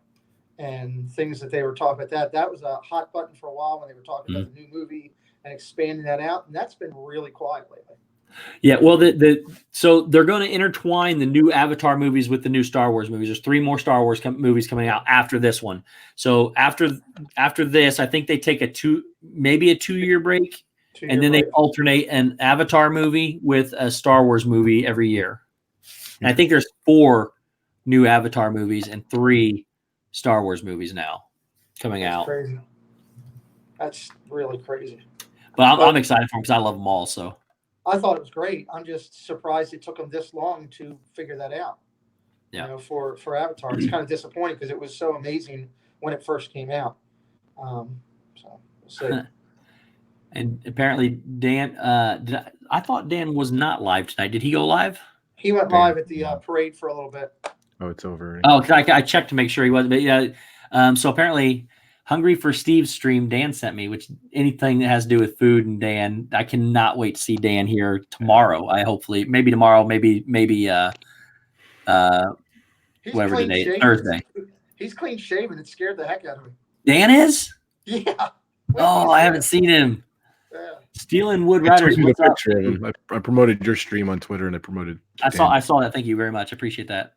and things that they were talking about. That was a hot button for a while when they were talking about the new movie and expanding that out, and that's been really quiet lately. Yeah, well, so they're going to intertwine the new Avatar movies with the new Star Wars movies. There's 3 more Star Wars movies coming out after this one. So after this, I think they take maybe a 2-year break, and then they alternate an Avatar movie with a Star Wars movie every year. And I think there's 4 new Avatar movies and 3 Star Wars movies now coming out. Crazy. That's really crazy. But I'm excited for them because I love them all. So I thought it was great. I'm just surprised it took them this long to figure that out. Yeah. You know, for Avatar, it's kind of disappointing because it was so amazing when it first came out. So we'll see. And apparently Dan, I thought Dan was not live tonight. Did he go live? He went live at the parade for a little bit. Oh, it's over. Oh, because I checked to make sure he wasn't. But yeah, so apparently, Hungry for Steve's stream Dan sent me, which anything that has to do with food and Dan, I cannot wait to see Dan here tomorrow. Maybe tomorrow, maybe whatever today, Thursday. He's clean shaven. It scared the heck out of me. Dan is? Yeah. Oh, I haven't seen him. Yeah. Stealing Wood Riders. What's up? I promoted your stream on Twitter, and I promoted. I saw that. Thank you very much. I appreciate that.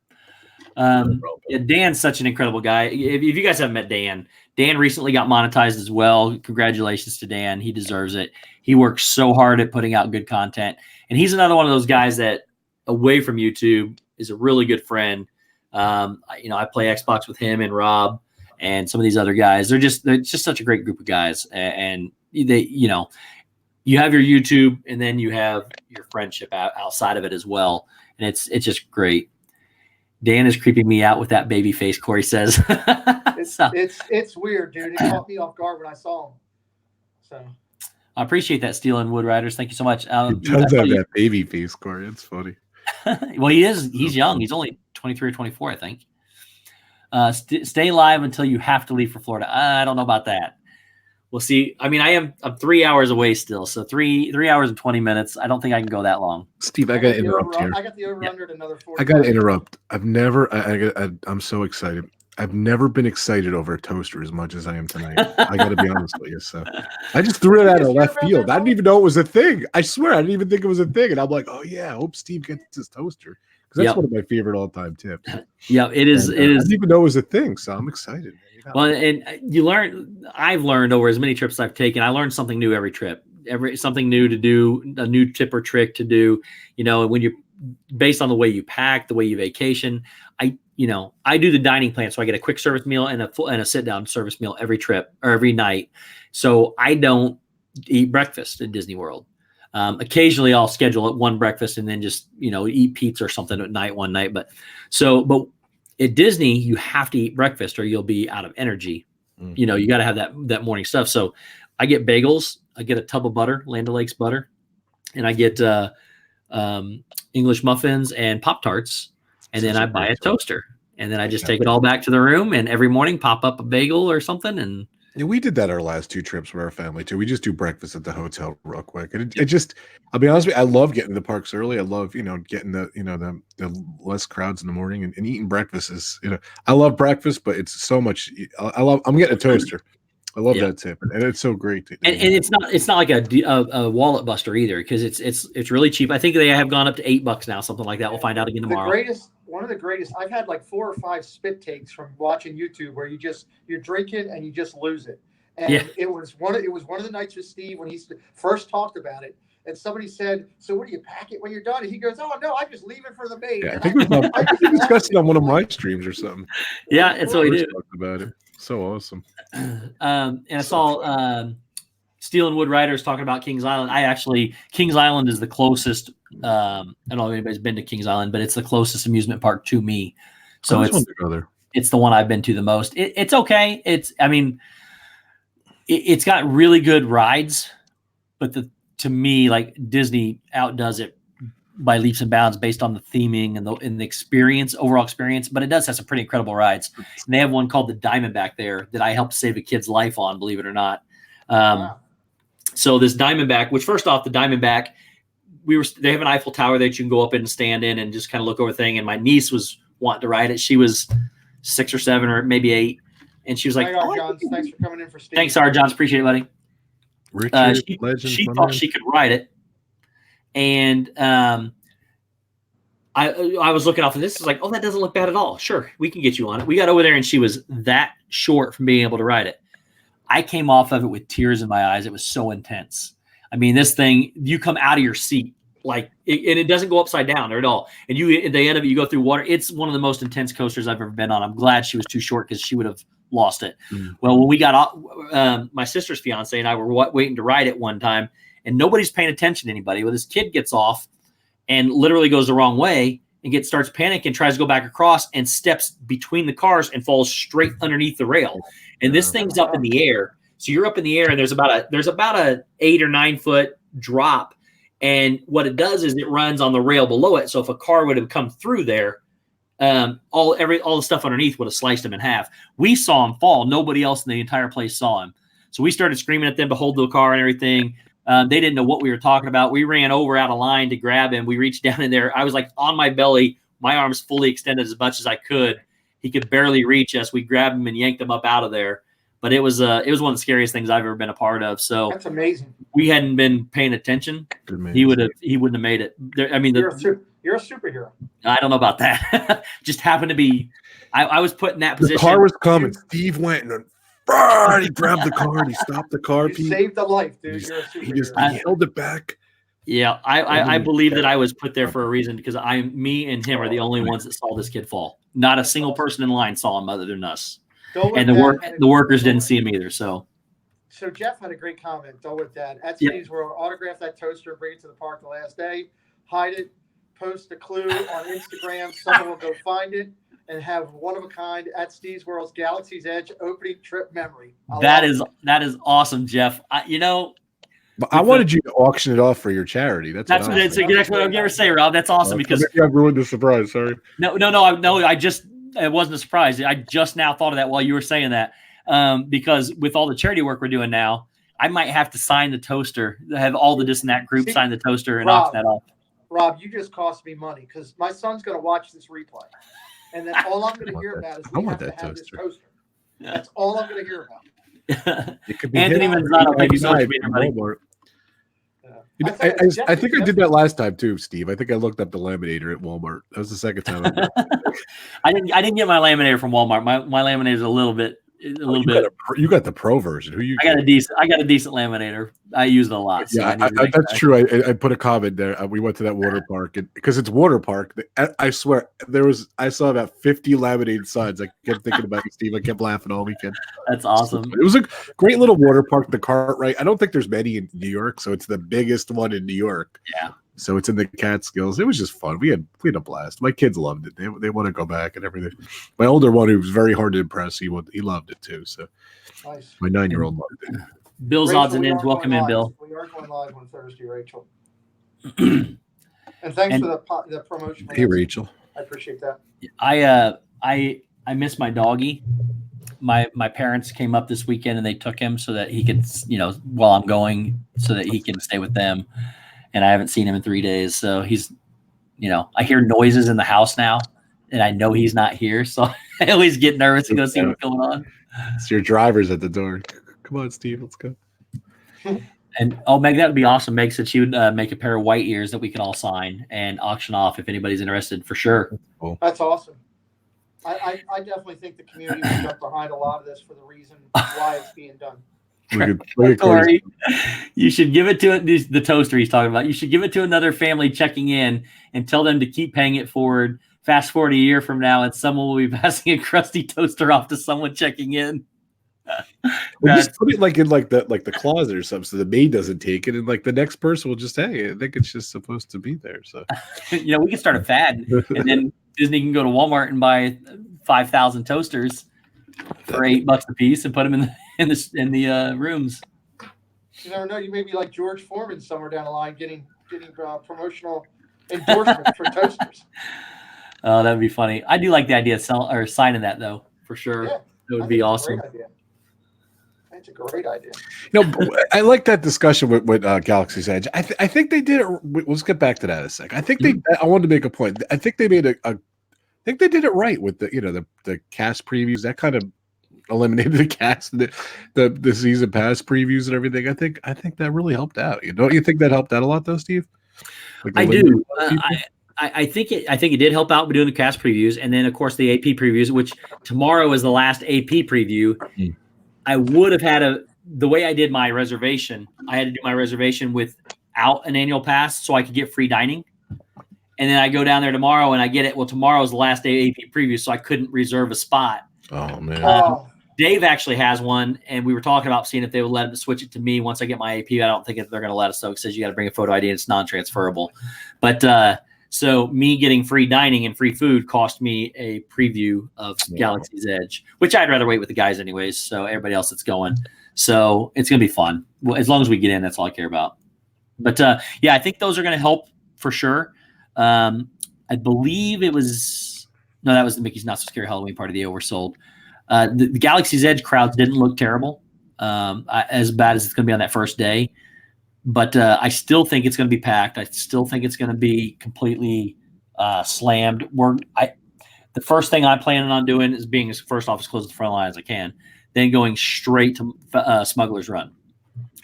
Yeah, Dan's such an incredible guy. If you guys haven't met Dan recently got monetized as well. Congratulations to Dan. He deserves it. He works so hard at putting out good content. And he's another one of those guys that away from YouTube is a really good friend. I play Xbox with him and Rob and some of these other guys. They're just such a great group of guys. And they, you have your YouTube and then you have your friendship outside of it as well. And it's just great. Dan is creeping me out with that baby face, Corey says. It's weird, dude. It caught me off guard when I saw him. So I appreciate that, Stealing Wood Riders. Thank you so much. He does have that baby face, Corey. It's funny. Well, he's young. He's only 23 or 24, I think. Stay live until you have to leave for Florida. I don't know about that. We'll see. I mean, I'm 3 hours away still, so 3 hours and 20 minutes. I don't think I can go that long. Steve, I got to interrupt here. I got the over under at another 4. I got to interrupt. I'm so excited. I've never been excited over a toaster as much as I am tonight. I got to be honest with you. So I just threw it out of left field. I didn't even know it was a thing. I swear, I didn't even think it was a thing. And I'm like, oh yeah, I hope Steve gets his toaster because that's one of my favorite all-time tips. Yeah, it is. And, I didn't even know it was a thing, so I'm excited. Well, and I've learned over as many trips I've taken, I learned something new every trip, something new to do, a new tip or trick to do, when you're based on the way you pack, the way you vacation. I do the dining plan. So I get a quick service meal and a sit down service meal every trip or every night. So I don't eat breakfast in Disney World. Occasionally I'll schedule one breakfast and then just, eat pizza or something at night one night. But at Disney, you have to eat breakfast or you'll be out of energy. You got to have that morning stuff. So I get bagels, I get a tub of butter, Land O'Lakes butter, and I get English muffins and Pop-Tarts. And then I buy a toaster. And then I just take it all back to the room and every morning pop up a bagel or something. And yeah, we did that our last 2 trips with our family too. We just do breakfast at the hotel real quick. And it just, I'll be honest with you, I love getting to the parks early. I love, getting the less crowds in the morning and eating breakfast is, I love breakfast, but it's so much. I'm getting a toaster. I love that tip, and it's so great. And it's not like a wallet buster either, because it's really cheap. I think they have gone up to $8 now, something like that. We'll find out again tomorrow. One of the greatest. I've had like 4 or 5 spit takes from watching YouTube where you're drinking and you just lose it. And it was one of the nights with Steve when he first talked about it. and somebody said, "So what do you pack it when you're done?" And he goes, "Oh no, I just leave it for the maid." Yeah, I And think we discussed it on one of my streams or something. Yeah, it's what we do. Talked about it. So awesome. And I saw Steel and Wood Riders talking about Kings Island. Kings Island is the closest. I don't know if anybody's been to Kings Island, but it's the closest amusement park to me. So it's the one I've been to the most. It's okay. It's got really good rides, but to me, like Disney outdoes it by leaps and bounds based on the theming and the experience, overall experience. But it does have some pretty incredible rides. And they have one called the Diamondback there that I helped save a kid's life on, believe it or not. Wow. So this Diamondback, which first off, the Diamondback, they have an Eiffel Tower that you can go up in and stand in and just kind of look over the thing. And my niece was wanting to ride it. She was 6 or 7 or maybe 8. And she was like, Johns, thanks for coming in for Steve. Thanks, R. Johns. Appreciate it, buddy. Richard, she thought she could ride it. And I was looking off of this. It's like, oh, that doesn't look bad at all. Sure, we can get you on it. We got over there, and she was that short from being able to ride it. I came off of it with tears in my eyes. It was so intense. I mean, this thing, you come out of your seat, and it doesn't go upside down at all. And at the end of it, you go through water. It's one of the most intense coasters I've ever been on. I'm glad she was too short because she would have lost it. Well, when we got off, my sister's fiance and I were waiting to ride it one time, and nobody's paying attention to anybody. Well, this kid gets off and literally goes the wrong way and starts panicking, tries to go back across and steps between the cars and falls straight underneath the rail. And this thing's up in the air. So you're up in the air and there's about a 8 or 9 foot drop. And what it does is it runs on the rail below it. So if a car would have come through there, all the stuff underneath would have sliced him in half. We saw him fall. Nobody else in the entire place saw him. So we started screaming at them to hold the car and everything. They didn't know what we were talking about. We ran over out of line to grab him. We reached down in there. I was like on my belly, my arms fully extended as much as I could. He could barely reach us. We grabbed him and yanked him up out of there. But it was one of the scariest things I've ever been a part of. So that's amazing. We hadn't been paying attention. He wouldn't have made it. You're a superhero. I don't know about that. Just happened to be. I was put in that position. The car was coming. Steve went and he grabbed the car and he stopped the car. You saved a life, dude. You're a superhero. He held it back. Yeah, I believe that I was put there for a reason because me and him are the only ones that saw this kid fall. Not a single person in line saw him other than us. And the workers didn't see him either. So Jeff had a great comment. Go with that. At Steve's World, autograph that toaster, bring it to the park the last day, hide it, post a clue on Instagram. Someone will go find it and have one of a kind at Steve's World's Galaxy's Edge opening trip memory. That is awesome, Jeff. But I wanted you to auction it off for your charity. That's what I'm going to say, Rob. That's awesome because I ruined the surprise. Sorry. No. It wasn't a surprise. I just now thought of that while you were saying that. Because with all the charity work we're doing now, I might have to sign the toaster, have all the This and That group sign the toaster and auction that off. Rob, you just cost me money because my son's going to watch this replay. And then all I'm going to hear about is we have to have this toaster. Yeah. That's all I'm going to hear about. It could be Anthony Manzano, thank you so much for being here, buddy. I think I did that last time too, Steve. I think I looked up the laminator at Walmart. That was the second time. I didn't get my laminator from Walmart. My laminator is a little bit. You got the pro version. I got a decent laminator. I use it a lot. So yeah, that's true. I put a comment there. We went to that water park because it's water park. I swear I saw about 50 laminated signs. I kept thinking about you, Steve. I kept laughing all weekend. That's awesome. It was a great little water park. The Cartwright. I don't think there's many in New York, so it's the biggest one in New York. Yeah. So it's in the Catskills. It was just fun. We had a blast. My kids loved it. They want to go back and everything. My older one, who was very hard to impress, he loved it too. So nice. My 9-year-old loved it. Bill's odds and ends. Welcome in, Bill. We are going live on Thursday, Rachel. And thanks for the promotion. Hey, Rachel. I appreciate that. I miss my doggy. My parents came up this weekend and they took him so that he could, while I'm going, so that he can stay with them. And I haven't seen him in 3 days. So he's, I hear noises in the house now and I know he's not here. So I always get nervous to go see what's going on. It's your driver's at the door. Come on, Steve, let's go. And Meg, that would be awesome. Meg said she would make a pair of white ears that we can all sign and auction off if anybody's interested for sure. Cool. That's awesome. I definitely think the community will jump behind a lot of this for the reason why it's being done. Look at Corey, you should give it to the toaster he's talking about. You should give it to another family checking in and tell them to keep paying it forward. Fast forward a year from now, and someone will be passing a crusty toaster off to someone checking in. Just put it like in the closet or something, so the maid doesn't take it, and like the next person will just, hey, I think it's just supposed to be there. So we can start a fad, and then Disney can go to Walmart and buy 5,000 toasters for $8 a piece and put them in the rooms. You never know. You may be like George Foreman somewhere down the line, getting promotional endorsement for toasters. Oh, that'd be funny. I do like the idea of signing that though, for sure. Yeah, it would be awesome. That's a great idea. I like that discussion with Galaxy's Edge. I think they did it. Let's get back to that in a sec. I think I wanted to make a point. I think they made I think they did it right with the cast previews. That kind of eliminated the cast, the season pass previews and everything. I think that really helped out. Don't you think that helped out a lot though, Steve? I do. I think it did help out with doing the cast previews, and then of course the AP previews, which tomorrow is the last AP preview. I would have had the way I did my reservation. I had to do my reservation without an annual pass so I could get free dining. And then I go down there tomorrow and I get it. Well, tomorrow's the last day AP preview, so I couldn't reserve a spot. Oh man. Dave actually has one, and we were talking about seeing if they would let him switch it to me once I get my AP. I don't think they're going to let us, though. It says you got to bring a photo ID and it's non-transferable. But so me getting free dining and free food cost me a preview of Galaxy's Edge, which I'd rather wait with the guys anyways. So everybody else that's going. So it's going to be fun. Well, as long as we get in, that's all I care about. But I think those are going to help for sure. I believe that was the Mickey's Not So Scary Halloween party they oversold. The Galaxy's Edge crowds didn't look terrible, as bad as it's going to be on that first day. But I still think it's going to be packed. I still think it's going to be completely slammed. The first thing I'm planning on doing is being first off as close to the front line as I can, then going straight to Smuggler's Run.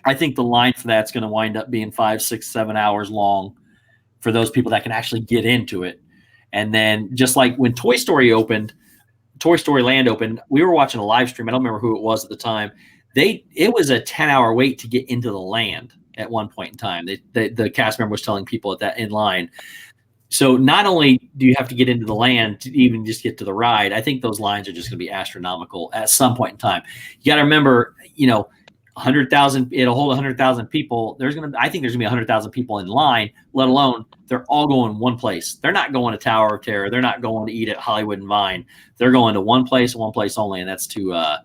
I think the line for that's going to wind up being 5, 6, 7 hours long for those people that can actually get into it. And then just like when Toy Story Land opened, we were watching a live stream. I don't remember who it was at the time. It was a 10-hour wait to get into the land at one point in time. The cast member was telling people in line. So not only do you have to get into the land to even just get to the ride, I think those lines are just going to be astronomical at some point in time. You got to remember, 100,000, it'll hold 100,000 people. I think there's going to be 100,000 people in line, let alone they're all going one place. They're not going to Tower of Terror. They're not going to eat at Hollywood and Vine. They're going to one place only, and that's to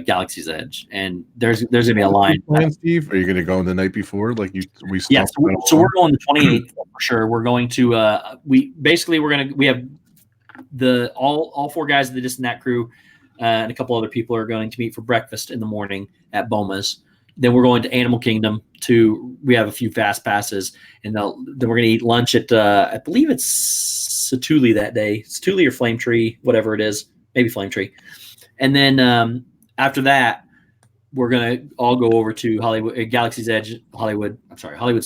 Galaxy's Edge. And there's going to be a line. Steve, are you going to go the night before? So we're going the 28th for sure. We're going to we have all 4 guys of the DizneyDan crew. And a couple other people are going to meet for breakfast in the morning at Bongos. Then we're going to Animal Kingdom we have a few fast passes, and then we're going to eat lunch at I believe it's Satuli that day. Satuli or Flame Tree, whatever it is, maybe Flame Tree. And then after that, we're going to all go over to Hollywood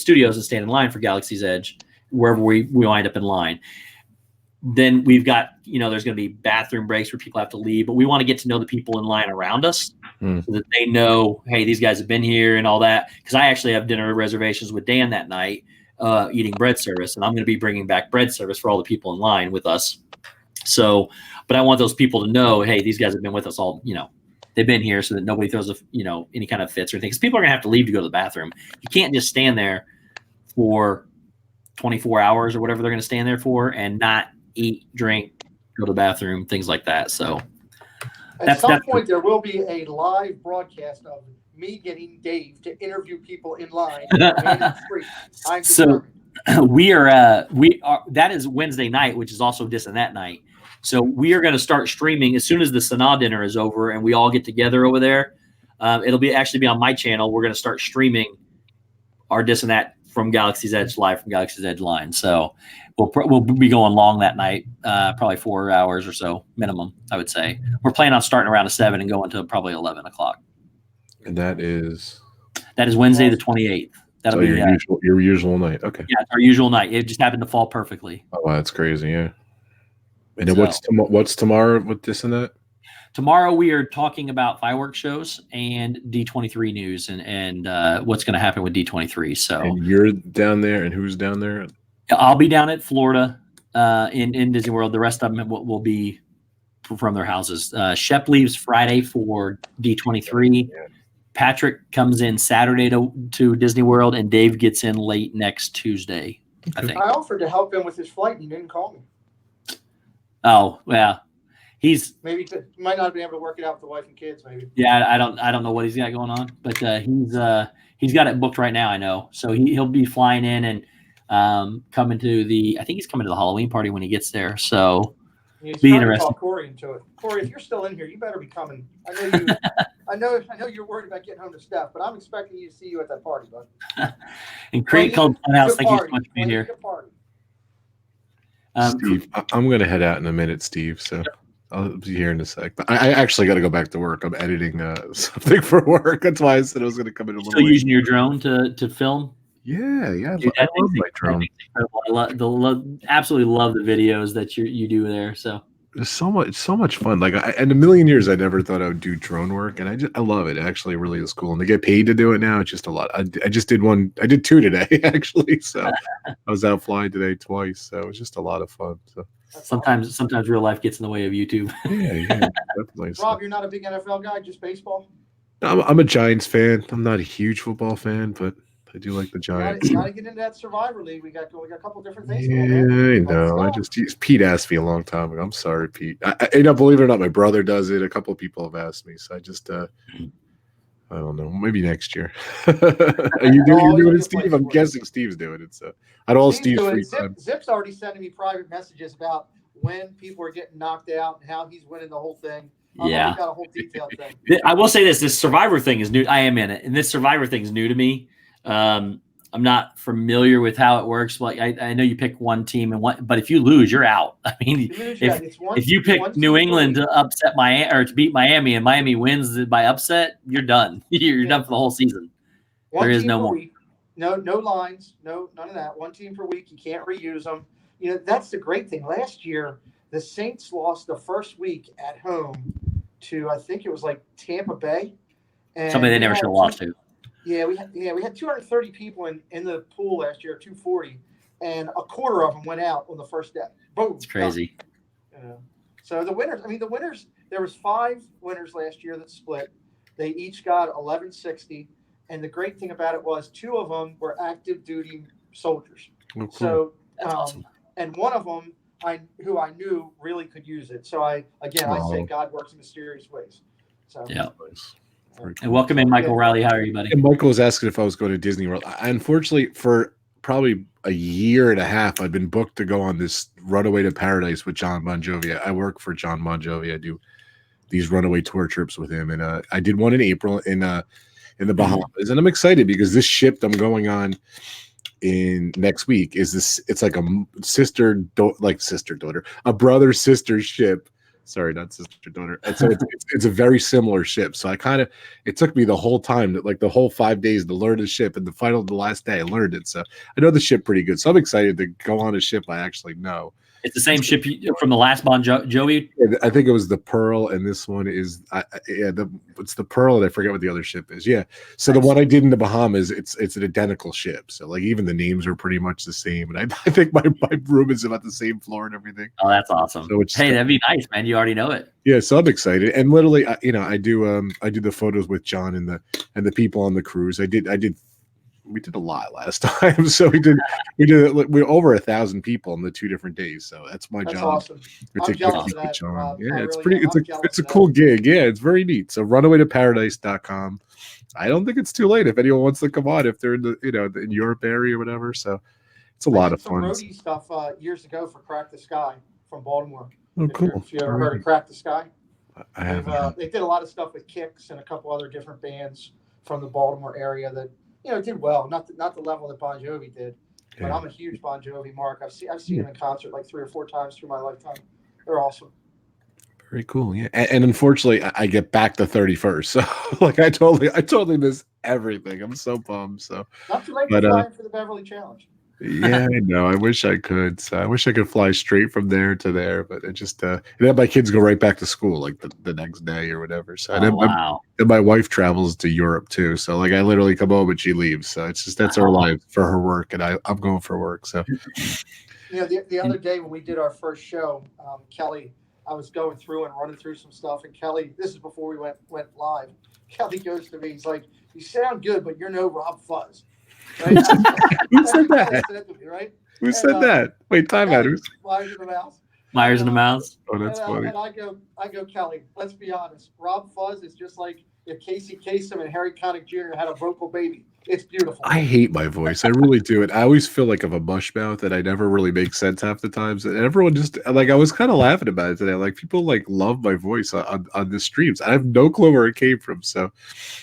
Studios and stand in line for Galaxy's Edge, wherever we wind up in line. Then we've got, there's going to be bathroom breaks where people have to leave, but we want to get to know the people in line around us so that they know, hey, these guys have been here and all that. Because I actually have dinner reservations with Dan that night, eating bread service, and I'm going to be bringing back bread service for all the people in line with us. So, but I want those people to know, hey, these guys have been with us all, they've been here, so that nobody throws any kind of fits or anything. Because people are going to have to leave to go to the bathroom. You can't just stand there for 24 hours or whatever they're going to stand there for and not eat, drink, go to the bathroom, things like that. So at some point there will be a live broadcast of me getting Dave to interview people in line. So we are that is Wednesday night, which is also DizneyDan night. So we are going to start streaming as soon as the Sanaa dinner is over and we all get together over there. It'll actually be on my channel. We're going to start streaming our DizneyDan from Galaxy's Edge live from Galaxy's Edge line. So we'll be going long that night, probably 4 hours or so minimum, I would say. We're planning on starting around 7 and going to probably 11 o'clock. And that is Wednesday the 28th. That'll be your usual night. Okay. Yeah, it's our usual night. It just happened to fall perfectly. Oh, wow, that's crazy. Yeah. And then what's tomorrow with this and that? Tomorrow we are talking about fireworks shows and D23 news and what's going to happen with D23. So And you're down there, and who's down there? I'll be down at Florida in Disney World. The rest of them will be from their houses. Shep leaves Friday for D23. Patrick comes in Saturday to Disney World, and Dave gets in late next Tuesday, I think. I offered to help him with his flight, and he didn't call me. Oh, yeah. He might not be able to work it out with the wife and kids, maybe. Yeah, I don't know what he's got going on, but he's got it booked right now, I know. So he'll be flying in and coming to I think he's coming to the Halloween party when he gets there. So be interesting. Talk Corey into it. Corey, if you're still in here, you better be coming. I know you're worried about getting home to Steph, but I'm expecting you to see you at that party, bud. And Craig called Funhouse. Thank you so much for being here. Steve, I'm going to head out in a minute, Steve. So I'll be here in a sec. But I actually got to go back to work. I'm editing something for work. That's why I said I was going to come in a little. Still using your drone to film? Yeah. Dude, I love my drone. Absolutely love the videos that you do there. So it's so much fun. Like in a million years, I never thought I would do drone work, and I love it. It actually really is cool, and to get paid to do it now, it's just a lot. I just did one. I did two today actually. So I was out flying today twice. So it was just a lot of fun. So sometimes real life gets in the way of YouTube. Yeah, definitely. Rob, you're not a big NFL guy, just baseball? I'm a Giants fan. I'm not a huge football fan, but I do like the Giants. You got to get into that Survivor League. We got a couple different things. Yeah, I know. Pete asked me a long time ago. I'm sorry, Pete. Believe it or not, my brother does it. A couple of people have asked me, so I just I don't know. Maybe next year. Are you doing it, Steve? I'm guessing Steve's doing it. So I don't. Steve's free time. Zip's already sending me private messages about when people are getting knocked out and how he's winning the whole thing. Yeah, got a whole detailed thing. I will say this Survivor thing is new. I am in it, and this Survivor thing is new to me. I'm not familiar with how it works. Like I know you pick one team but if you lose, you're out. I mean, if you pick New England to upset Miami or to beat Miami and Miami wins by upset, you're done. You're done for the whole season. There is no more. No lines, none of that. One team per week. You can't reuse them. That's the great thing. Last year, the Saints lost the first week at home to, I think it was like Tampa Bay. And somebody they never should have lost to. Yeah, we had 230 people in the pool last year, 240, and a quarter of them went out on the first day. Boom. It's crazy. So the winners, there was 5 winners last year that split. They each got 1160, and the great thing about it was 2 of them were active duty soldiers. Oh, cool. So that's awesome. And one of them who I knew really could use it. So I say God works in mysterious ways. So yeah. And welcome in, Michael Riley. How are you, buddy? And Michael was asking if I was going to Disney World. Unfortunately, for probably a year and a half, I've been booked to go on this Runaway to Paradise with John Bon Jovi. I work for John Bon Jovi. I do these runaway tour trips with him, and I did one in April in the Bahamas, and I'm excited because this ship I'm going on in next week is this. It's like a brother sister ship. Sorry, not sister daughter. And so it's a very similar ship. So it took me the whole time, like the whole 5 days to learn the ship, and the last day I learned it. So I know the ship pretty good. So I'm excited to go on a ship I actually know. It's the same ship from the last Bon Jovi. Yeah, I think it was the Pearl, and this one is it's the Pearl, and I forget what the other ship is. Yeah, so the one I did in the Bahamas, it's an identical ship. So like even the names are pretty much the same, and I think my room is about the same floor and everything. Oh, that's awesome. So that'd be nice, man. You already know it. Yeah, so I'm excited, and literally, I do the photos with John and the people on the cruise. We did a lot last time, so we over 1,000 people in the 2 different days. So that's my job. Awesome. I'm jealous of that, Rob. Yeah, it's a cool gig. Yeah, it's very neat. So runawaytoparadise.com. I don't think it's too late if anyone wants to come on if they're in the in Europe area or whatever. So it's a lot of fun. Roadie stuff years ago for Crack the Sky from Baltimore. Oh, cool. If you ever heard of Crack the Sky, I haven't. They did a lot of stuff with Kicks and a couple other different bands from the Baltimore area that. Did well. Not the level that Bon Jovi did, but I'm a huge Bon Jovi mark. I've seen them in concert like 3 or 4 times through my lifetime. They're awesome. Very cool. Yeah, and unfortunately, I get back the 31st, so like I totally miss everything. I'm so bummed. So not too late for the Beverly Challenge. Yeah, I know. I wish I could. So I wish I could fly straight from there to there, but it just and then my kids go right back to school like the next day or whatever. So and Wow. and my wife travels to Europe too. So like I literally come home and she leaves. So it's just that's our life for her work, and I'm going for work. So the other day when we did our first show, Kelly, I was going through and running through some stuff, and Kelly, this is before we went live. Kelly goes to me, he's like, "You sound good, but you're no Rob Fuzz." Right? Who said that? Right? Who said that? Wait, time out. Myers and the Mouse. Myers and the Mouse. Oh, that's funny. And I go, Kelly, let's be honest. Rob Fuzz is just like if Casey Kasem and Harry Connick Jr. had a vocal baby. It's beautiful. I hate my voice. I really do. And I always feel like I'm a mush mouth, and I never really make sense half the times. And everyone just like, I was kind of laughing about it today. Like people like love my voice on the streams. I have no clue where it came from. So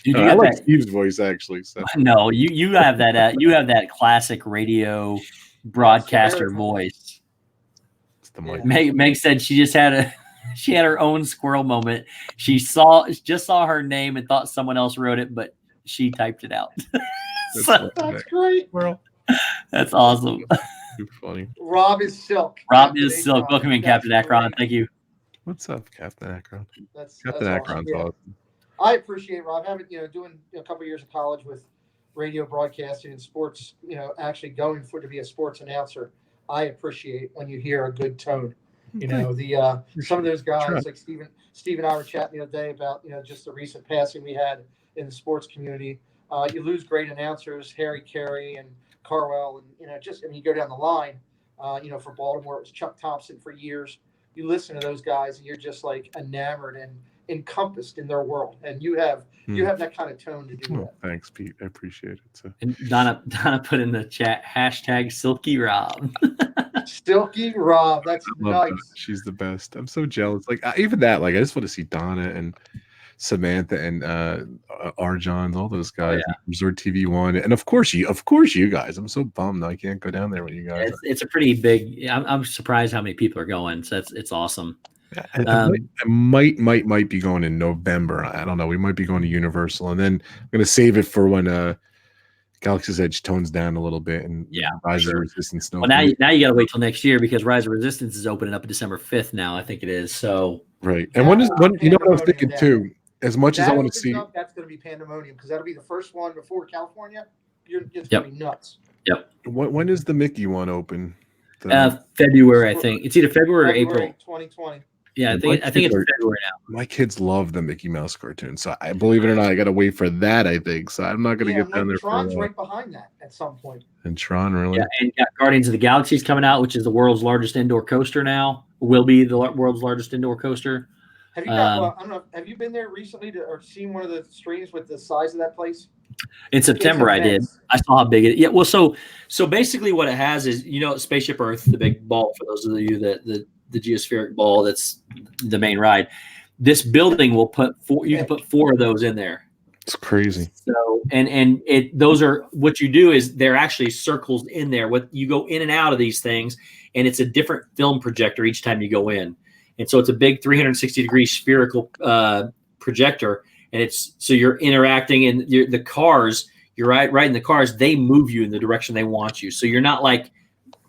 Dude, I like Steve's voice actually. So no, you have that you have that classic radio broadcaster voice. It's the mic. Meg said she just had she had her own squirrel moment. She just saw her name and thought someone else wrote it, but she typed it out. That's great. That's awesome. Too funny. Rob is silk. Rob is silk. Welcome in, Captain Akron. Thank you. What's up, Captain Akron? Captain Akron's awesome. I appreciate Rob having doing a couple of years of college with radio broadcasting and sports. Actually going to be a sports announcer. I appreciate when you hear a good tone. Some of those guys like Steve and I were chatting the other day about just the recent passing we had in the sports community. You lose great announcers, Harry Carey and Carwell, and you go down the line. For Baltimore, it was Chuck Thompson for years. You listen to those guys, and you're just like enamored and encompassed in their world, and you have that kind of tone to do that. Thanks, Pete. I appreciate it. So. And Donna put in the chat #Silky Rob. Silky Rob, that's nice. She's the best. I'm so jealous. Like even that, like I just want to see Donna and Samantha and Arjon, all those guys, Resort TV One, and of course you guys. I'm so bummed I can't go down there with you guys. It's a pretty big. I'm surprised how many people are going. So it's awesome. I might be going in November. I don't know. We might be going to Universal, and then I'm gonna save it for when Galaxy's Edge tones down a little bit, and Rise of Resistance. Well, now you got to wait till next year because Rise of Resistance is opening up December 5th now. I think it is. So right. And when you know what I was thinking too. As much as I want to see, that's going to be pandemonium because that'll be the first one before California. It's going to be nuts. Yep. When is the Mickey one open? February, I think. It's either February or April. 2020. Yeah, I think it's February now. My kids love the Mickey Mouse cartoon, so I believe it or not, I got to wait for that. I think so. I'm not going to get down there. Tron's right behind that at some point. And Tron, really? Yeah, and Guardians of the Galaxy is coming out, which is the world's largest indoor coaster now. Will be the world's largest indoor coaster. Have you I don't know. Have you been there recently or seen one of the streams with the size of that place? In September, I did. I saw how big it. Yeah. Well, so basically, what it has is Spaceship Earth, the big ball. For those of you that the geospheric ball, that's the main ride. This building will put four. You can put 4 of those in there. It's crazy. So those are what you do is they're actually circles in there. What you go in and out of these things, and it's a different film projector each time you go in. And so it's a big 360-degree spherical projector, and so you're interacting, and the cars. You're right in the cars. They move you in the direction they want you. So you're not like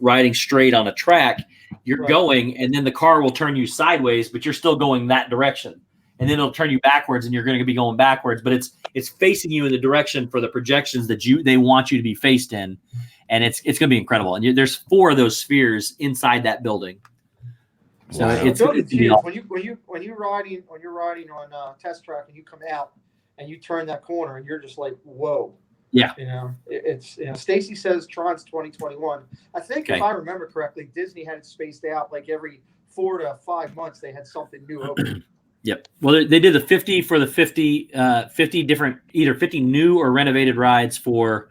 riding straight on a track. You're going, and then the car will turn you sideways, but you're still going that direction. And then it'll turn you backwards, and you're going to be going backwards. But it's facing you in the direction for the projections that they want you to be faced in, and it's going to be incredible. And there's 4 of those spheres inside that building. So it's huge. When you're riding on test track and you come out and you turn that corner and you're just like, whoa. Yeah. Stacy says Tron's 2021. I think if I remember correctly, Disney had it spaced out like every 4 to 5 months. They had something new open. Yep. Well, they did the 50 for the 50 different either 50 new or renovated rides for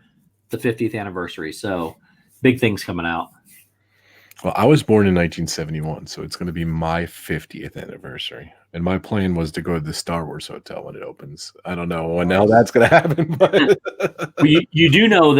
the 50th anniversary. So big things coming out. Well, I was born in 1971, so it's going to be my 50th anniversary. And my plan was to go to the Star Wars Hotel when it opens. I don't know when now that's going to happen. But well, you do know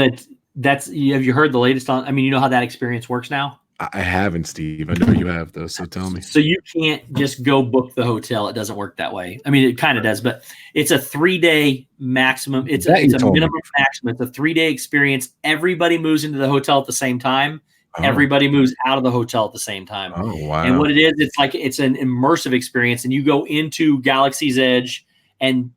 that's have you heard the latest on? I mean, you know how that experience works now? I haven't, Steve. I know you have though, so tell me. So you can't just go book the hotel. It doesn't work that way. I mean, it kind of does, but it's a 3-day maximum. It's a minimum maximum. It's a 3-day experience. Everybody moves into the hotel at the same time. Oh. Everybody moves out of the hotel at the same time. Oh, wow. And what it is, it's an immersive experience, and you go into Galaxy's Edge, and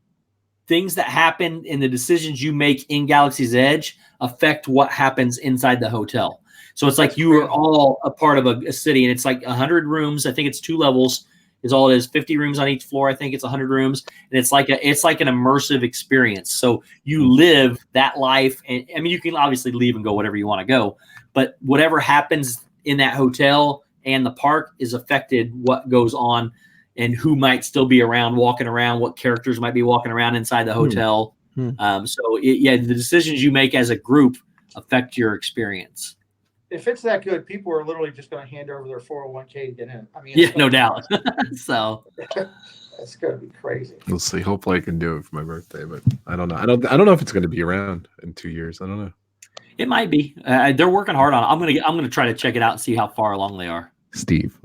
things that happen in the decisions you make in Galaxy's Edge affect what happens inside the hotel. So it's like you are all a part of a city, and it's like 100 rooms. I think it's 2 levels is all it is. 50 rooms on each floor. I think it's 100 rooms, and it's like an immersive experience. So you live that life, and I mean, you can obviously leave and go whatever you want to go, but whatever happens in that hotel and the park is affected what goes on, and who might still be around, walking around, what characters might be walking around inside the hotel. The decisions you make as a group affect your experience. If it's that good, people are literally just going to hand over their 401k to get in. I mean, no doubt. So it's going to be crazy. We'll see. Hopefully, I can do it for my birthday, but I don't know. I don't know if it's going to be around in 2 years. I don't know. It might be. They're working hard on it. I'm gonna try to check it out and see how far along they are. Steve,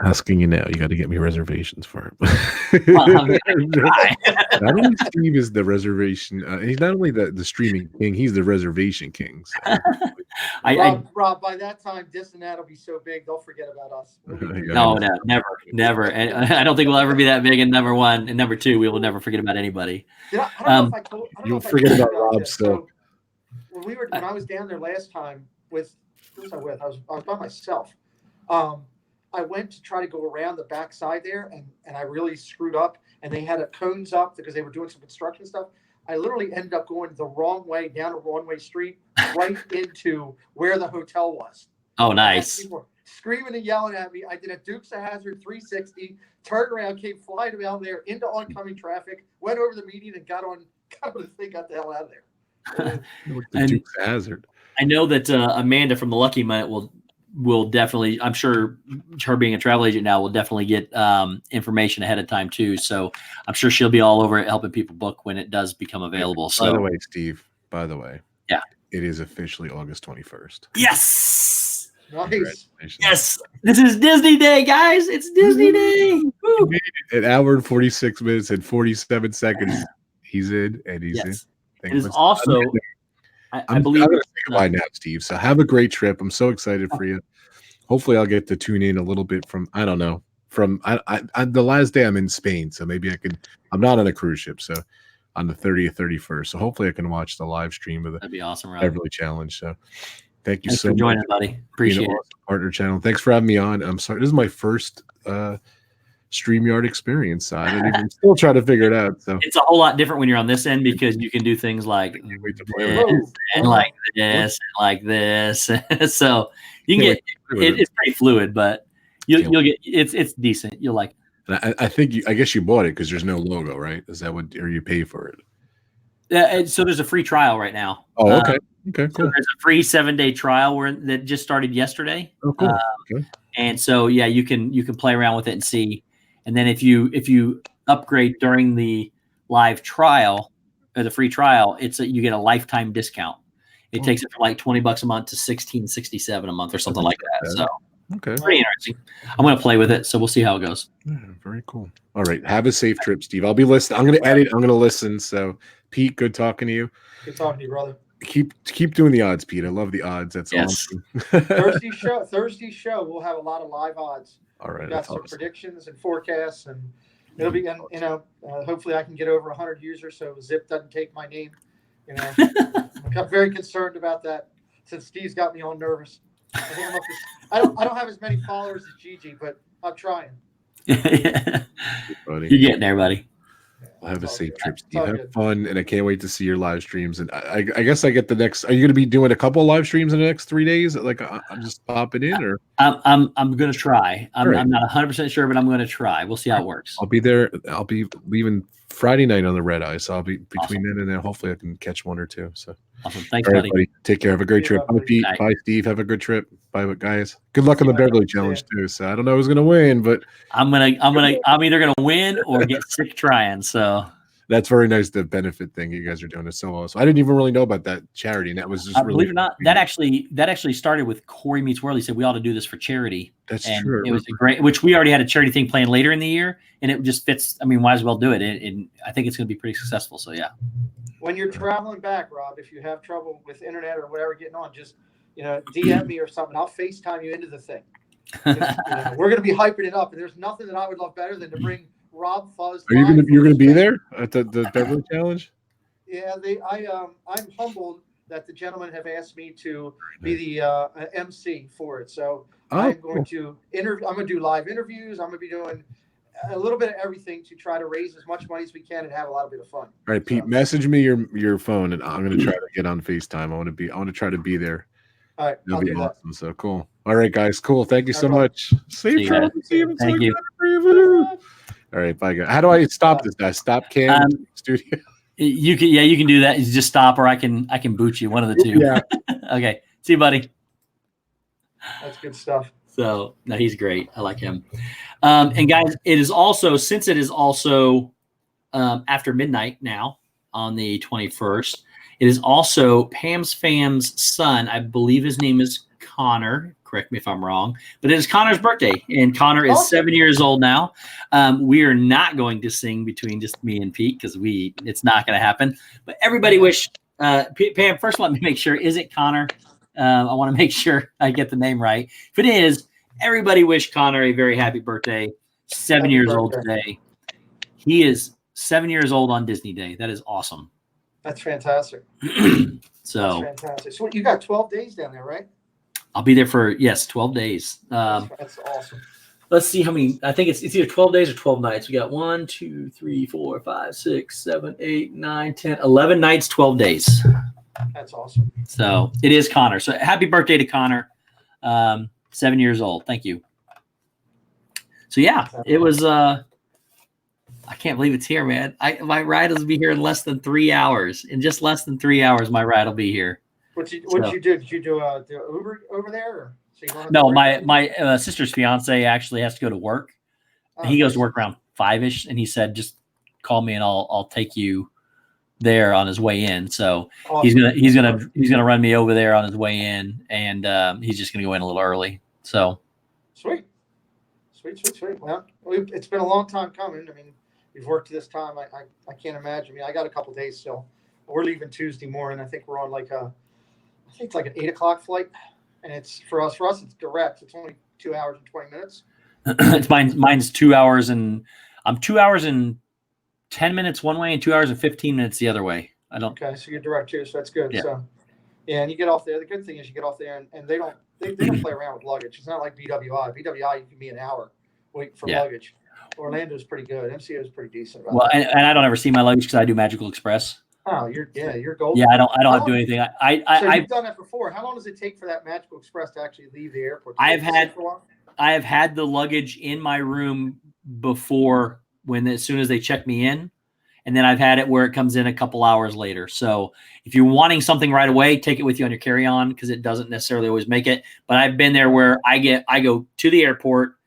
asking you now, you got to get me reservations for it. Not only Steve is the reservation, he's not only the streaming king, he's the reservation king. So. Rob, by that time, DizneyDan will be so big, they'll forget about us. No, never. And I don't think we'll ever be that big. And number 1 and number 2, we will never forget about anybody. You'll forget about Rob. So when I was down there last time with, who was I with? I was by myself. I went to try to go around the backside there, and I really screwed up. And they had cones up because they were doing some construction stuff. I literally ended up going the wrong way down a one-way street, right into where the hotel was. Oh, nice! People were screaming and yelling at me. I did a Dukes of Hazzard 360, turned around, came flying down there into oncoming traffic, went over the median, and got on the thing, got the hell out of there. The Dukes of Hazzard. I know that Amanda from the Lucky Mutt will definitely, I'm sure her being a travel agent now will definitely get information ahead of time too. So I'm sure she'll be all over it helping people book when it does become available. So by the way, Steve, yeah, it is officially August 21st. Yes. Nice. Yes. This is Disney Day, guys. It's Disney Day. Woo. An hour and 46 minutes and 47 seconds. He's in and he's in. It is also, I believe. I'm going to say goodbye now, Steve. So have a great trip. I'm so excited for you. Hopefully, I'll get to tune in a little bit from, I don't know, the last day I'm in Spain. So maybe I could, I'm not on a cruise ship. So on the 30th, 31st. So hopefully I can watch the live stream of the That'd be awesome, Rob. Beverly Challenge. So thanks so much for joining, buddy. Appreciate it. Partner channel. Thanks for having me on. I'm sorry. This is my first StreamYard experience. I'm still trying to figure it out. So it's a whole lot different when you're on this end because you can do things like this and like this and like this. So you can it's pretty fluid, but you'll get it's decent. You'll like it. And I guess you bought it because there's no logo, right? Is that what, or you pay for it? So there's a free trial right now. Oh, okay. Okay, cool. So there's a free 7-day trial that just started yesterday. Oh, cool. Okay. And so you can play around with it and see. And then if you upgrade during the live trial or the free trial, you get a lifetime discount. It takes it from like $20 a month to $16.67 a month or something like that. So okay, pretty interesting. I'm going to play with it, so we'll see how it goes. Yeah, very cool. All right, have a safe trip, Steve. I'll be listening. I'm going to edit. I'm going to listen. So, Pete, good talking to you. Good talking to you, brother. Keep doing the odds, Pete. I love the odds. That's awesome. Thursday show. We'll have a lot of live odds. All right, we've got some predictions and forecasts, and it'll be. Hopefully, I can get over 100 users, so Zip doesn't take my name. I'm very concerned about that since Steve's got me all nervous. I don't have as many followers as Gigi, but I'm trying. You're getting there, buddy. I'll have a safe trip, Steve. Have fun, and I can't wait to see your live streams. And I guess I get the next. Are you going to be doing a couple of live streams in the next 3 days? Like I'm just popping in, or I'm going to try. I'm not 100% sure, but I'm going to try. We'll see how it works. I'll be there. I'll be leaving Friday night on the red eye, so I'll be between then and then. Hopefully, I can catch one or two. So awesome. Thanks, buddy. Take care. Have a great trip. Bye, Pete. Bye, Steve. Have a good trip. Bye, guys. Good luck on the Beverly Challenge too. So I don't know who's going to win, but I'm either going to win or get sick trying. So That's very nice. The benefit thing you guys are doing is so awesome. I didn't even really know about that charity, and that was just really believe it or not, that actually started with Corey Meets World. He said we ought to do this for charity. That's and true. It was a great, which we already had a charity thing planned later in the year, and it just fits. I mean, might as well do it. And I think it's going to be pretty successful. So yeah. When you're traveling back, Rob, if you have trouble with internet or whatever getting on, just DM me or something. I'll FaceTime you into the thing. We're going to be hyping it up, and there's nothing that I would love better than to bring Rob Fuzz. Are you're gonna be there at the Beverly Challenge? Yeah, I'm humbled that the gentlemen have asked me to be the MC for it. So I'm going to interview. I'm going to do live interviews. I'm going to be doing a little bit of everything to try to raise as much money as we can and have a lot of bit of fun. All right, Pete, message me your phone, and I'm going to try to get on FaceTime. I want to try to be there. All right, that'll be awesome. So cool. All right, guys, cool. Thank you so much. Safe travels, Steve. Thank you. All right, bye, guys. How do I stop this guy? Stop cam studio. You can do that. You just stop, or I can boot you. One of the two. Yeah. Okay. See you, buddy. That's good stuff. So no, he's great. I like him. And guys, it is also after midnight now on the 21st. It is also Pam's fam's son. I believe his name is Connor. Correct me if I'm wrong, but it is Connor's birthday, and Connor is 7 years old now. We are not going to sing between just me and Pete because it's not going to happen. But everybody wish Pam. First, let me make sure. Is it Connor? I want to make sure I get the name right. If it is, everybody wish Connor a very happy birthday. 7 years old today. He is 7 years old on Disney Day. That is awesome. That's fantastic. So that's fantastic. So you got 12 days down there, right? I'll be there for 12 days. That's awesome. Let's see how many. I think it's either 12 days or 12 nights. We got 1, 2, 3, 4, 5, 6, 7, 8, 9, 10, 11 nights, 12 days. That's awesome. So it is Connor. So happy birthday to Connor. 7 years old. Thank you. So yeah, it was. I can't believe it's here, man. My ride will be here in less than 3 hours. In just less than 3 hours, my ride will be here. What did you do? Did you do Uber over there? Or so you don't no, my sister's fiance actually has to go to work. He goes to work around 5-ish, and he said, "Just call me, and I'll take you there on his way in." So awesome. he's gonna run me over there on his way in, and he's just gonna go in a little early. So sweet. Well, it's been a long time coming. I mean, we've worked this time. I can't imagine. I mean, I got a couple days still. We're leaving Tuesday morning. I think we're on I think it's like an 8 o'clock flight, and it's for us it's direct. It's only 2 hours and 20 minutes. It's mine's 2 hours, and I'm 2 hours and 10 minutes one way and 2 hours and 15 minutes the other way. Okay, so you're direct too, so that's good. Yeah. So yeah, and you get off there. The good thing is you get off there, and they don't play around with luggage. It's not like BWI. BWI, you can be an hour waiting for luggage. Orlando's pretty good. MCO is pretty decent. Well, and I don't ever see my luggage because I do Magical Express. Oh, you're golden. Yeah, I don't have to do anything. So I've done that before. How long does it take for that Magical Express to actually leave the airport? I have had the luggage in my room before as soon as they check me in, and then I've had it where it comes in a couple hours later. So if you're wanting something right away, take it with you on your carry-on because it doesn't necessarily always make it. But I've been there where I go to the airport.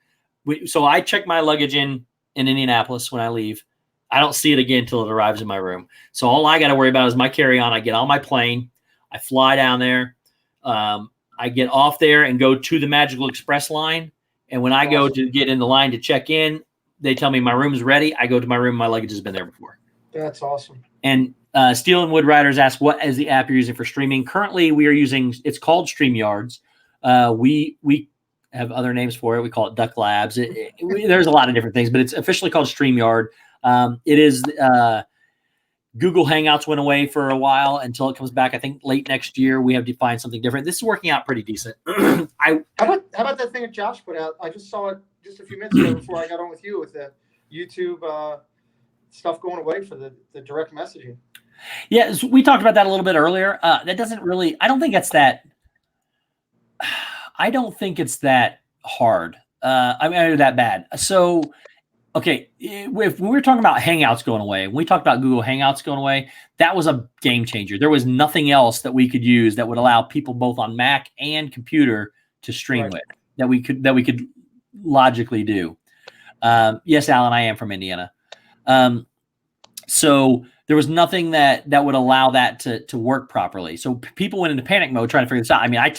So I check my luggage in Indianapolis when I leave. I don't see it again until it arrives in my room. So all I got to worry about is my carry-on. I get on my plane. I fly down there. I get off there and go to the Magical Express line. And when I go to get in the line to check in, they tell me my room's ready. I go to my room. My luggage has been there before. That's awesome. And Steel and Wood Riders asked, what is the app you're using for streaming? Currently, we are using, it's called StreamYards. We have other names for it. We call it Duck Labs. There's a lot of different things, but it's officially called StreamYard. It is Google Hangouts went away for a while until it comes back. I think late next year we have to find something different. This is working out pretty decent. How about that thing that Josh put out? I just saw it just a few minutes ago before I got on with you with the YouTube stuff going away for the direct messaging. Yeah, so we talked about that a little bit earlier. That doesn't really. I don't think it's that hard. I mean, that bad. So. Okay, if we were talking about Hangouts going away, when we talked about Google Hangouts going away, that was a game changer. There was nothing else that we could use that would allow people both on Mac and computer to stream with that we could logically do. Yes, Alan, I am from Indiana. So there was nothing that would allow that to work properly. So people went into panic mode trying to figure this out. I mean, I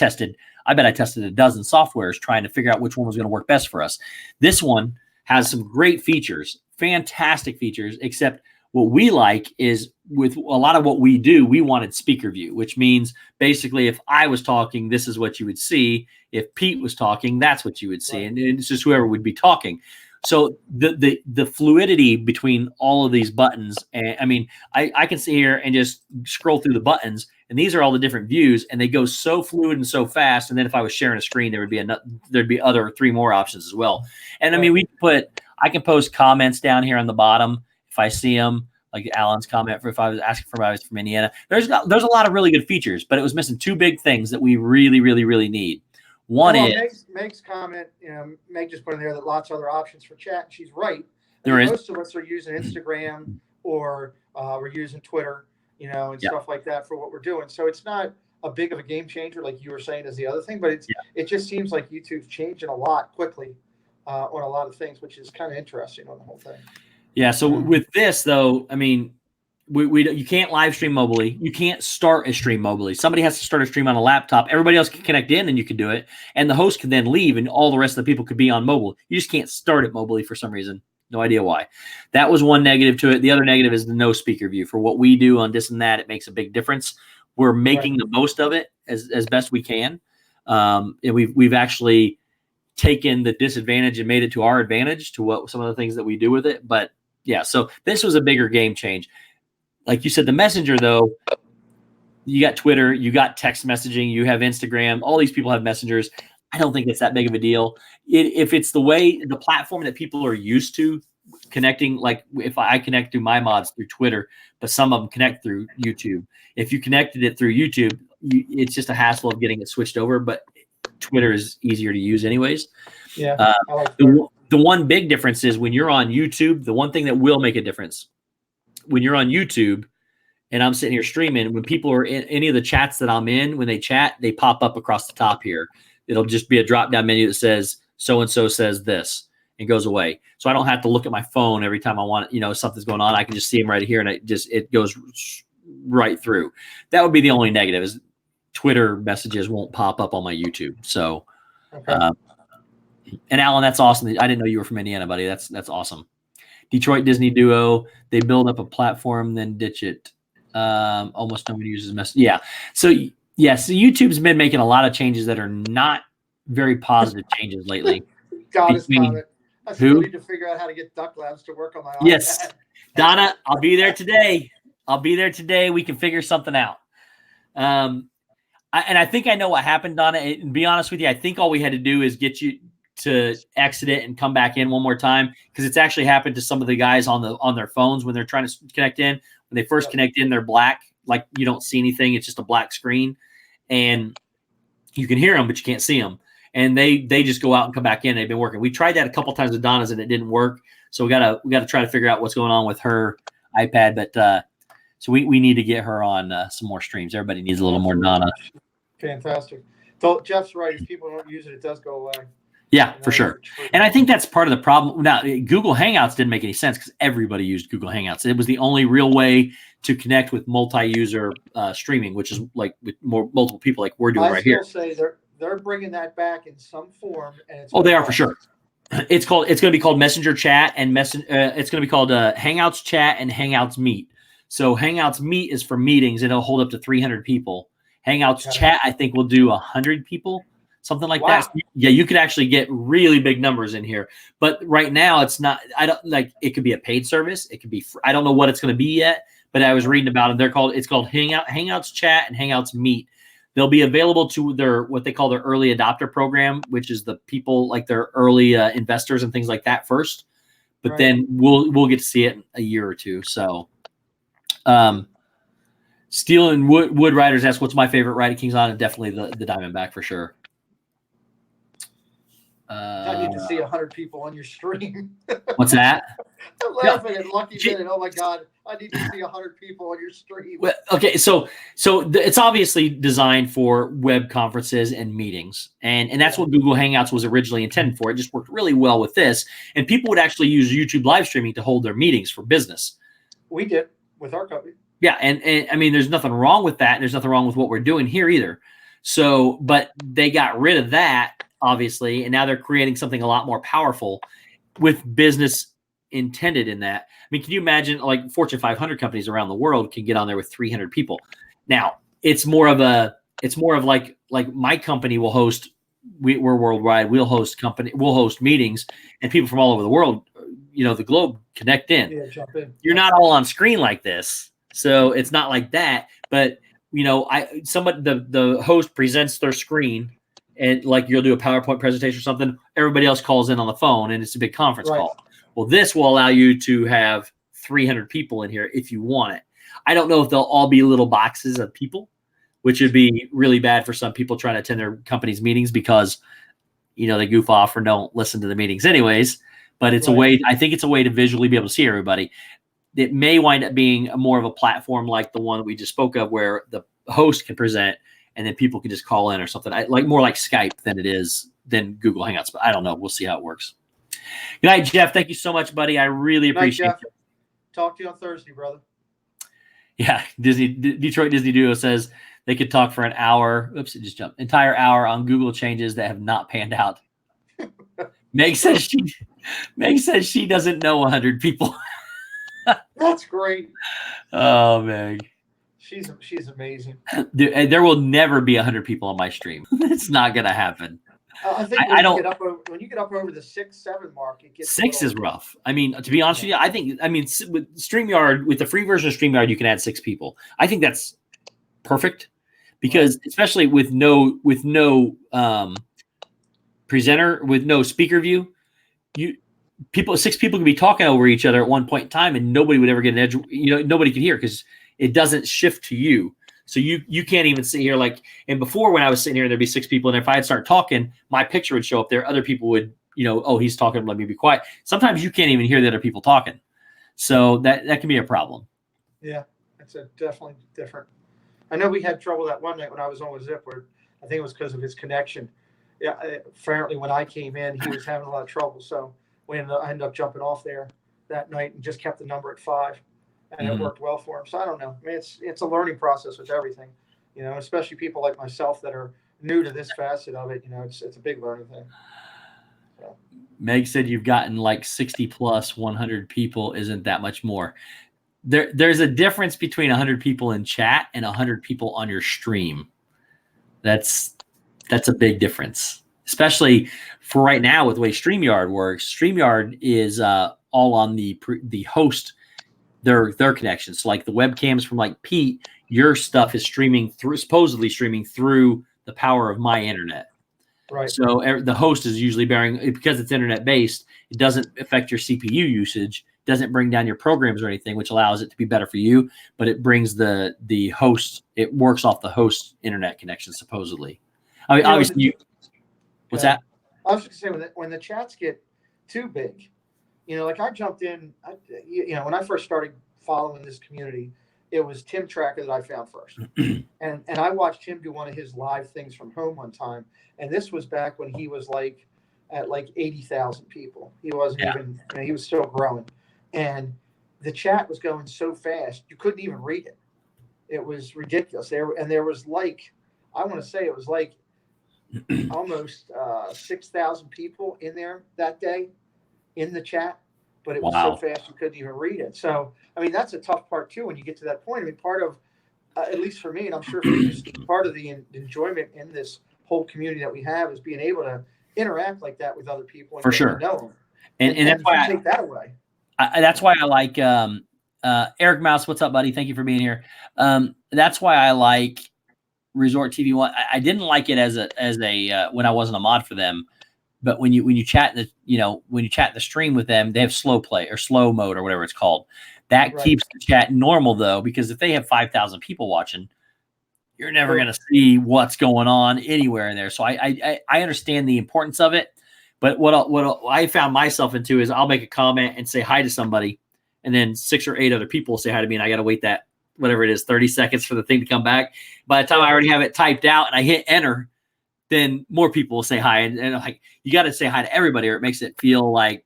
bet I tested a dozen softwares trying to figure out which one was going to work best for us. This one has some great features, fantastic features, except what we like is with a lot of what we do, we wanted speaker view, which means basically if I was talking, this is what you would see. If Pete was talking, that's what you would see. And it's just whoever would be talking. So the fluidity between all of these buttons, and I mean, I can sit here and just scroll through the buttons, and these are all the different views, and they go so fluid and so fast. And then if I was sharing a screen, there'd be other 3 more options as well. And I mean, I can post comments down here on the bottom if I see them, like Alan's comment for if I was asking for advice from Indiana. There's a lot of really good features, but it was missing 2 big things that we really, really, really need. One is Meg's comment. Meg just put in there that lots of other options for chat. She's right. Most of us are using Instagram or we're using Twitter, and stuff like that for what we're doing. So it's not a big of a game changer, like you were saying, as the other thing. But it just seems like YouTube's changing a lot quickly on a lot of things, which is kind of interesting on the whole thing. Yeah. So with this, though, I mean, you can't live stream mobilely. You can't start a stream mobilely. Somebody has to start a stream on a laptop. Everybody else can connect in and you can do it. And the host can then leave and all the rest of the people could be on mobile. You just can't start it mobilely for some reason. No idea why. That was one negative to it. The other negative is the no speaker view. For what we do on this and that, it makes a big difference. We're making the most of it as best we can. And we've actually taken the disadvantage and made it to our advantage to what some of the things that we do with it. But yeah, so this was a bigger game change. Like you said, the messenger, though, you got Twitter, you got text messaging, you have Instagram. All these people have messengers. I don't think it's that big of a deal. If it's the platform that people are used to connecting, like if I connect through my mods through Twitter, but some of them connect through YouTube. If you connected it through YouTube, it's just a hassle of getting it switched over, but Twitter is easier to use anyways. Yeah. The one big difference is when you're on YouTube, the one thing that will make a difference when you're on YouTube and I'm sitting here streaming, when people are in any of the chats that I'm in, when they chat, they pop up across the top here. It'll just be a drop-down menu that says, so-and-so says this, and goes away. So I don't have to look at my phone every time I want, something's going on. I can just see them right here, and it goes right through. That would be the only negative is Twitter messages won't pop up on my YouTube. So, and Alan, that's awesome. I didn't know you were from Indiana, buddy. That's awesome. Detroit Disney Duo, they build up a platform, then ditch it. Almost nobody uses message. Yeah. So YouTube's been making a lot of changes that are not very positive changes lately. God is comment. I still need to figure out how to get Duck Labs to work on my iPad. Yes. Donna, I'll be there today. We can figure something out. And I think I know what happened, Donna. And be honest with you, I think all we had to do is get you to exit it and come back in one more time, because it's actually happened to some of the guys on their phones when they're trying to connect in. When they first connect in, they're black, like you don't see anything. It's just a black screen, and you can hear them, but you can't see them. And they just go out and come back in. They've been working. We tried that a couple times with Donna's, and it didn't work. So we gotta try to figure out what's going on with her iPad. But so we need to get her on some more streams. Everybody needs a little more Donna. Fantastic. So Jeff's right. If people don't use it, it does go away. Yeah, for sure. And I think that's part of the problem. Now, Google Hangouts didn't make any sense because everybody used Google Hangouts. It was the only real way to connect with multi-user streaming, which is like with multiple people like we're doing right here. I still say they're bringing that back in some form. And they are for sure. It's going to be called Messenger Chat and it's going to be called Hangouts Chat and Hangouts Meet. So Hangouts Meet is for meetings, and it'll hold up to 300 people. Hangouts Chat, I think, will do 100 people. Something like that. Yeah, you could actually get really big numbers in here. But right now, it's not. I don't like. It could be a paid service. It could be. I don't know what it's going to be yet. But I was reading about it. It's called Hangouts Chat and Hangouts Meet. They'll be available to what they call their early adopter program, which is the people like their early investors and things like that first. But then we'll get to see it in a year or two. So, Steel and Wood Riders ask, "What's my favorite ride at Kings Island?" Definitely the Diamondback for sure. I need to see 100 people on your stream. What's that? I'm laughing at Lucky Minute. Oh my God, I need to see 100 people on your stream. Well, okay, so it's obviously designed for web conferences and meetings, and that's what Google Hangouts was originally intended for. It just worked really well with this, and people would actually use YouTube live streaming to hold their meetings for business. We did with our company. Yeah, and I mean, there's nothing wrong with that. And there's nothing wrong with what we're doing here either. So, but they got rid of that, obviously, and now they're creating something a lot more powerful with business intended in that. I mean, can you imagine like Fortune 500 companies around the world can get on there with 300 people? Now, it's more of like my company will host. We're worldwide. We'll host meetings, and people from all over the world, the globe, connect in. Yeah, jump in. You're not all on screen like this, so it's not like that. But the host presents their screen, and like you'll do a PowerPoint presentation or something. Everybody else calls in on the phone, and it's a big conference call. Well, this will allow you to have 300 people in here if you want it. I don't know if they'll all be little boxes of people, which would be really bad for some people trying to attend their company's meetings because, they goof off or don't listen to the meetings anyways. But it's a way. I think it's a way to visually be able to see everybody. It may wind up being more of a platform like the one that we just spoke of, where the host can present and then people can just call in or something. More like Skype than Google Hangouts. But I don't know. We'll see how it works. Good night, Jeff. Thank you so much, buddy. I really appreciate it. Talk to you on Thursday, brother. Yeah, Detroit Disney Duo says they could talk for an hour. Oops, it just jumped. Entire hour on Google changes that have not panned out. Meg says she doesn't know 100 people. That's great. Oh, Meg. She's amazing. Dude, there will never be 100 people on my stream. It's not going to happen. I think when you get up over the 6-7 mark, it gets 6 is rough. I mean, to be honest with you, with StreamYard, with the free version of StreamYard, you can add 6 people. I think that's perfect because especially with no presenter, with no speaker view, 6 people could be talking over each other at one point in time and nobody would ever get an edge. Nobody can hear because it doesn't shift to you. So you can't even sit here and before when I was sitting here, there'd be 6 people. And if I had started talking, my picture would show up there. Other people would, oh, he's talking. Let me be quiet. Sometimes you can't even hear the other people talking. So that can be a problem. Yeah, it's definitely different. I know we had trouble that one night when I was on with Zip where I think it was because of his connection. Yeah. Apparently when I came in, he was having a lot of trouble. So I ended up jumping off there that night and just kept the number at 5. And it worked well for him. So I don't know. I mean, it's a learning process with everything, especially people like myself that are new to this facet of it. It's a big learning thing. So. Meg said you've gotten like 60 plus 100 people. Isn't that much more? There's a difference between 100 people in chat and 100 people on your stream. That's a big difference, especially for right now with the way StreamYard works. StreamYard is all on the host. Their connections. So like the webcams from like Pete, your stuff is supposedly streaming through the power of my internet. Right. So the host is usually because it's internet based, it doesn't affect your CPU usage, doesn't bring down your programs or anything, which allows it to be better for you, but it brings the host, it works off the host internet connection supposedly. I mean, obviously what's that? I was just saying when the chats get too big, like I jumped in, when I first started following this community, it was Tim Tracker that I found first. and I watched him do one of his live things from home one time. And this was back when he was at 80,000 people. He wasn't even, he was still growing. And the chat was going so fast, you couldn't even read it. It was ridiculous. There was I want to say it was almost 6,000 people in there that day in the chat, but it was so fast you couldn't even read it. So, I mean, that's a tough part too when you get to that point. I mean, part of, at least for me, and I'm sure for you, part of the enjoyment in this whole community that we have is being able to interact like that with other people. And for sure. Know them. And that's why I take that away. That's why I like Eric Mouse. What's up, buddy? Thank you for being here. That's why I like Resort TV One. I didn't like it as a when I wasn't a mod for them. But when you chat the stream with them, they have slow play or slow mode or whatever it's called. That keeps the chat normal though, because if they have 5,000 people watching, you're never going to see what's going on anywhere in there. So I understand the importance of it. But what I found myself into is I'll make a comment and say hi to somebody, and then 6 or 8 other people will say hi to me, and I got to wait that whatever it is 30 seconds for the thing to come back. By the time I already have it typed out and I hit enter, then more people will say hi. And I'm like, you got to say hi to everybody or it makes it feel like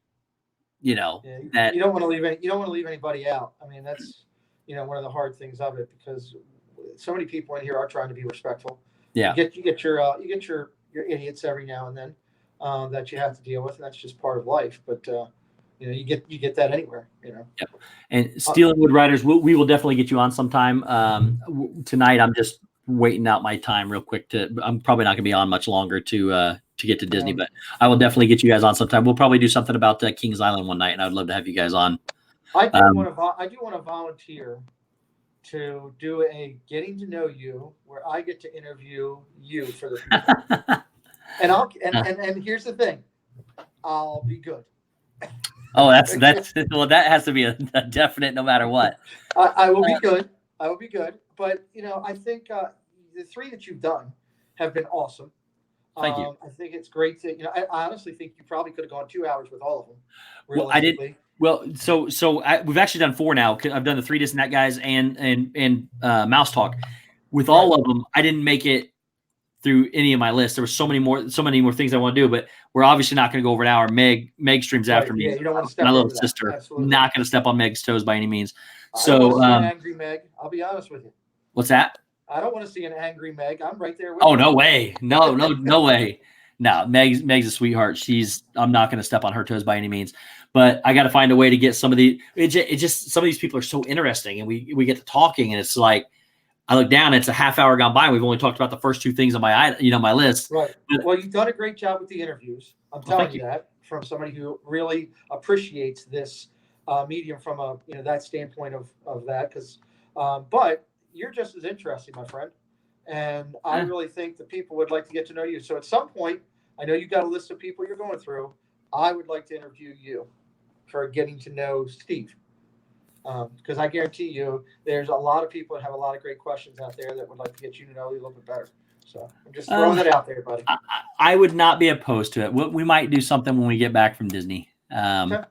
you know, Yeah, that you don't want to leave anybody out. I mean, that's one of the hard things of it, because so many people in here are trying to be respectful. Yeah. You get your idiots every now and then that you have to deal with, and that's just part of life. But you get that anywhere. Yep. And Steel and Wood Riders, we will definitely get you on sometime. Tonight, I'm just waiting out my time real quick. I'm probably not going to be on much longer to get to Disney, but I will definitely get you guys on sometime. We'll probably do something about Kings Island one night, and I'd love to have you guys on. I do want to volunteer to do a getting to know you, where I get to interview you for the people. and here's the thing, I'll be good. Oh, that's well, that has to be a definite no matter what. I will be good. I will be good. But I think the 3 that you've done have been awesome. Thank you. I think it's great to I honestly think you probably could have gone 2 hours with all of them. Well, I did. Well, so we've actually done 4 now. I've done the 3 Disney guys and Mouse Talk. With all of them, I didn't make it through any of my lists. There were so many more things I want to do, but we're obviously not going to go over an hour. Meg streams after me. Yeah, you don't want to step my on little that. sister. Absolutely. Not going to step on Meg's toes by any means. I So, don't want to see an angry Meg. I'll be honest with you. What's that? I don't want to see an angry Meg. I'm right there with Oh, you. no way. No way. No, Meg's a sweetheart. I'm not going to step on her toes by any means, but I got to find a way to get some of some of these people are so interesting, and we get to talking, and it's like, I look down, it's a half hour gone by, and we've only talked about the first 2 things on my list. Right. Well, you've done a great job with the interviews. I'm telling you that from somebody who really appreciates this medium from that standpoint of that. Because, but you're just as interesting, my friend. And I really think that people would like to get to know you. So at some point, I know you've got a list of people you're going through. I would like to interview you for getting to know Steve. Because I guarantee you, there's a lot of people that have a lot of great questions out there that would like to get you to know you a little bit better. So I'm just throwing it out there, buddy. I would not be opposed to it. We might do something when we get back from Disney. Okay.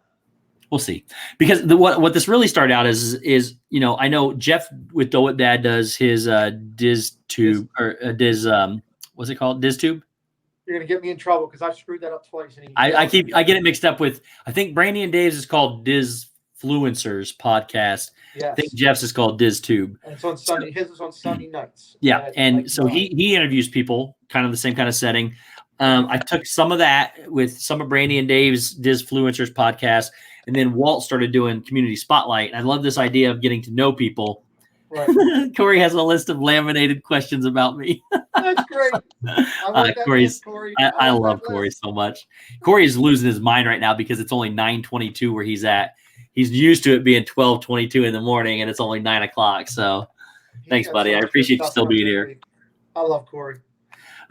We'll see. Because what this really started out is I know Jeff with Do It Dad does his DizTube or what's it called? DizTube. You're gonna get me in trouble because I've screwed that up twice. I get it mixed up with, I think Brandy and Dave's is called Dizfluencers podcast. Yes. I think Jeff's is called DizTube. And it's on Sunday. His is on Sunday nights. Yeah, and so he interviews people, kind of the same kind of setting. I took some of that with some of Brandy and Dave's Dizfluencers podcast, and then Walt started doing Community Spotlight. And I love this idea of getting to know people. Right. Corey has a list of laminated questions about me. That's great. I love Corey so much. Corey is losing his mind right now because it's only 9:22 where he's at. He's used to it being 12:22 in the morning, and it's only 9 o'clock. So, thanks, buddy. I appreciate you still being here. I love Corey.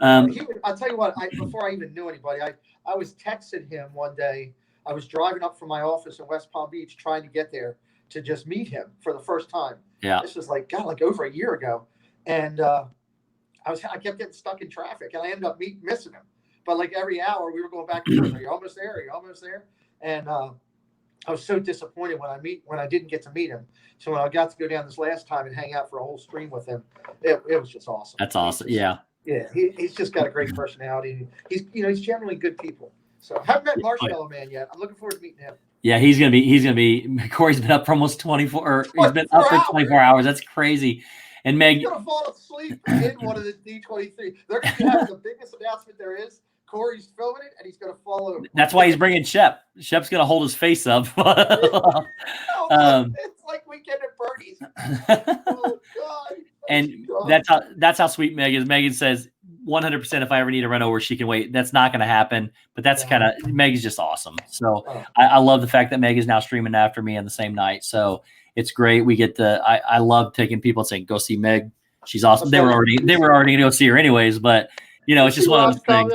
I'll tell you what. Before I even knew anybody, I was texting him one day. I was driving up from my office in West Palm Beach, trying to get there to just meet him for the first time. Yeah, this was like over a year ago, and I kept getting stuck in traffic, and I ended up missing him. But like every hour, we were going back and forth. Are you almost there? Are you almost there? And I was so disappointed when I didn't get to meet him. So when I got to go down this last time and hang out for a whole stream with him, it was just awesome. That's awesome. Yeah. Yeah, he's just got a great personality. He's generally good people. So haven't met Marshmallow Man yet. I'm looking forward to meeting him. Yeah, he's gonna be. Corey's been up for almost 24. Or he's been up for 24 hours. That's crazy. And Meg, he's gonna fall asleep in one of the D23. They're gonna be having the biggest announcement there is. Corey's filming it, and he's gonna fall over. That's why he's bringing Shep. Shep's gonna hold his face up. It's like Weekend at Bernie's. Oh God. And that's how sweet Meg is. Megan says 100% if I ever need to run over, she can wait. That's not going to happen, but that's kind of, Meg is just awesome. So I love the fact that Meg is now streaming after me on the same night. So it's great. We get I love taking people and saying, go see Meg. She's awesome. They were already going to go see her anyways, but it's just one of those things.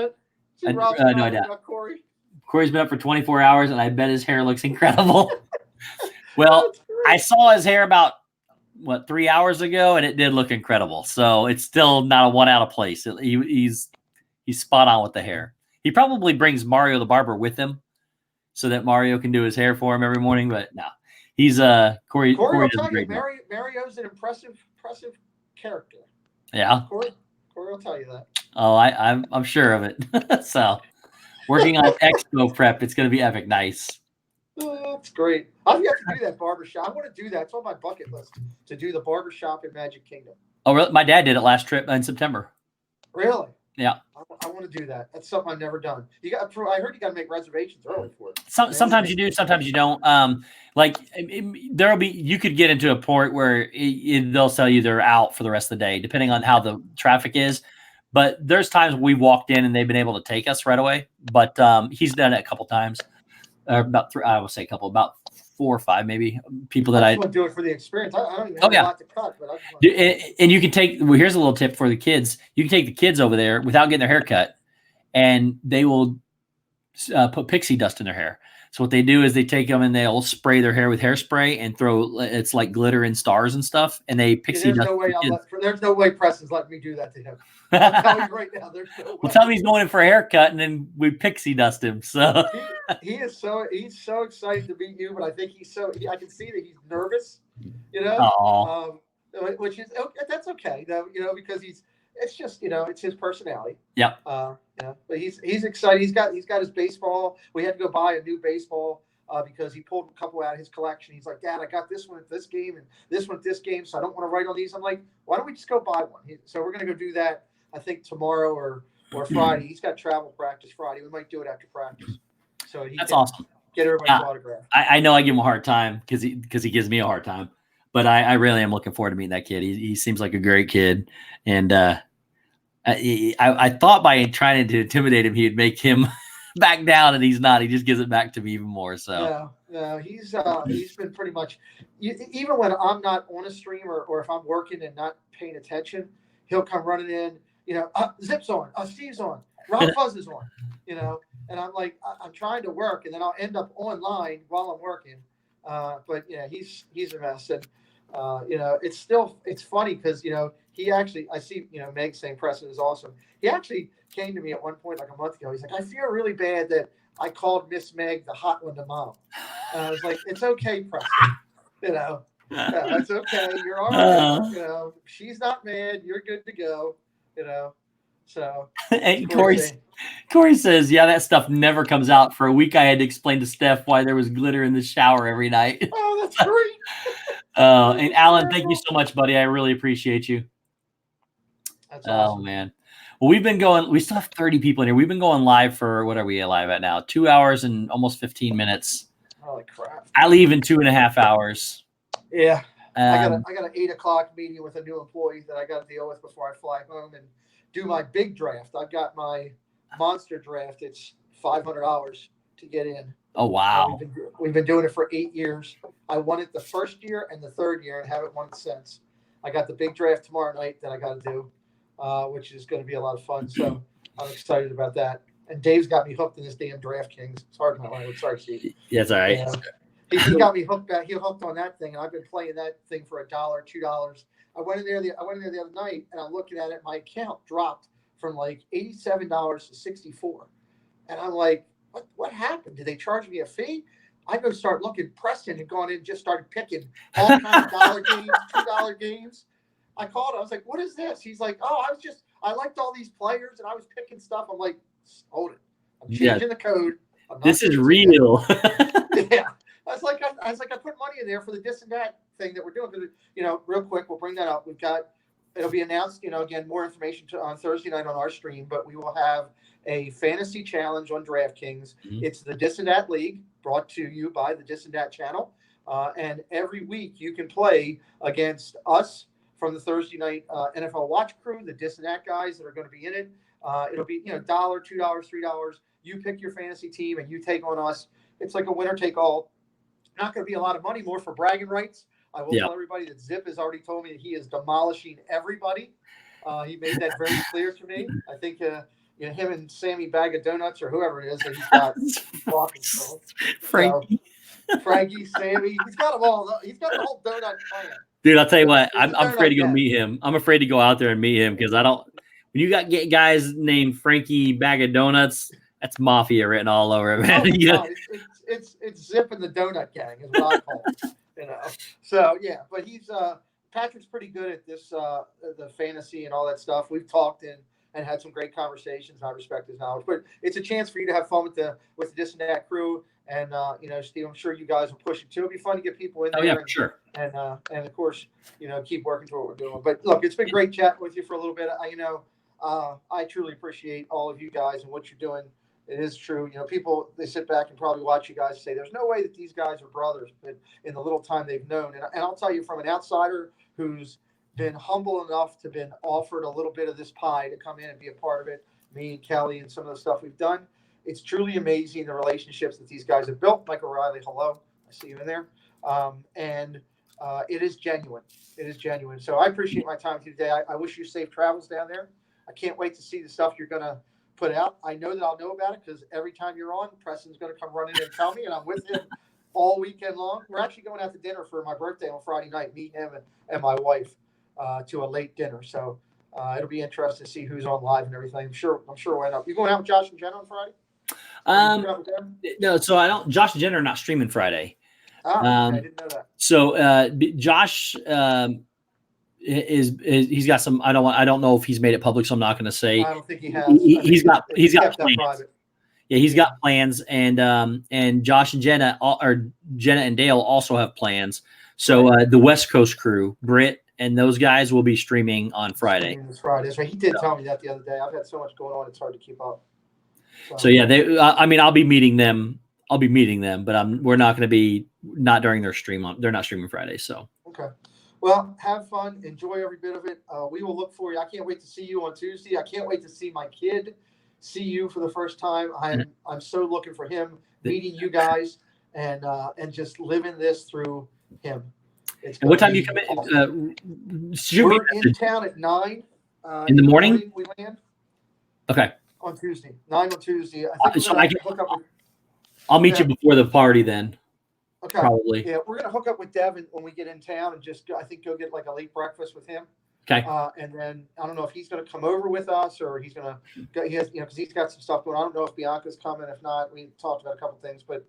No doubt. Corey's been up for 24 hours and I bet his hair looks incredible. Well, I saw his hair about 3 hours ago, and it did look incredible. So it's still not a one out of place. He's spot on with the hair. He probably brings Mario the barber with him so that Mario can do his hair for him every morning. But no, he's Corey does a great job. Mario's an impressive character. Yeah, Corey will tell you that. Oh, I'm sure of it. So working on expo prep, it's going to be epic. Nice. Oh, that's great. I've yet to do that barbershop. I want to do that. It's on my bucket list to do the barbershop in Magic Kingdom. Oh, really? My dad did it last trip in September. Really? Yeah. I want to do that. That's something I've never done. I heard you got to make reservations early for it. Sometimes you do, sometimes you don't. Like there'll be, you could get into a port where they'll tell you they're out for the rest of the day, depending on how the traffic is. But there's times we walked in and they've been able to take us right away. But he's done it a couple times. About three, I would say a couple, about 4 or 5 maybe people that I just want to do it for the experience. I don't even have a lot to cut, but I just want and you can take. Well, here's a little tip for the kids. You can take the kids over there without getting their hair cut, and they will put pixie dust in their hair. So what they do is they take them and they'll spray their hair with hairspray and throw it's like glitter and stars and stuff, and they pixie dust. There's no way Preston's letting me do that to him. I'll tell you right now. There's no way. Well, tell me he's going in for a haircut, and then we pixie dust him. So he's so excited to meet you, but I think I can see that he's nervous. You know, which is that's okay though. You know, because it's just it's his personality. Yeah. But he's excited. He's got his baseball. We had to go buy a new baseball because he pulled a couple out of his collection. He's like, Dad, I got this one at this game and this one at this game, so I don't want to write on these. I'm like, why don't we just go buy one? So we're gonna go do that. I think tomorrow or Friday. He's got travel practice Friday. We might do it after practice. So that's awesome. Get everybody's autograph. I know I give him a hard time because he gives me a hard time, but I really am looking forward to meeting that kid. He seems like a great kid, and I thought by trying to intimidate him, he'd make him back down, and he's not. He just gives it back to me even more. So yeah, he's been pretty much even when I'm not on a stream or if I'm working and not paying attention, he'll come running in. Zip's on, Steve's on, Rob Fuzz is on. And I'm like, I'm trying to work, and then I'll end up online while I'm working. But yeah, he's a mess, and it's funny because he actually, I see Meg saying Preston is awesome. He actually came to me at one point like a month ago. He's like, I feel really bad that I called Miss Meg the hot one to mom. And I was like, it's okay, Preston. That's okay. You're all right. She's not mad. You're good to go. So. And Corey says, yeah, that stuff never comes out. For a week, I had to explain to Steph why there was glitter in the shower every night. Oh, that's great. And Alan, thank you so much, buddy. I really appreciate you. That's awesome. Oh, man. Well, we still have 30 people in here. We've been going live for, what are we live at now? 2 hours and almost 15 minutes. Holy crap. I leave in 2.5 hours. Yeah. I got an 8 o'clock meeting with a new employee that I got to deal with before I fly home and do my big draft. I've got my monster draft. It's $500 to get in. Oh, wow. We've been doing it for 8 years. I won it the first year and the third year and haven't won it since. I got the big draft tomorrow night that I got to do, which is going to be a lot of fun. So I'm excited about that. And Dave's got me hooked in this damn DraftKings. It's hard in my language. Sorry, Steve. Yeah, it's all right. He got me hooked back. He hooked on that thing, and I've been playing that thing for $1, $2. I went in there the other night, and I'm looking at it. My account dropped from like $87 to $64, and I'm like, "What happened? Did they charge me a fee?" I go start looking. Preston had gone in and just started picking all kinds of dollar games, $2 games. I called him. I was like, "What is this?" He's like, "Oh, I liked all these players, and I was picking stuff." I'm like, "Hold it. I'm changing the code. This is real." Yeah. I was like, I put money in there for the this and that thing that we're doing. Because, real quick, we'll bring that up. It'll be announced, again, more information on Thursday night on our stream, but we will have a fantasy challenge on DraftKings. Mm-hmm. It's the This and That League, brought to you by the This and That channel. And every week you can play against us from the Thursday night NFL Watch crew, the This and That guys that are going to be in it. It'll be, $1, $2, $3. You pick your fantasy team and you take on us. It's like a winner take all. Not going to be a lot of money, more for bragging rights. I will tell everybody that Zip has already told me that he is demolishing everybody. He made that very clear to me. I think him and Sammy Bag of Donuts or whoever it is that he's got walking. Frankie, Sammy, he's got them all. He's got the whole donut plan. Dude, I'll tell you what, I'm afraid to go meet him. I'm afraid to go out there and meet him because I don't. When you got guys named Frankie Bag of Donuts, that's mafia written all over it, man. Oh, it's Zip and the Donut Gang is what I call it. So yeah, but he's Patrick's pretty good at this the fantasy and all that stuff. We've talked and had some great conversations. I respect his knowledge, but it's a chance for you to have fun with the This and That crew. And Steve, I'm sure you guys will push it too. It'll be fun to get people in there. Oh yeah, for sure. And of course, keep working toward what we're doing. But look, it's been great chatting with you for a little bit. I truly appreciate all of you guys and what you're doing. It is true. People, they sit back and probably watch you guys and say, there's no way that these guys are brothers, but in the little time they've known. And I'll tell you, from an outsider who's been humble enough to been offered a little bit of this pie to come in and be a part of it, me and Kelly and some of the stuff we've done, it's truly amazing the relationships that these guys have built. Michael Riley, hello. I see you in there. It is genuine. It is genuine. So I appreciate my time with you today. I wish you safe travels down there. I can't wait to see the stuff you're going to put out. I know that I'll know about it because every time you're on, Preston's going to come running and tell me, and I'm with him all weekend long. We're actually going out to dinner for my birthday on Friday night, me, him, and my wife to a late dinner. So it'll be interesting to see who's on live and everything. I'm sure we'll end up. You going out with Josh and Jenna on Friday? No, so I don't. Josh and Jenna are not streaming Friday. Okay, I didn't know that. So Josh he's got some. I don't know if he's made it public, so I'm not going to say. I don't think he has. He's got plans. Private. Yeah, he's got plans, and Josh and Jenna or Jenna and Dale also have plans. So the West Coast crew, Britt and those guys, will be streaming on Friday. It's Friday. That's right. He did tell me that the other day. I've had so much going on; it's hard to keep up. So yeah, I'll be meeting them. But we're not going to be during their stream. They're not streaming Friday. So okay. Well, have fun. Enjoy every bit of it. We will look for you. I can't wait to see you on Tuesday. I can't wait to see my kid see you for the first time. I'm so looking for him, meeting you guys, and just living this through him. What time do you come in? We're in town at 9 in the morning. We land. Okay. On Tuesday, 9 on Tuesday. I think so hook up with. I'll meet you before the party then. Okay. Probably. Yeah, we're gonna hook up with Devin when we get in town and just go get like a late breakfast with him. Okay. And then I don't know if he's gonna come over with us or he's gonna go, he has because he's got some stuff going on. I don't know if Bianca's coming. If not, we talked about a couple things, but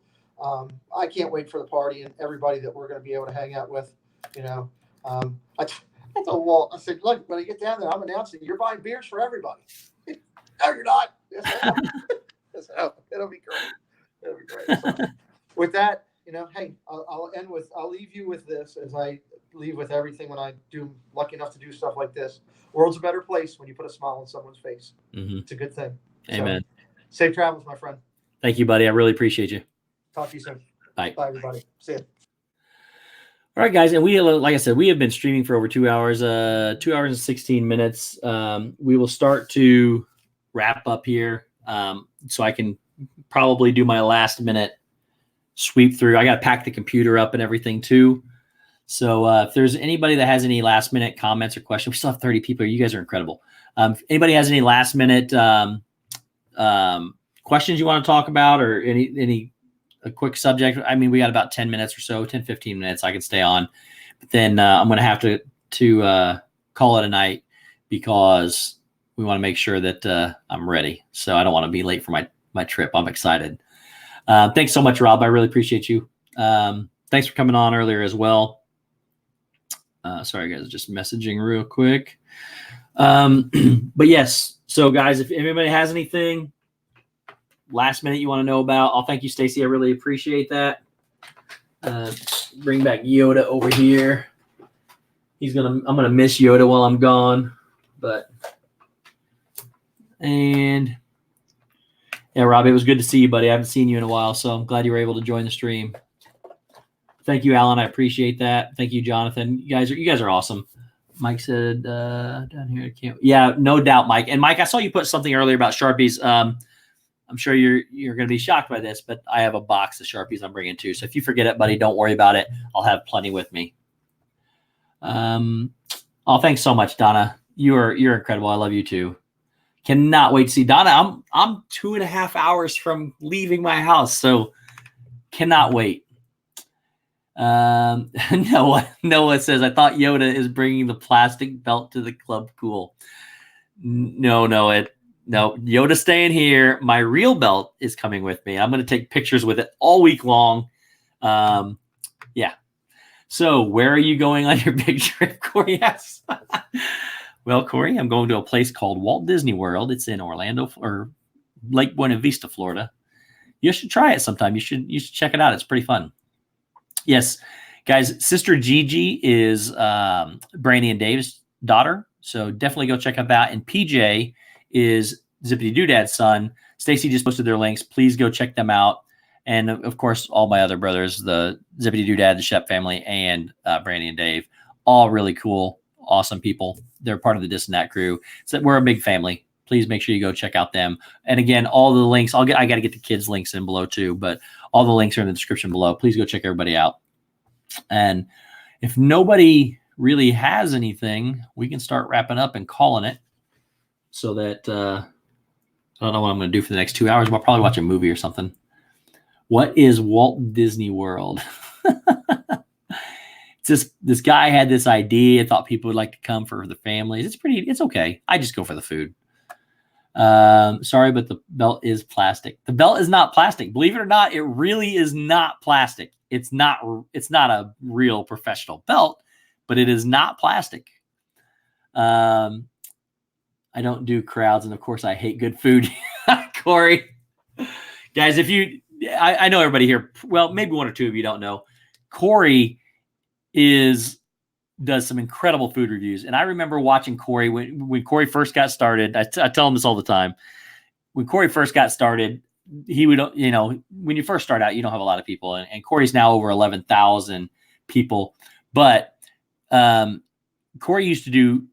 I can't wait for the party and everybody that we're gonna be able to hang out with. I told Walt, I said, look, when I get down there, I'm announcing you're buying beers for everybody. No, you're not. Yes, it'll be great. It'll be great. So, with that, hey, I'll leave you with this as I leave with everything when I do lucky enough to do stuff like this. World's a better place when you put a smile on someone's face. Mm-hmm. It's a good thing. Amen. So, safe travels, my friend. Thank you, buddy. I really appreciate you. Talk to you soon. Bye. Bye, everybody. See ya. All right, guys. And like I said, we have been streaming for over 2 hours, 2 hours and 16 minutes. We will start to wrap up here. So I can probably do my last minute sweep through. I got to pack the computer up and everything too. So if there's anybody that has any last minute comments or questions, we still have 30 people. You guys are incredible. If anybody has any last minute questions you want to talk about or a quick subject, I mean, we got about 10 minutes or so, 10, 15 minutes. I can stay on, but then I'm going to have to call it a night because we want to make sure that I'm ready. So I don't want to be late for my trip. I'm excited. Thanks so much, Rob. I really appreciate you. Thanks for coming on earlier as well. Sorry, guys, just messaging real quick. But yes, so guys, if anybody has anything last minute you want to know about, I'll thank you, Stacy. I really appreciate that. Bring back Yoda over here. I'm gonna miss Yoda while I'm gone, and yeah, Rob, it was good to see you, buddy. I haven't seen you in a while, so I'm glad you were able to join the stream. Thank you, Alan. I appreciate that. Thank you, Jonathan. You guys are awesome. Mike said down here, I can't. Yeah, no doubt, Mike. And Mike, I saw you put something earlier about Sharpies. I'm sure you're going to be shocked by this, but I have a box of Sharpies I'm bringing too. So if you forget it, buddy, don't worry about it. I'll have plenty with me. Oh, thanks so much, Donna. You're incredible. I love you too. Cannot wait to see Donna. I'm 2.5 hours from leaving my house, so cannot wait. Noah says, I thought Yoda is bringing the plastic belt to the club. Cool. No, Yoda's staying here. My real belt is coming with me. I'm going to take pictures with it all week long. Yeah. So where are you going on your big trip, Corey? Yes. Well, Corey, I'm going to a place called Walt Disney World. It's in Orlando or Lake Buena Vista, Florida. you should try it sometime. You should check it out. It's pretty fun. Yes, guys, Sister Gigi is Brandy and Dave's daughter. So definitely go check out that. And PJ is Zippity Doodad's son. Stacy just posted their links. Please go check them out. And of course, all my other brothers, the Zippity Doodad, the Shep family, and Brandy and Dave, all really cool, awesome people. They're part of the DizneyDan crew. So we're a big family. Please make sure you go check out them. And again, all the links, I got to get the kids' links in below too, but all the links are in the description below. Please go check everybody out. And if nobody really has anything, we can start wrapping up and calling it, so that I don't know what I'm going to do for the next 2 hours. I'll probably watch a movie or something. What is Walt Disney World? This guy had this idea, thought people would like to come for the families. It's okay. I just go for the food. Sorry, but the belt is plastic. The belt is not plastic. Believe it or not, it really is not plastic. It's not a real professional belt, but it is not plastic. I don't do crowds, and of course I hate good food. Corey. Guys, I know everybody here, well, maybe one or two of you don't know. Corey does some incredible food reviews. And I remember watching Corey when Corey first got started. I tell him this all the time. When Corey first got started, he would, when you first start out, you don't have a lot of people. And Corey's now over 11,000 people. But Corey used to do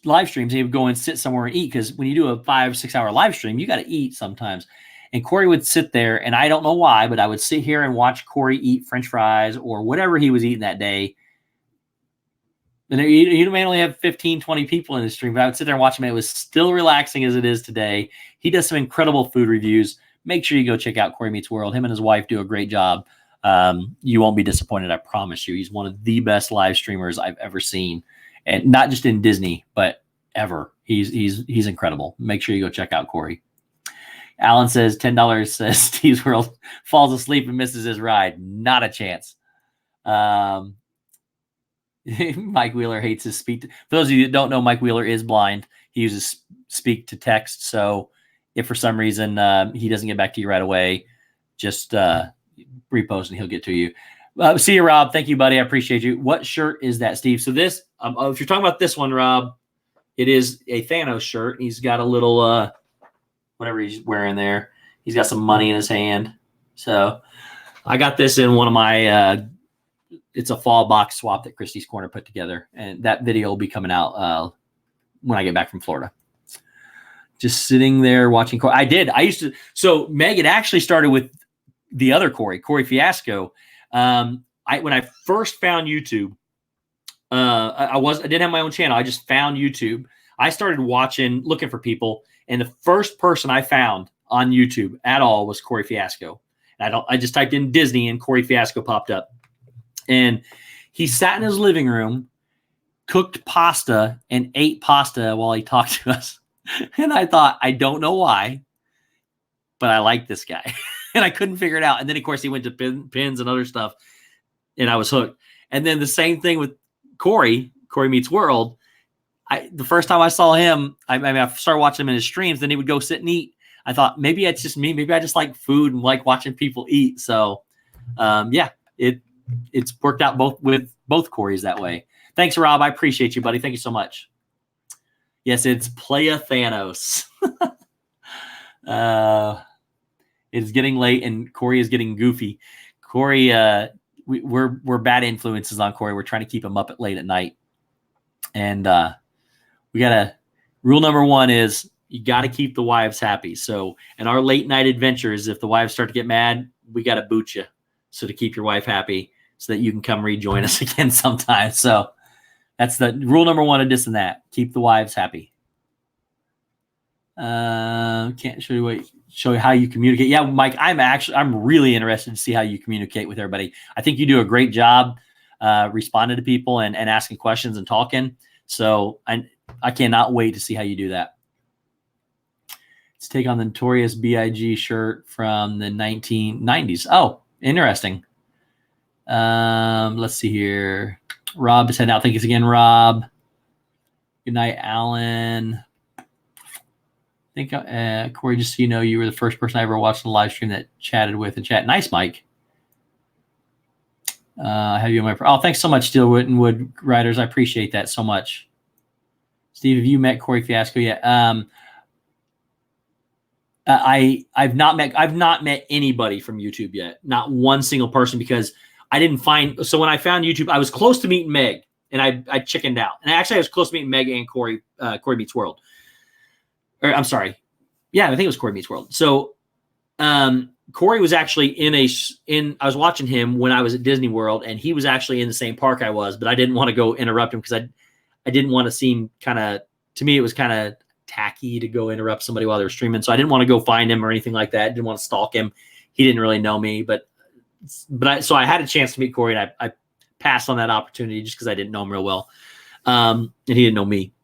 live streams. He would go and sit somewhere and eat, because when you do a 5-6 hour live stream, you got to eat sometimes. And Corey would sit there, and I don't know why, but I would sit here and watch Corey eat French fries or whatever he was eating that day. And he may only have 15, 20 people in his stream, but I would sit there and watch him. It was still relaxing as it is today. He does some incredible food reviews. Make sure you go check out Corey Meets World. Him and his wife do a great job. You won't be disappointed, I promise you. He's one of the best live streamers I've ever seen, and not just in Disney, but ever. He's incredible. Make sure you go check out Corey. Alan says $10 says Steve's World falls asleep and misses his ride. Not a chance. Mike Wheeler hates his speak. For those of you that don't know, Mike Wheeler is blind. He uses speak to text. So if for some reason he doesn't get back to you right away, just repost and he'll get to you. See you, Rob. Thank you, buddy. I appreciate you. What shirt is that, Steve? So this, if you're talking about this one, Rob, it is a Thanos shirt. He's got a little whatever he's wearing there. He's got some money in his hand. So I got this in one of my it's a fall box swap that Christie's Corner put together, and that video will be coming out when I get back from Florida. Just sitting there watching Corey. I used to. So Meg, it actually started with the other Corey Fiasco. When I first found YouTube, I didn't have my own channel. I just found YouTube. I started looking for people, and the first person I found on YouTube at all was Corey Fiasco. And I just typed in Disney, and Corey Fiasco popped up. And he sat in his living room, cooked pasta, and ate pasta while he talked to us. And I thought, I don't know why, but I like this guy. And I couldn't figure it out. And then, of course, he went to pins and other stuff, and I was hooked. And then the same thing with Corey Meets World. The first time I saw him, I started watching him in his streams, then he would go sit and eat. I thought, maybe it's just me. Maybe I just like food and like watching people eat. So, it's worked out with both Corys that way. Thanks, Rob. I appreciate you, buddy. Thank you so much. Yes, it's Playa Thanos. It's getting late, and Corey is getting goofy. Corey, we're bad influences on Corey. We're trying to keep him up late at night. And rule number one is you got to keep the wives happy. So in our late night adventures, if the wives start to get mad, we got to boot you. So to keep your wife happy, so that you can come rejoin us again sometime. So that's the rule number one of this and that. Keep the wives happy. Can't show you how you communicate. Yeah, Mike, I'm really interested to see how you communicate with everybody. I think you do a great job responding to people and asking questions and talking. So I cannot wait to see how you do that. Let's take on the Notorious B.I.G. shirt from the 1990s. Oh, interesting. Let's see here. Rob is heading out. Thanks again, Rob. Good night, Alan. I think Corey, just so you know, you were the first person I ever watched the live stream that chatted with in chat. Nice, Mike. Have you on my? Oh, thanks so much, Steelwood and Wood Riders. I appreciate that so much. Steve, have you met Corey Fiasco yet? I've not met anybody from YouTube yet. Not one single person, because I didn't find. So when I found YouTube, I was close to meeting Meg, and I chickened out. And actually, I was close to meeting Meg and Corey Meets World. Or I'm sorry, yeah, I think it was Corey Meets World. So Corey was actually I was watching him when I was at Disney World, and he was actually in the same park I was, but I didn't want to go interrupt him because I didn't want to seem to me, it was kind of tacky to go interrupt somebody while they were streaming. So I didn't want to go find him or anything like that. Didn't want to stalk him. He didn't really know me, so I had a chance to meet Corey, and I passed on that opportunity just because I didn't know him real well. And he didn't know me.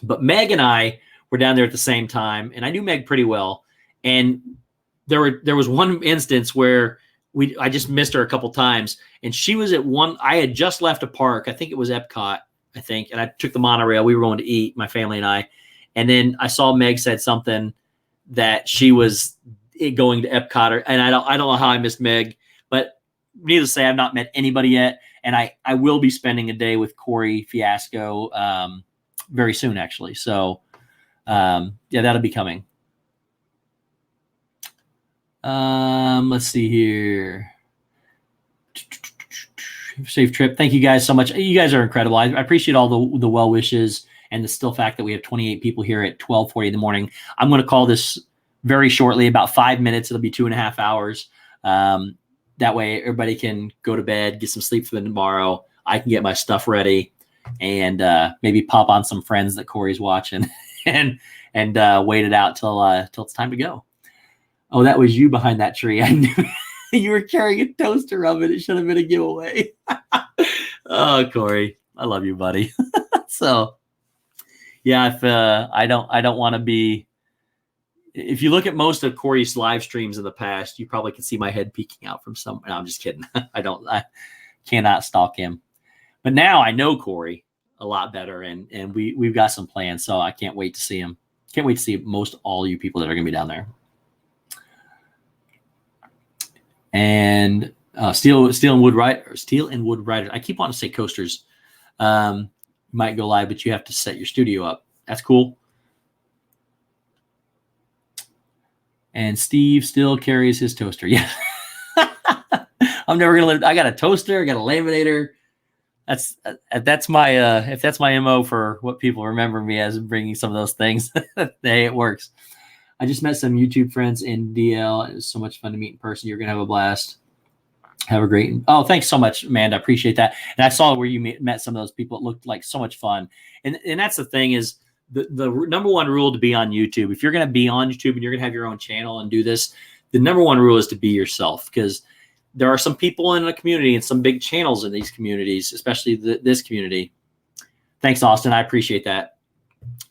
But Meg and I were down there at the same time, and I knew Meg pretty well. And there was one instance where I just missed her a couple times, and she was at I had just left a park. I think it was Epcot, and I took the monorail. We were going to eat, my family and I. And then I saw Meg said something that she was going to Epcot, and I don't know how I missed Meg, but needless to say, I've not met anybody yet. And I will be spending a day with Corey Fiasco very soon, actually. So yeah, that'll be coming. Let's see here. Safe trip. Thank you guys so much. You guys are incredible. I appreciate all the well wishes and the still fact that we have 28 people here at 12:40 in the morning. I'm going to call this very shortly, about 5 minutes. It'll be 2.5 hours. That way everybody can go to bed, get some sleep for tomorrow. I can get my stuff ready and maybe pop on some friends that Corey's watching and wait it out till it's time to go. Oh, that was you behind that tree. I knew you were carrying a toaster oven. It should have been a giveaway. Oh, Corey, I love you, buddy. So, yeah, if I don't want to be. If you look at most of Corey's live streams in the past, you probably can see my head peeking out from somewhere. No, I'm just kidding. I cannot stalk him. But now I know Corey a lot better, and we've got some plans. So I can't wait to see him. Can't wait to see most all you people that are going to be down there. And Steel and Wood Riders. I keep wanting to say coasters. Might go live, but you have to set your studio up. That's cool. And Steve still carries his toaster. Yeah. I'm never gonna. I got a toaster. I got a laminator. That's my if that's my MO for what people remember me as, bringing some of those things. Hey, it works. I just met some YouTube friends in DL. It was so much fun to meet in person. You're going to have a blast. Have a great. Oh, thanks so much, Amanda. I appreciate that. And I saw where you met some of those people. It looked like so much fun. And that's the thing is the number one rule to be on YouTube. If you're going to be on YouTube and you're going to have your own channel and do this, the number one rule is to be yourself, because there are some people in a community and some big channels in these communities, especially this community. Thanks, Austin. I appreciate that.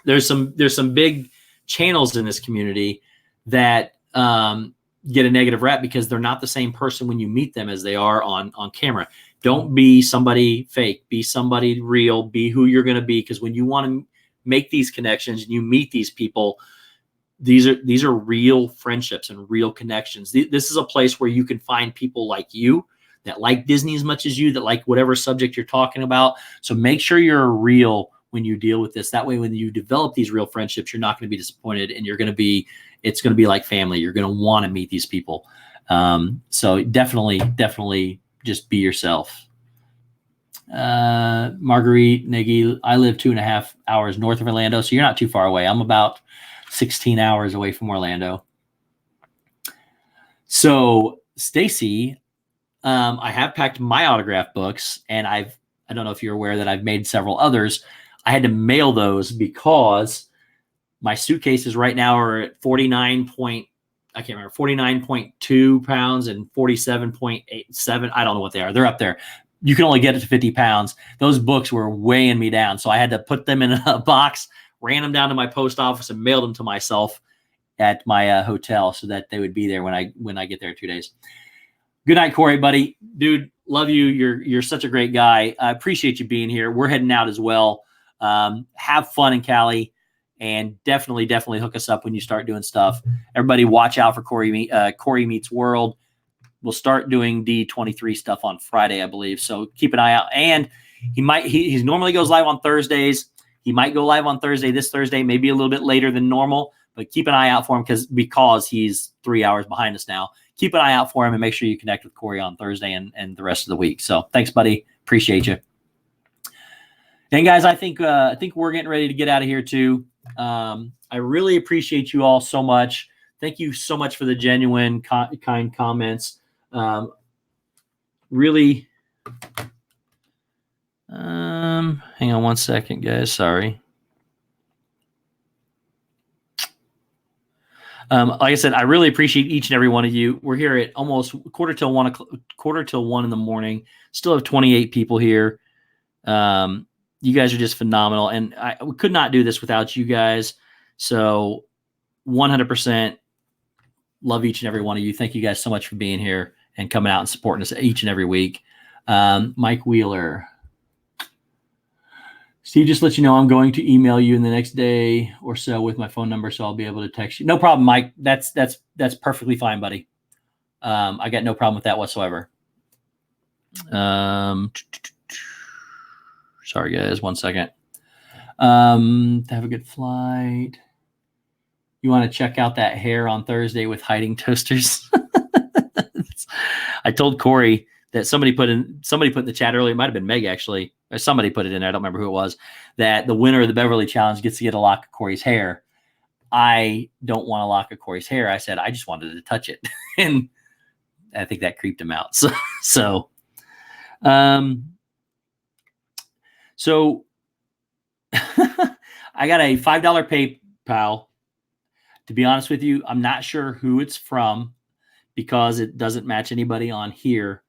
There's some big channels in this community that get a negative rap because they're not the same person when you meet them as they are on camera. Don't be somebody fake. Be somebody real. Be who you're going to be, because when you want to make these connections and you meet these people, these are real friendships and real connections. This is a place where you can find people like you that like Disney as much as you, that like whatever subject you're talking about. So make sure you're real when you deal with this. That way, when you develop these real friendships, you're not going to be disappointed, and it's going to be like family. You're going to want to meet these people. So definitely just be yourself. Marguerite Nagy, I live 2.5 hours north of Orlando, so you're not too far away. I'm about 16 hours away from Orlando. So Stacy, I have packed my autograph books, and I don't know if you're aware that I've made several others. I had to mail those because my suitcases right now are at 49.2 pounds and 47.87. I don't know what they are. They're up there. You can only get it to 50 pounds. Those books were weighing me down. So I had to put them in a box, ran them down to my post office, and mailed them to myself at my hotel so that they would be there when I get there in 2 days. Good night, Corey, buddy. Dude, love you. You're such a great guy. I appreciate you being here. We're heading out as well. Have fun in Cali. and definitely hook us up when you start doing stuff. Everybody watch out for Corey Meets World. We'll start doing D23 stuff on Friday, I believe. So keep an eye out. And he normally goes live on Thursdays. He might go live on this Thursday, maybe a little bit later than normal, but keep an eye out for him because he's 3 hours behind us now. Keep an eye out for him and make sure you connect with Corey on Thursday and the rest of the week. So thanks, buddy. Appreciate you. And guys, I think we're getting ready to get out of here too. I really appreciate you all so much. Thank you so much for the genuine, kind comments. Really. Hang on one second, guys. Sorry. Like I said, I really appreciate each and every one of you. We're here at almost quarter till 1 in the morning. Still have 28 people here. You guys are just phenomenal, and we could not do this without you guys. So 100% love each and every one of you. Thank you guys so much for being here and coming out and supporting us each and every week. Mike Wheeler. Steve, just let you know I'm going to email you in the next day or so with my phone number, so I'll be able to text you. No problem, Mike. That's perfectly fine, buddy. I got no problem with that whatsoever. Sorry, guys. 1 second. Have a good flight. You want to check out that hair on Thursday with hiding toasters? I told Corey that somebody put in the chat earlier. It might have been Meg, actually. Or somebody put it in there. I don't remember who it was. That the winner of the Beverly Challenge gets to get a lock of Corey's hair. I don't want a lock of Corey's hair. I said I just wanted to touch it, and I think that creeped him out. So I got a $5 PayPal. To be honest with you, I'm not sure who it's from because it doesn't match anybody on here.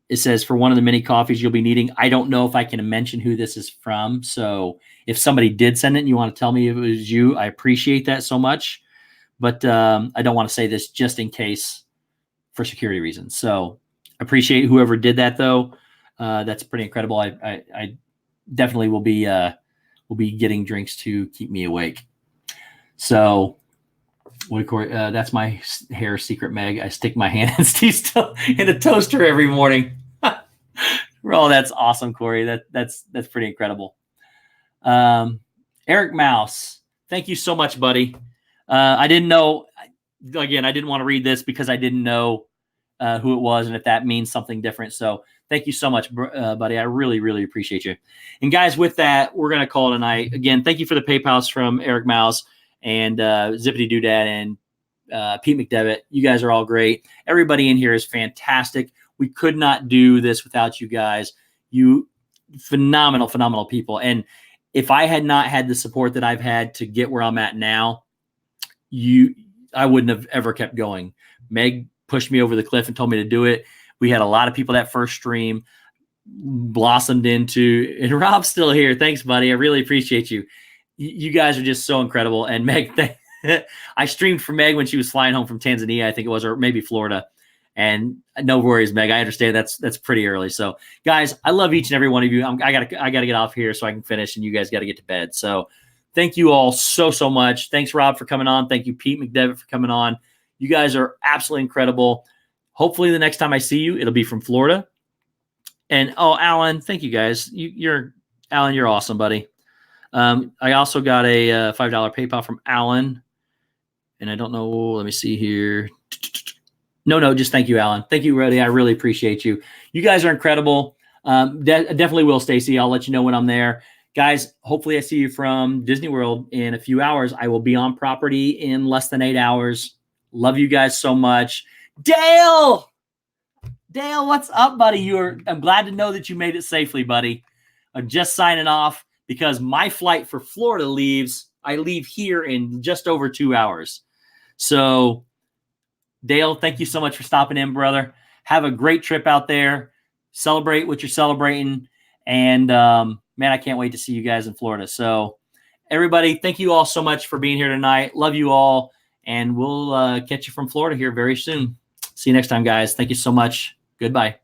It says for one of the mini coffees you'll be needing. I don't know if I can mention who this is from. So if somebody did send it and you want to tell me if it was you, I appreciate that so much. But I don't want to say this just in case for security reasons. So appreciate whoever did that, though. That's pretty incredible. I definitely will be getting drinks to keep me awake. So that's my hair secret, Meg. I stick my hand in a toaster every morning. Oh, that's awesome, Corey. That's pretty incredible. Eric Mouse, thank you so much, buddy. I didn't know. Again, I didn't want to read this because I didn't know who it was and if that means something different. So thank you so much, buddy. I really, really appreciate you. And guys, with that, we're gonna call it a night. Again, thank you for the PayPals from Eric Mouse and Zippity Doodad and Pete McDevitt. You guys are all great. Everybody in here is fantastic. We could not do this without you guys. You phenomenal people. And if I had not had the support that I've had to get where I'm at now, I wouldn't have ever kept going. Meg pushed me over the cliff and told me to do it. We had a lot of people that first stream blossomed into, and Rob's still here. Thanks, buddy. I really appreciate you. You guys are just so incredible. And Meg, I streamed for Meg when she was flying home from Tanzania, I think it was, or maybe Florida. And no worries, Meg. I understand that's pretty early. So, guys, I love each and every one of you. I gotta get off here so I can finish, and you guys got to get to bed. So, thank you all so much. Thanks, Rob, for coming on. Thank you, Pete McDevitt, for coming on. You guys are absolutely incredible. Hopefully, the next time I see you, it'll be from Florida. And Alan, thank you guys. Alan, you're awesome, buddy. I also got a $5 PayPal from Alan, and I don't know. Let me see here. No, just thank you, Alan. Thank you, Reddy. I really appreciate you. You guys are incredible. Definitely will, Stacy. I'll let you know when I'm there. Guys, hopefully I see you from Disney World in a few hours. I will be on property in less than 8 hours. Love you guys so much. Dale, what's up, buddy? I'm glad to know that you made it safely, buddy. I'm just signing off because my flight for Florida I leave here in just over 2 hours. So, Dale, thank you so much for stopping in, brother. Have a great trip out there. Celebrate what you're celebrating. And, man, I can't wait to see you guys in Florida. So, everybody, thank you all so much for being here tonight. Love you all. And we'll catch you from Florida here very soon. See you next time, guys. Thank you so much. Goodbye.